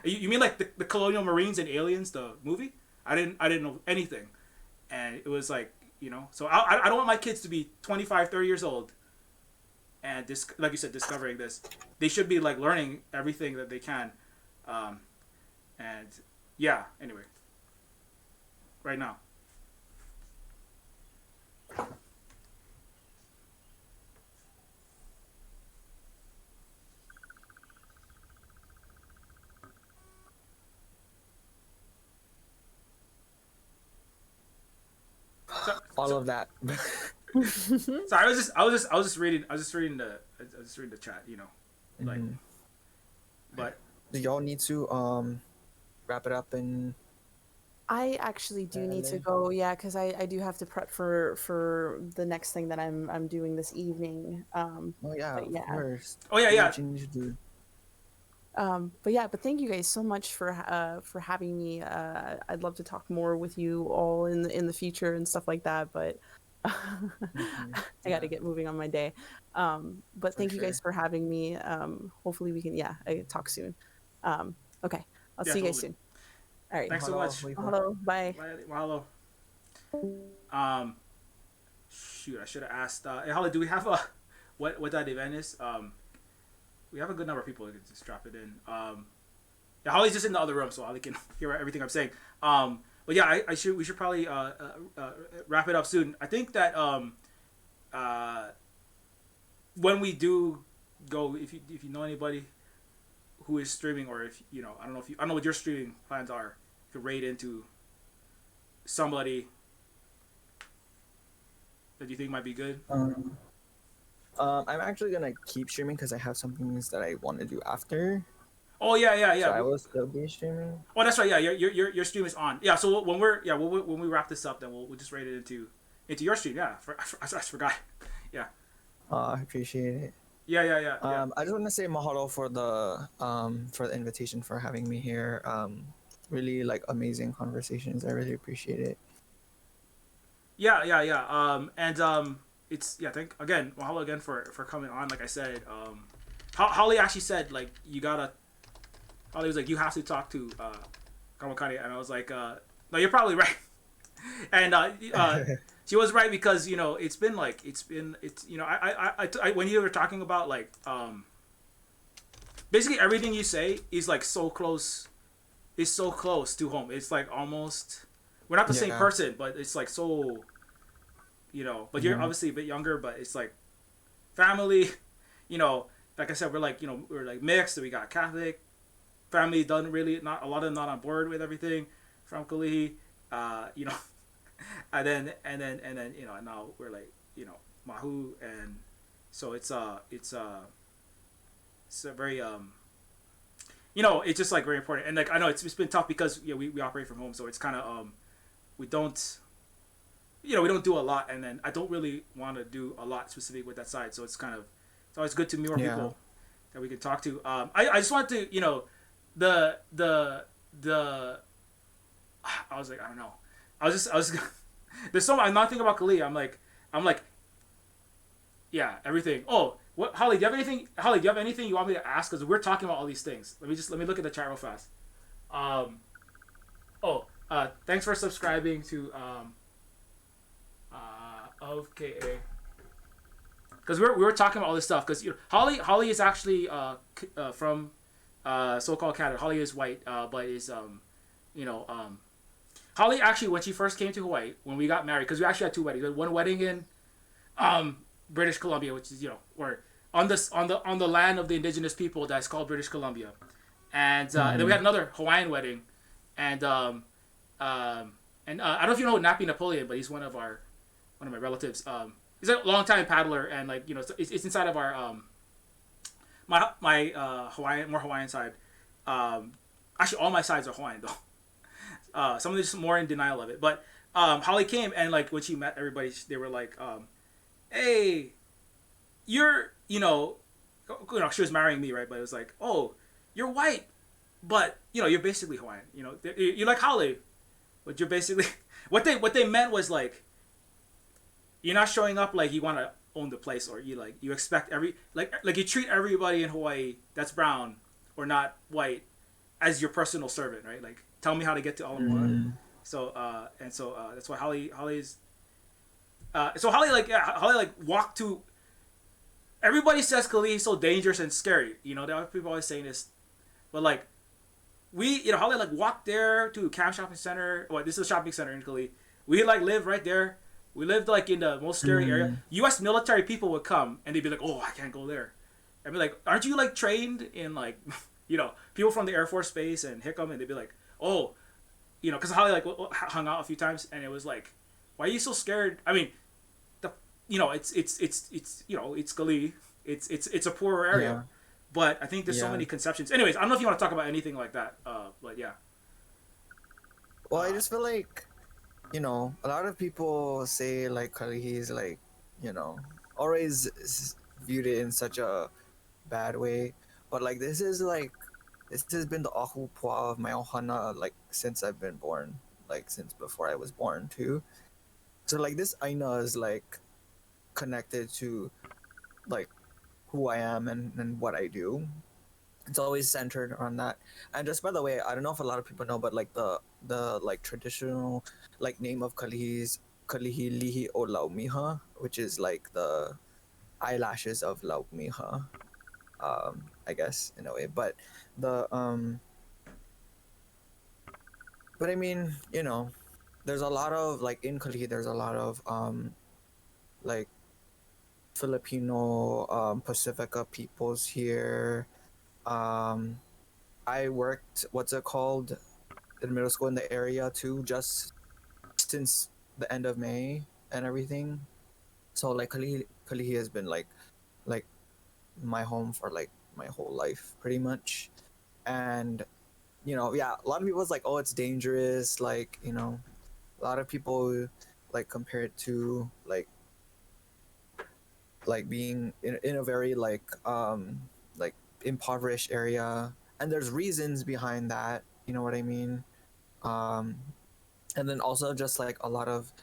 You mean like the Colonial Marines and Aliens, the movie? I didn't know anything. And it was like, you know, so I don't want my kids to be 25, 30 years old and like you said, discovering this. They should be like learning everything that they can. And yeah, anyway, right now. All of that. So I was just reading the chat, you know, like, but do y'all need to wrap it up and? I actually do need to go, yeah, because I do have to prep for the next thing that I'm doing this evening. Oh yeah, of course. Oh yeah. What you need to do. But thank you guys so much for having me. I'd love to talk more with you all in the future and stuff like that, but I got to get moving on my day. But thank you guys for having me. Hopefully we can talk soon. Okay, I'll see you guys soon. All right. Thanks so much. Mahalo. Bye. Mahalo. Shoot, I should have asked. Hey, Holly, do we have what that event is? We have a good number of people who can just drop it in. Yeah, Holly's just in the other room, so Holly can hear everything I'm saying. But yeah, we should probably wrap it up soon. I think that when we do go, if you know anybody who is streaming, or if you know, I don't know what your streaming plans are. If you raid into somebody, that you think might be good? Um, I'm actually gonna keep streaming because I have some things that I want to do after. Oh yeah, yeah, So yeah. I will still be streaming. Oh, that's right. Yeah, your stream is on. Yeah. So when when we wrap this up, then we'll just rate it into your stream. Yeah. I forgot. Yeah. I appreciate it. Yeah. I just want to say mahalo for the invitation, for having me here. Really like amazing conversations. I really appreciate it. Yeah. It's Thank again. Mahalo again for coming on. Like I said, Holly actually said like you gotta. Holly was like you have to talk to Kamakani, and I was like, no, you're probably right. And she was right because it's when you were talking about like basically everything you say is like so close to home. It's like almost we're not the same person, but it's like so but you're obviously a bit younger, but it's like family, like I said, we're like mixed. We got Catholic family, done really not a lot of them not on board with everything from Kalihi, and then and now we're like Mahu, and so it's a very it's just like very important. And like I know it's been tough because we operate from home, so it's kind of we don't we don't do a lot, and then I don't really want to do a lot specific with that side, so it's always good to meet more people that we can talk to. I just wanted to the I was like, I don't know, I was there's so much I'm not thinking about Kali. I'm like yeah, everything. Oh, what, Holly, do you have anything you want me to ask? Because we're talking about all these things. Let me look at the chat real fast. Thanks for subscribing to of KA. Because we were talking about all this stuff. Because Holly is actually from so-called Canada. Holly is white, but is Holly actually, when she first came to Hawaii, when we got married, because we actually had two weddings. We had one wedding in British Columbia, which is where on the land of the Indigenous people that's called British Columbia, and then we had another Hawaiian wedding, and I don't know if you know Nappy Napoleon, but he's one of my relatives. He's a longtime paddler, and like it's inside of our my Hawaiian side. Actually, all my sides are Hawaiian though. Some of them just more in denial of it, but Holly came, and like when she met everybody, they were like, hey, you're she was marrying me, right? But it was like, oh, you're white, but you're basically Hawaiian. You're like Holly, but you're basically what they meant was like, you're not showing up like you want to own the place, or you expect like you treat everybody in Hawaii that's brown or not white as your personal servant, right? Like, tell me how to get to Ala. So that's why Holly's so Holly walked to. Everybody says Kalihi is so dangerous and scary. There are people always saying this, but like Holly walked there to Camp Shopping Center. Well, this is a shopping center in Kalihi. We live right there. We lived in the most scary area. U.S. military people would come and they'd be like, "Oh, I can't go there." I'd be like, "Aren't you trained in people from the Air Force Base and Hickam?" And they'd be like, "Oh, because Holly hung out a few times, and it was like, why are you so scared?" I mean, it's Kalihi. It's a poorer area, but I think there's so many conceptions. Anyways, I don't know if you want to talk about anything like that, but yeah. Well, I just feel like, a lot of people say Kalihi is always viewed it in such a bad way, but this has been the ahu pua of my ohana since I've been born, since before I was born too. So this aina is connected to who I am and what I do. It's always centered on that. And just by the way, I don't know if a lot of people know, but the traditional name of Kalihi is Kalihi Lihi o Laumiha, which is the eyelashes of Laumiha. I guess in a way, but but I mean, there's a lot of in Kalihi, there's a lot of Filipino Pacifica peoples here. I worked in middle school in the area too, just since the end of May and everything. So like Kalihi has been like my home for like my whole life pretty much. And yeah, a lot of people was like, oh, it's dangerous, like, a lot of people like compare it to like being in a very like impoverished area, and there's reasons behind that, you know what I mean. um and then also just like a lot of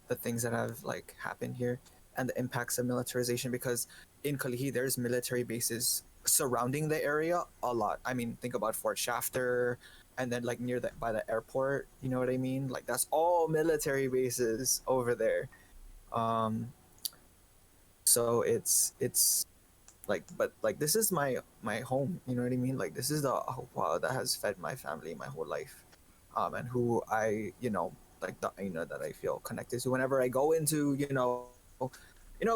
the things that have like happened here and the impacts of militarization, because in Kalihi there's military bases surrounding the area a lot. I mean, think about Fort Shafter, and then like near the by the airport, you know what I mean, like that's all military bases over there. um so it's like, but like this is my home, you know what I mean, like this is the wow that has fed my family my whole life. And who I, like the Aina that I feel connected to whenever I go into,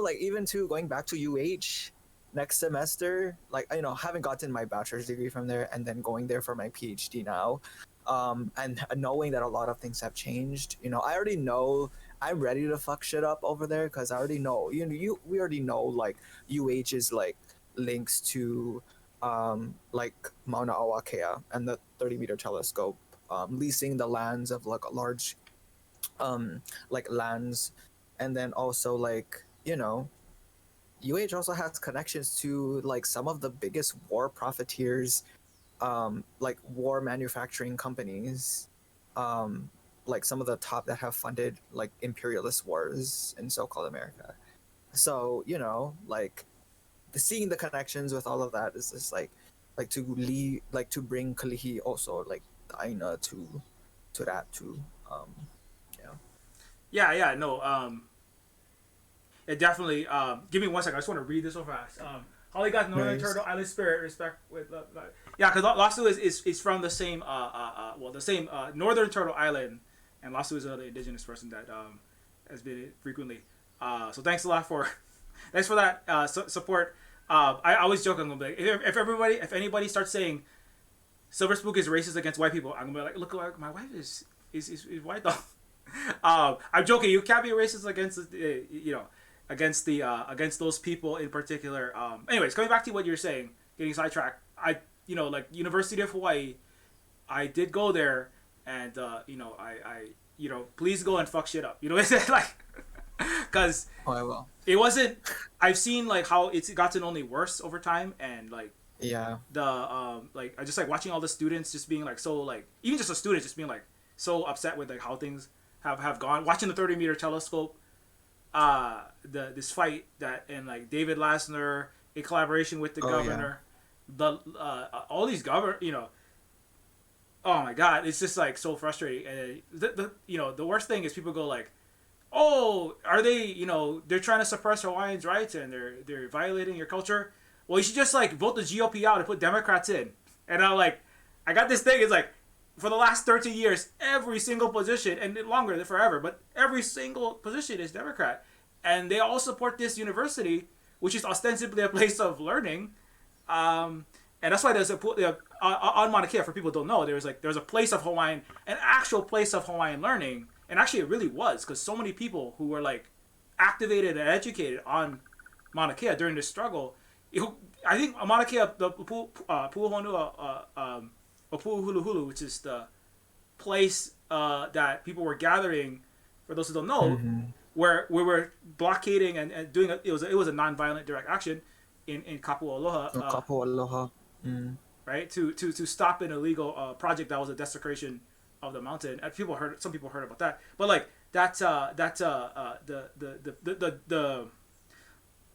like even to going back to UH next semester, like, haven't gotten my bachelor's degree from there and then going there for my PhD now. And knowing that a lot of things have changed, I already know I'm ready to fuck shit up over there, because I already know, we already know like UH is like links to like Mauna Awakea and the 30-meter telescope, leasing the lands of like a large like lands. And then also like, UH also has connections to like some of the biggest war profiteers, like war manufacturing companies, like some of the top that have funded like imperialist wars in so-called America. So, like seeing the connections with all of that is just like to lead, like to bring Kalihi also like the Aina to that too. Yeah. Yeah, no. It definitely. Give me 1 second. I just want to read this so fast. Holly got Northern Nice. Turtle Island Spirit respect with yeah, because Lasu is from the same the same Northern Turtle Island, and Lasu is another indigenous person that has been frequently. So thanks a lot for thanks for that support. I always joke, I'm gonna be like, if anybody starts saying Silver Spook is racist against white people, I'm gonna be like, look, my wife is white though. I'm joking. You can't be racist against against those people in particular. Anyways, coming back to what you're saying, getting sidetracked. Like University of Hawaii, I did go there, and please go and fuck shit up. You know what I'm saying? Like, because Oh, I will. it wasn't. I've seen like how it's gotten only worse over time, and like Yeah. like I just like watching all the students just being like so like even just a student just being like so upset with like how things have gone. Watching the 30-meter telescope, this fight that and like David Lasner in collaboration with the governor, the all these oh my god, it's just like so frustrating. And the worst thing is people go like, oh, are they they're trying to suppress Hawaiians' rights and they're violating your culture. Well, you should just like vote the GOP out and put Democrats in. And I'm like, I got this thing. It's like for the last 13 years, every single position, and longer than forever, but every single position is Democrat. And they all support this university, which is ostensibly a place of learning. And that's why there's on Mauna Kea, for people who don't know, there's a place of Hawaiian, an actual place of Hawaiian learning. And actually it really was, because so many people who were like activated and educated on Mauna Kea during this struggle, I think Mauna Kea, the Pu'uhonua, or Pu'uhuluhulu, which is the place that people were gathering, for those who don't know, where we were blockading and doing it was a non-violent direct action in Kapua Aloha, Kapua Aloha. right, to stop an illegal project that was a desecration of the mountain. And some people heard about that, but like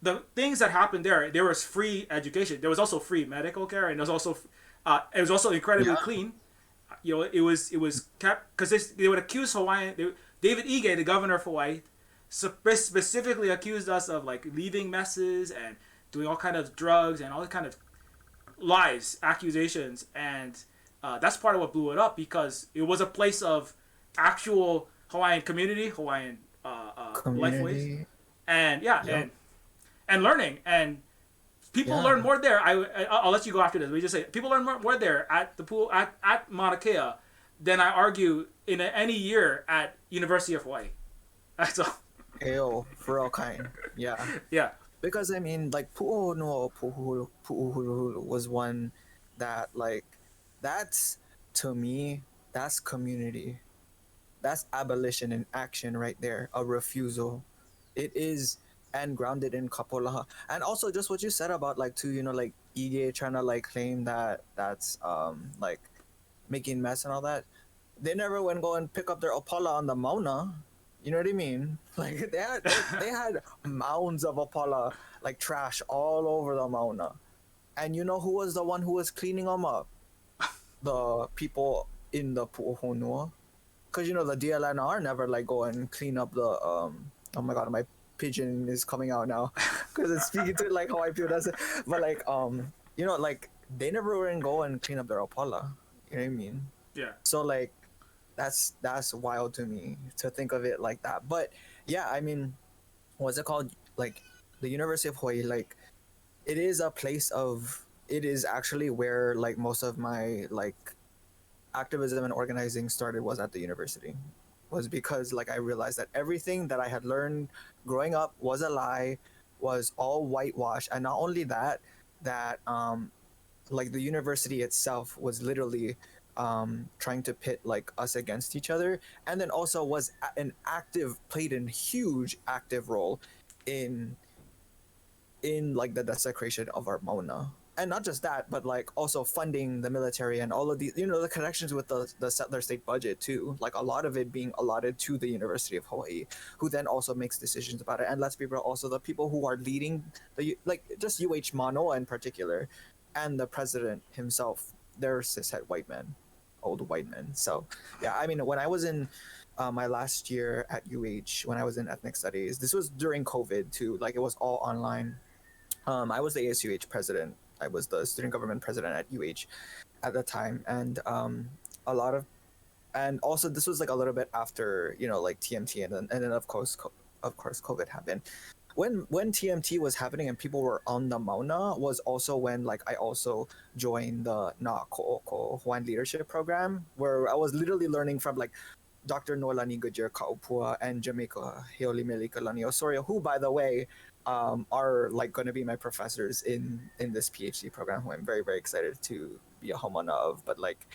the things that happened there was free education. There was also free medical care, and it was also incredibly clean. It was kept because they would accuse David Ige, the governor of Hawaii, specifically accused us of like leaving messes and doing all kind of drugs and all kind of lies, accusations, and that's part of what blew it up, because it was a place of actual Hawaiian community, Hawaiian life ways, and and learning, and people learn more there. I'll let you go after this. We just say people learn more there at the pool at Mauna Kea than I argue in any year at University of Hawaii. That's all. Ayo, for all kind. Yeah. Yeah. Because I mean, like Pu'uhuluhulu was one that like that's to me that's community. That's abolition in action right there. A refusal. It is and grounded in kapolaha. And also just what you said about like to like Ige trying to like claim that that's like making mess and all that. They never went go and pick up their opala on the Mauna. You know what I mean? Like they had mounds of opala like trash all over the Mauna. And you know who was the one who was cleaning them up? The people in the Pu'uhonua. Because the DLNR never like go and clean up the oh my god, my pigeon is coming out now because it's speaking to like Hawaii people. That's it. But like like they never went and go and clean up their opala. You know what I mean? Yeah. So like that's wild to me to think of it like that. But yeah, I mean, what's it called? Like the University of Hawaii, like it is a place of it is actually where like most of my like activism and organizing started was at the university. Was because like I realized that everything that I had learned growing up was a lie, was all whitewash, and not only that, that like the university itself was literally trying to pit like us against each other, and then also was an active played a huge active role in like the desecration of our Mauna. And not just that, but like also funding the military and all of the the connections with the settler state budget too. Like a lot of it being allotted to the University of Hawaii, who then also makes decisions about it. And let's be real, also the people who are leading the like just UH Manoa in particular, and the president himself, they're cishet white men, old white men. So yeah, I mean when I was in my last year at UH, when I was in ethnic studies, this was during COVID too. Like it was all online. I was the ASUH president. I was the student government president at UH at the time, and a lot of, and also this was like a little bit after like TMT, and then of course COVID happened. When TMT was happening and people were on the Mauna was also when like I also joined the Na Ko'oko Hawaiian Leadership Program, where I was literally learning from like Dr. Noelani Goodyear Kaupua and Jamaica Heoli Melika Lani Osorio, who by the way are like going to be my professors in this PhD program, who I'm very very excited to be a homana of. But like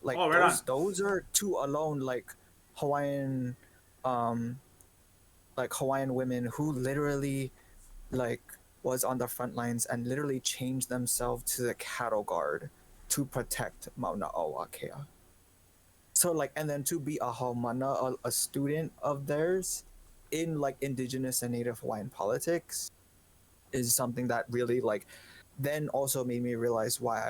Oh, right on. those are two alone like Hawaiian like Hawaiian women who literally like was on the front lines and literally changed themselves to the cattle guard to protect Mauna Awakea. So like, and then to be a Haumana, a student of theirs in like Indigenous and Native Hawaiian politics is something that really like then also made me realize why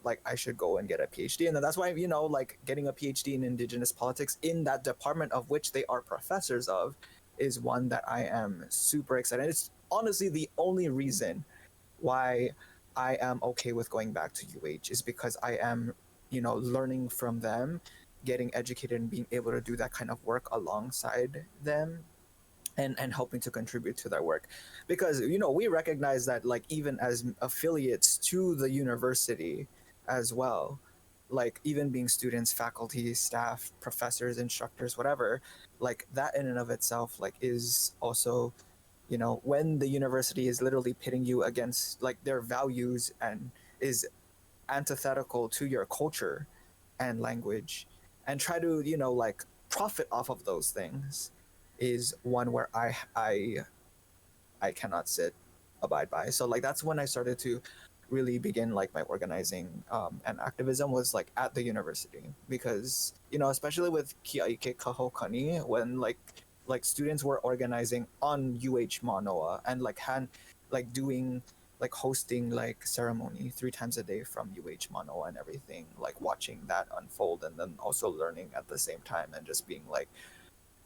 like I should go and get a PhD. And then that's why like getting a PhD in Indigenous politics in that department of which they are professors of is one that I am super excited. It's honestly the only reason why I am okay with going back to UH is because I am learning from them, getting educated and being able to do that kind of work alongside them, and helping to contribute to their work. Because we recognize that like even as affiliates to the university as well, like even being students, faculty, staff, professors, instructors, whatever, like that in and of itself like is also when the university is literally pitting you against like their values and is antithetical to your culture and language, and try to like profit off of those things, is one where I cannot abide by. So like that's when I started to really begin like my organizing and activism was like at the university, because especially with Kiaike Kahokani, when like students were organizing on UH Manoa and like doing like hosting like ceremony 3 times a day from UH Manoa and everything, like watching that unfold and then also learning at the same time, and just being like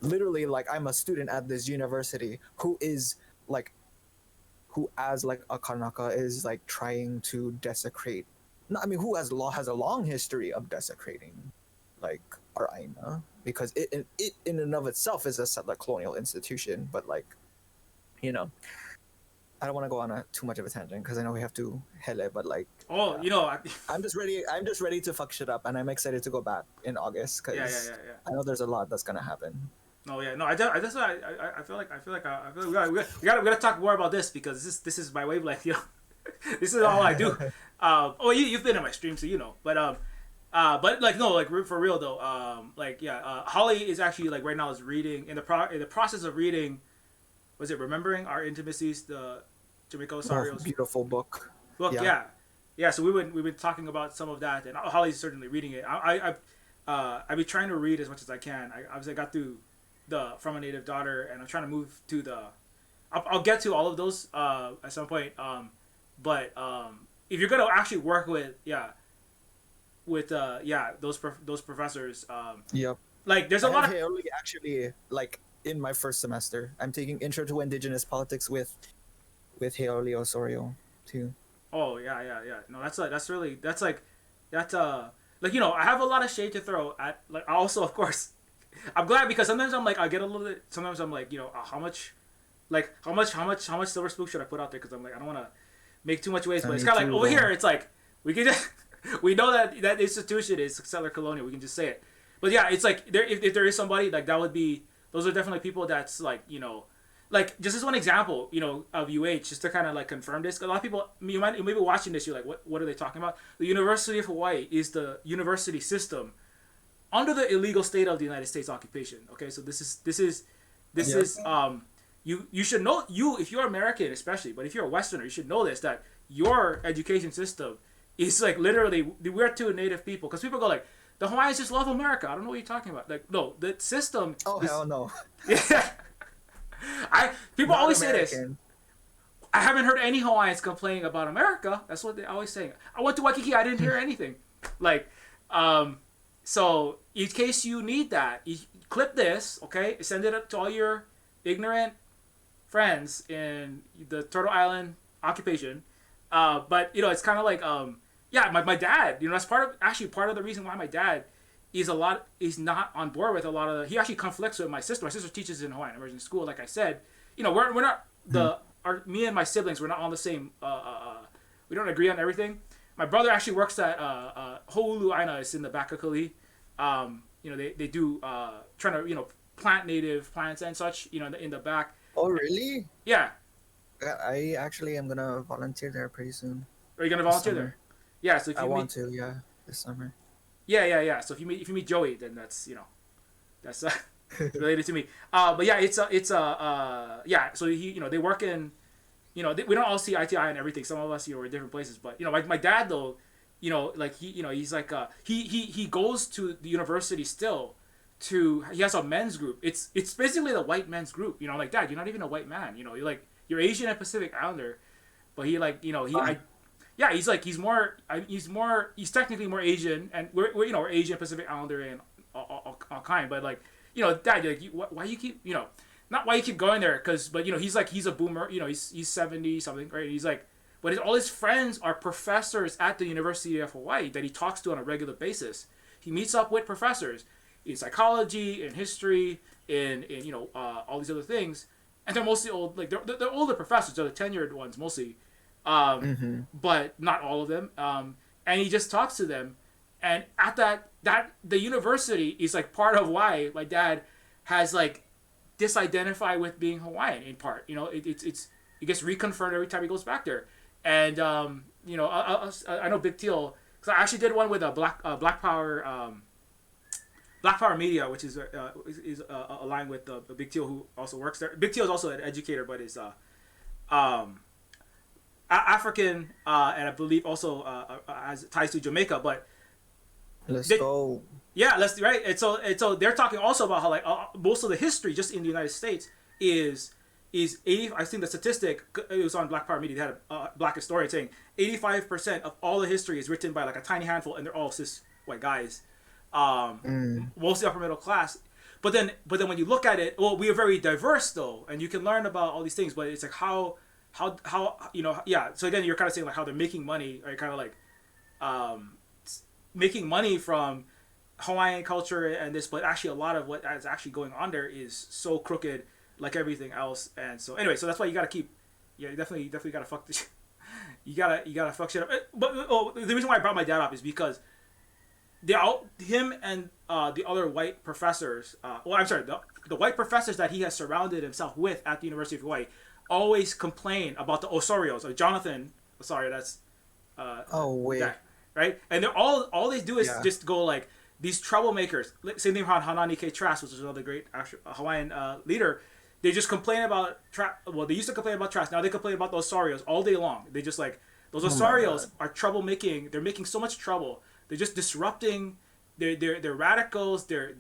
literally like I'm a student at this university who is like who as like a Kanaka is like trying to desecrate, no, I mean who has a long history of desecrating like our aina, because it in and of itself is a settler colonial institution. But like I don't want to go on too much of a tangent because I know we have to hele, but like Oh, I'm just ready to fuck shit up, and I'm excited to go back in August because yeah. I know there's a lot that's gonna happen. No, yeah, no. That's why I feel like we gotta talk more about this because this is my wavelength. You know, this is all I do. Oh, you've been in my stream, so you know. But like no, like for real though. Like yeah, Holly is actually like right now is reading in the process of reading. Was it Remembering Our Intimacies? The Jamaica Osario's beautiful book. Yeah. So we've been talking about some of that, and Holly's certainly reading it. I've been trying to read as much as I can. I got through the From a Native Daughter, and I'm trying to move to the. I'll get to all of those at some point. But if you're gonna actually work with those professors. Yep. Like there's a lot of actually like in my first semester, I'm taking Intro to Indigenous Politics with Heoli Osorio too. Oh yeah. No, that's like you know I have a lot of shade to throw at like also of course I'm glad because sometimes I'm like I get a little bit sometimes I'm like you know how much Silver Spook should I put out there because I'm like I don't want to make too much waste but it's kind of like over here it's like we can just we know that institution is settler colonial we can just say it but yeah it's like if there is somebody like that would be those are definitely people that's like you know like just as one example, you know, of UH, just to kind of like confirm this. A lot of people, you may be watching this. You're like, what are they talking about? The University of Hawaii is the university system under the illegal state of the United States occupation. Okay, so this is you should know if you're American especially, but if you're a Westerner, you should know this that your education system is like literally we're to Native people because people go like the Hawaiians just love America. I don't know what you're talking about. Like no, the system. Oh hell no. Yeah. People Not always American. say this. I haven't heard any Hawaiians complaining about America. That's what they're always saying. I went to Waikiki. I didn't hear anything. Like, so in case you need that, you clip this, okay? Send it up to all your ignorant friends in the Turtle Island occupation. But you know, it's kind of like, my dad. You know, that's part of the reason why my dad is not on board with a lot of he actually conflicts with my sister. My sister teaches in Hawaiian immersion school. Like I said, you know, we're not me and my siblings, we're not on the same we don't agree on everything. My brother actually works at Ho'ulu Aina is in the back of Kali. You know, they do trying to, you know, plant native plants and such, you know, in the back. Oh really? Yeah. I actually am gonna volunteer there pretty soon. Are you gonna volunteer there? Yeah, so if you want to, this summer. Yeah. So if you meet Joey, then that's, you know, that's related to me. But yeah, it's yeah. So you know, they work in, you know, we don't all see eye to eye and everything. Some of us, you know, are in different places. But you know, my dad though, you know, like he's like he goes to the university still. He has a men's group. It's basically the white men's group. You know, like Dad, you're not even a white man. You know, you're Asian and Pacific Islander, but he like, you know, yeah, he's technically more Asian, and we're you know, we're Asian, Pacific Islander, and all kind. But like, you know, Dad, why you keep, you know, not why you keep going there, but you know, he's a boomer, you know, he's 70 something, right? He's like, but all his friends are professors at the University of Hawaii that he talks to on a regular basis. He meets up with professors in psychology, in history, in you know, all these other things, and they're mostly old, like they're older professors, they're the tenured ones mostly. But not all of them. And he just talks to them, and at that the university is like part of why my dad has like disidentified with being Hawaiian in part. You know, it gets reconfirmed every time he goes back there, and you know, I know Big Teal because I actually did one with a Black Power Media, which is aligned with Big Teal, who also works there. Big Teal is also an educator, but is African, and I believe also has ties to Jamaica. But let's go. Yeah, right. And so they're talking also about how like most of the history just in the United States is 80. I think the statistic, it was on Black Power Media. They had a black historian saying 85% of all the history is written by like a tiny handful, and they're all cis white guys, mostly upper middle class. But then when you look at it, well, we are very diverse though, and you can learn about all these things. But it's like how you know, yeah. So again, you're kind of saying like how they're making money, or kind of like making money from Hawaiian culture and this, but actually a lot of what is actually going on there is so crooked, like everything else. And so anyway, so that's why you gotta keep, you definitely gotta fuck this. You gotta fuck shit up. But the reason why I brought my dad up is because him and the other white professors. I'm sorry, the white professors that he has surrounded himself with at the University of Hawaii always complain about the Osorios or Jonathan. Sorry, that's Oh the wait. guy, right? And they're all they do is Yeah. just go like these troublemakers. Same thing on Hanani K. Trask, which is another great Hawaiian leader. They just complain about well, they used to complain about Trask. Now they complain about the Osarios all day long. They just like those Oh my Osarios god. are troublemaking. They're making so much trouble. They're just disrupting. They're radicals. They're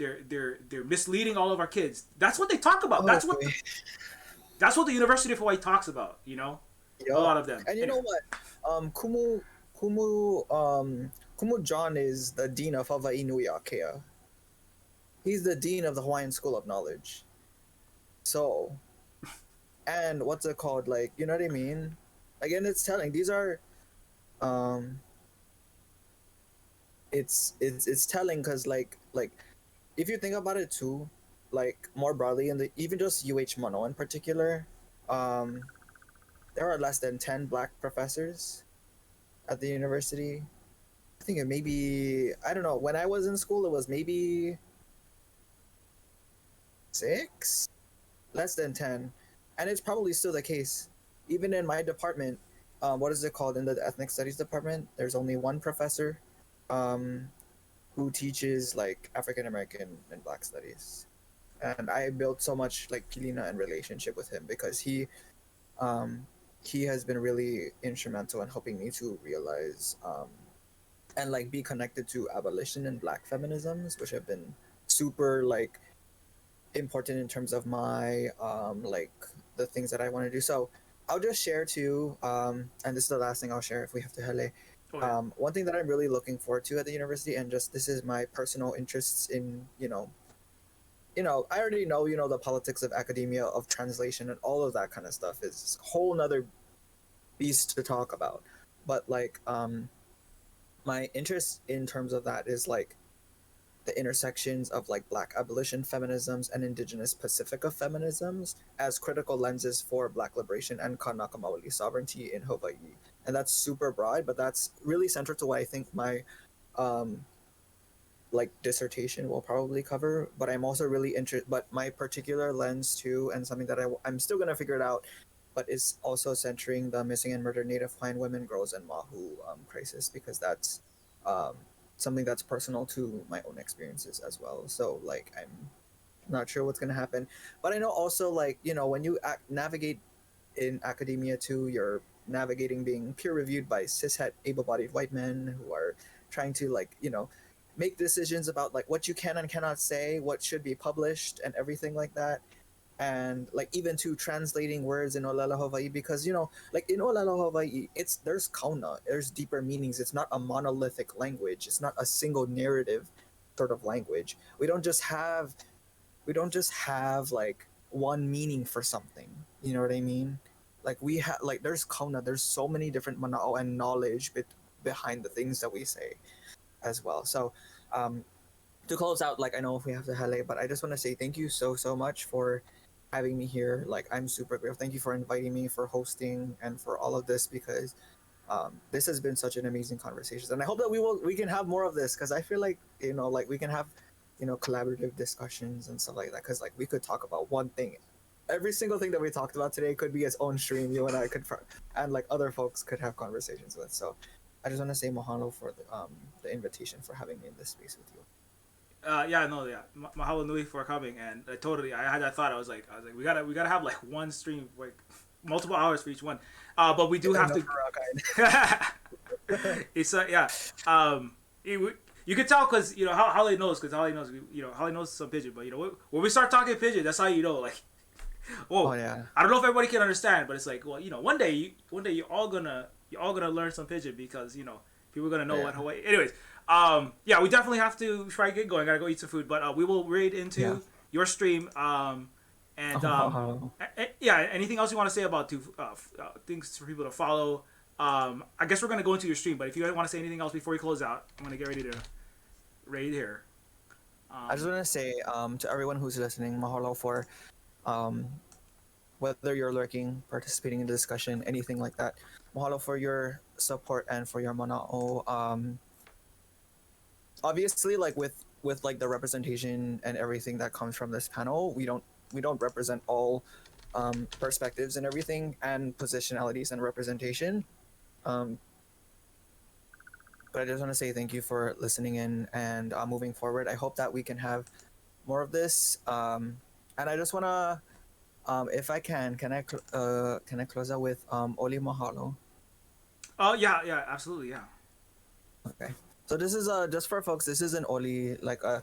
misleading all of our kids. That's what they talk about. Oh That's wait. what the University of Hawaii talks about. You know, a Yup. lot of them. And you Anyway. know what? Kumu John is the dean of Hawaii Nui Akea. He's the dean of the Hawaiian School of Knowledge. So, and what's it called? Like, you know what I mean? Again, it's telling. These are, um, it's telling because like if you think about it too, like more broadly in the even just UH Mono in particular, um, there are less than 10 black professors at the university. I think it maybe I don't know. When I was in school, it was maybe six, less than 10, and it's probably still the case. Even in my department, what is it called in the ethnic studies department? There's only one professor, um, who teaches like African American and Black studies, and I built so much like pilina and relationship with him because um, he has been really instrumental in helping me to realize and like be connected to abolition and Black feminisms, which have been super like important in terms of my like the things that I want to do. So I'll just share too, and this is the last thing I'll share if we have to hele. Oh yeah. One thing that I'm really looking forward to at the university, and just this is my personal interests in, I already know, the politics of academia, of translation, and all of that kind of stuff is a whole nother beast to talk about. But like, my interest in terms of that is like the intersections of like Black abolition feminisms and Indigenous Pacifica feminisms as critical lenses for Black liberation and Kanaka Maoli sovereignty in Hawaii. And that's super broad, but that's really central to what I think my um, like dissertation will probably cover. But I'm also really interested, but my particular lens too, and something that I'm still gonna figure it out, but is also centering the missing and murdered Native Hawaiian women, girls, and Mahu crisis, because that's um, something that's personal to my own experiences as well. So like I'm not sure what's gonna happen, but I know also like when you navigate in academia too, you're navigating being peer reviewed by cishet able-bodied white men who are trying to like make decisions about like what you can and cannot say, what should be published, and everything like that. And like even to translating words in Olelo Hawaii, because like in Olelo Hawaii, there's kauna, there's deeper meanings. It's not a monolithic language. It's not a single narrative sort of language. We don't just have like one meaning for something. You know what I mean? Like we have like there's kauna, there's so many different manao and knowledge behind the things that we say as well. So um to close out, like I know if we have to hele, but I just want to say thank you so much for having me here. Like I'm super grateful. Thank you for inviting me, for hosting, and for all of this, because this has been such an amazing conversation, and I hope that we can have more of this, because I feel like like we can have collaborative discussions and stuff like that, because like we could talk about one thing. Every single thing that we talked about today could be its own stream. You and I could, and like other folks could have conversations with. So I just want to say mahalo for the invitation, for having me in this space with you. Yeah, no, yeah. Mahalo nui for coming, and totally, I had that thought. I was like, we gotta have like one stream, like multiple hours for each one. But we do have Enough to. for our kind. It's yeah. You can tell because how Holly knows, because Holly knows Holly knows some pigeon, but when we start talking pigeon, that's how you know, like, Oh whoa. yeah. I don't know if everybody can understand, but it's like, well, one day you're all gonna learn some pigeon, because people are gonna know Yeah. what Hawaii. Anyways, yeah, we definitely have to try to get going. Gotta go eat some food, but we will raid into Yeah. your stream. And Oh. yeah, anything else you want to say about things for people to follow? I guess we're gonna go into your stream, but if you want to say anything else before we close out, I'm gonna get ready to raid here. I just want to say to everyone who's listening, mahalo for um, whether you're lurking, participating in the discussion, anything like that. Mahalo for your support and for your mana'o. obviously, like with like the representation and everything that comes from this panel, we don't represent all perspectives and everything and positionalities and representation. Um, but I just want to say thank you for listening in and moving forward. I hope that we can have more of this. And I just want to, if I can I close out with Oli Mahalo? Oh yeah, yeah, absolutely, yeah. Okay. So this is just for folks. This is an Oli, like a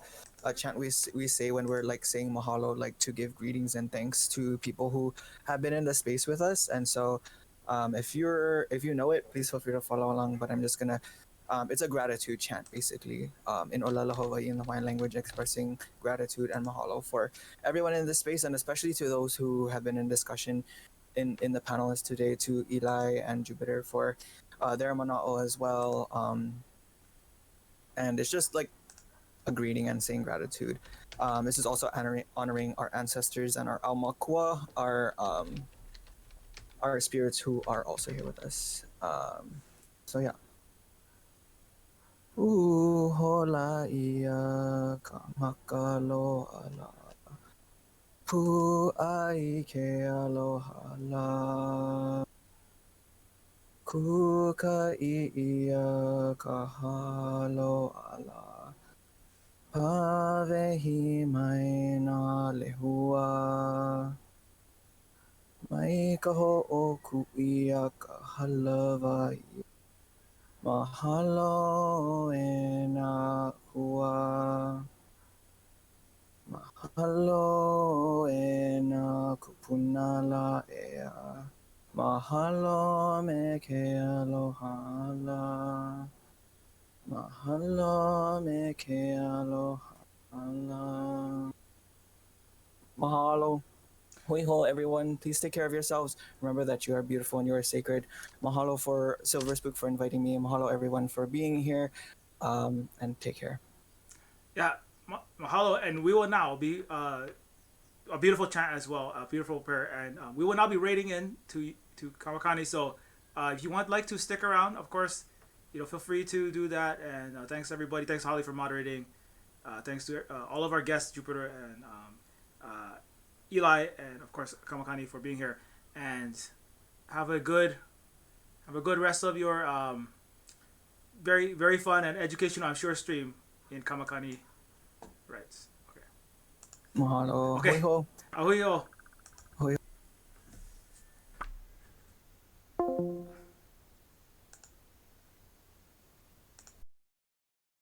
chant we say when we're like saying mahalo, like to give greetings and thanks to people who have been in the space with us. And so, if you know it, please feel free to follow along. But I'm just gonna, it's a gratitude chant basically, in Olala Hawaii in the Hawaiian language, expressing gratitude and mahalo for everyone in this space, and especially to those who have been in discussion in the panelists today, to Eli and Jupiter for their mana'o as well. And it's just like a greeting and saying gratitude. This is also honoring our ancestors and our aumakua, our spirits who are also here with us. So yeah. Hola ia kamakalo ala. Pu ai ke aloha la. Kuka ia kahalo ala. Pavehi mai na lehua. Mai ka ho'oku ia ka halawai. Mahalo e na hua. Mahalo e na kupuna ea. Mahalo me ke aloha la. Mahalo me ke aloha la. Mahalo. Hui ho, everyone. Please take care of yourselves. Remember that you are beautiful and you are sacred. Mahalo for Silver Spook for inviting me. Mahalo, everyone, for being here. And take care. Yeah, mahalo, and we will now be a beautiful chant as well, a beautiful prayer, and we will now be raiding in to Kawakani. So if you want like to stick around, of course, feel free to do that. And thanks everybody. Thanks Holly for moderating. Thanks to all of our guests, Jupiter and Eli, and of course Kamakani for being here. And have a good rest of your very very fun and educational, I'm sure, stream in Kamakani. Right. Okay. Mahalo. Okay. Hui ho. Ahui ho. Hui ho.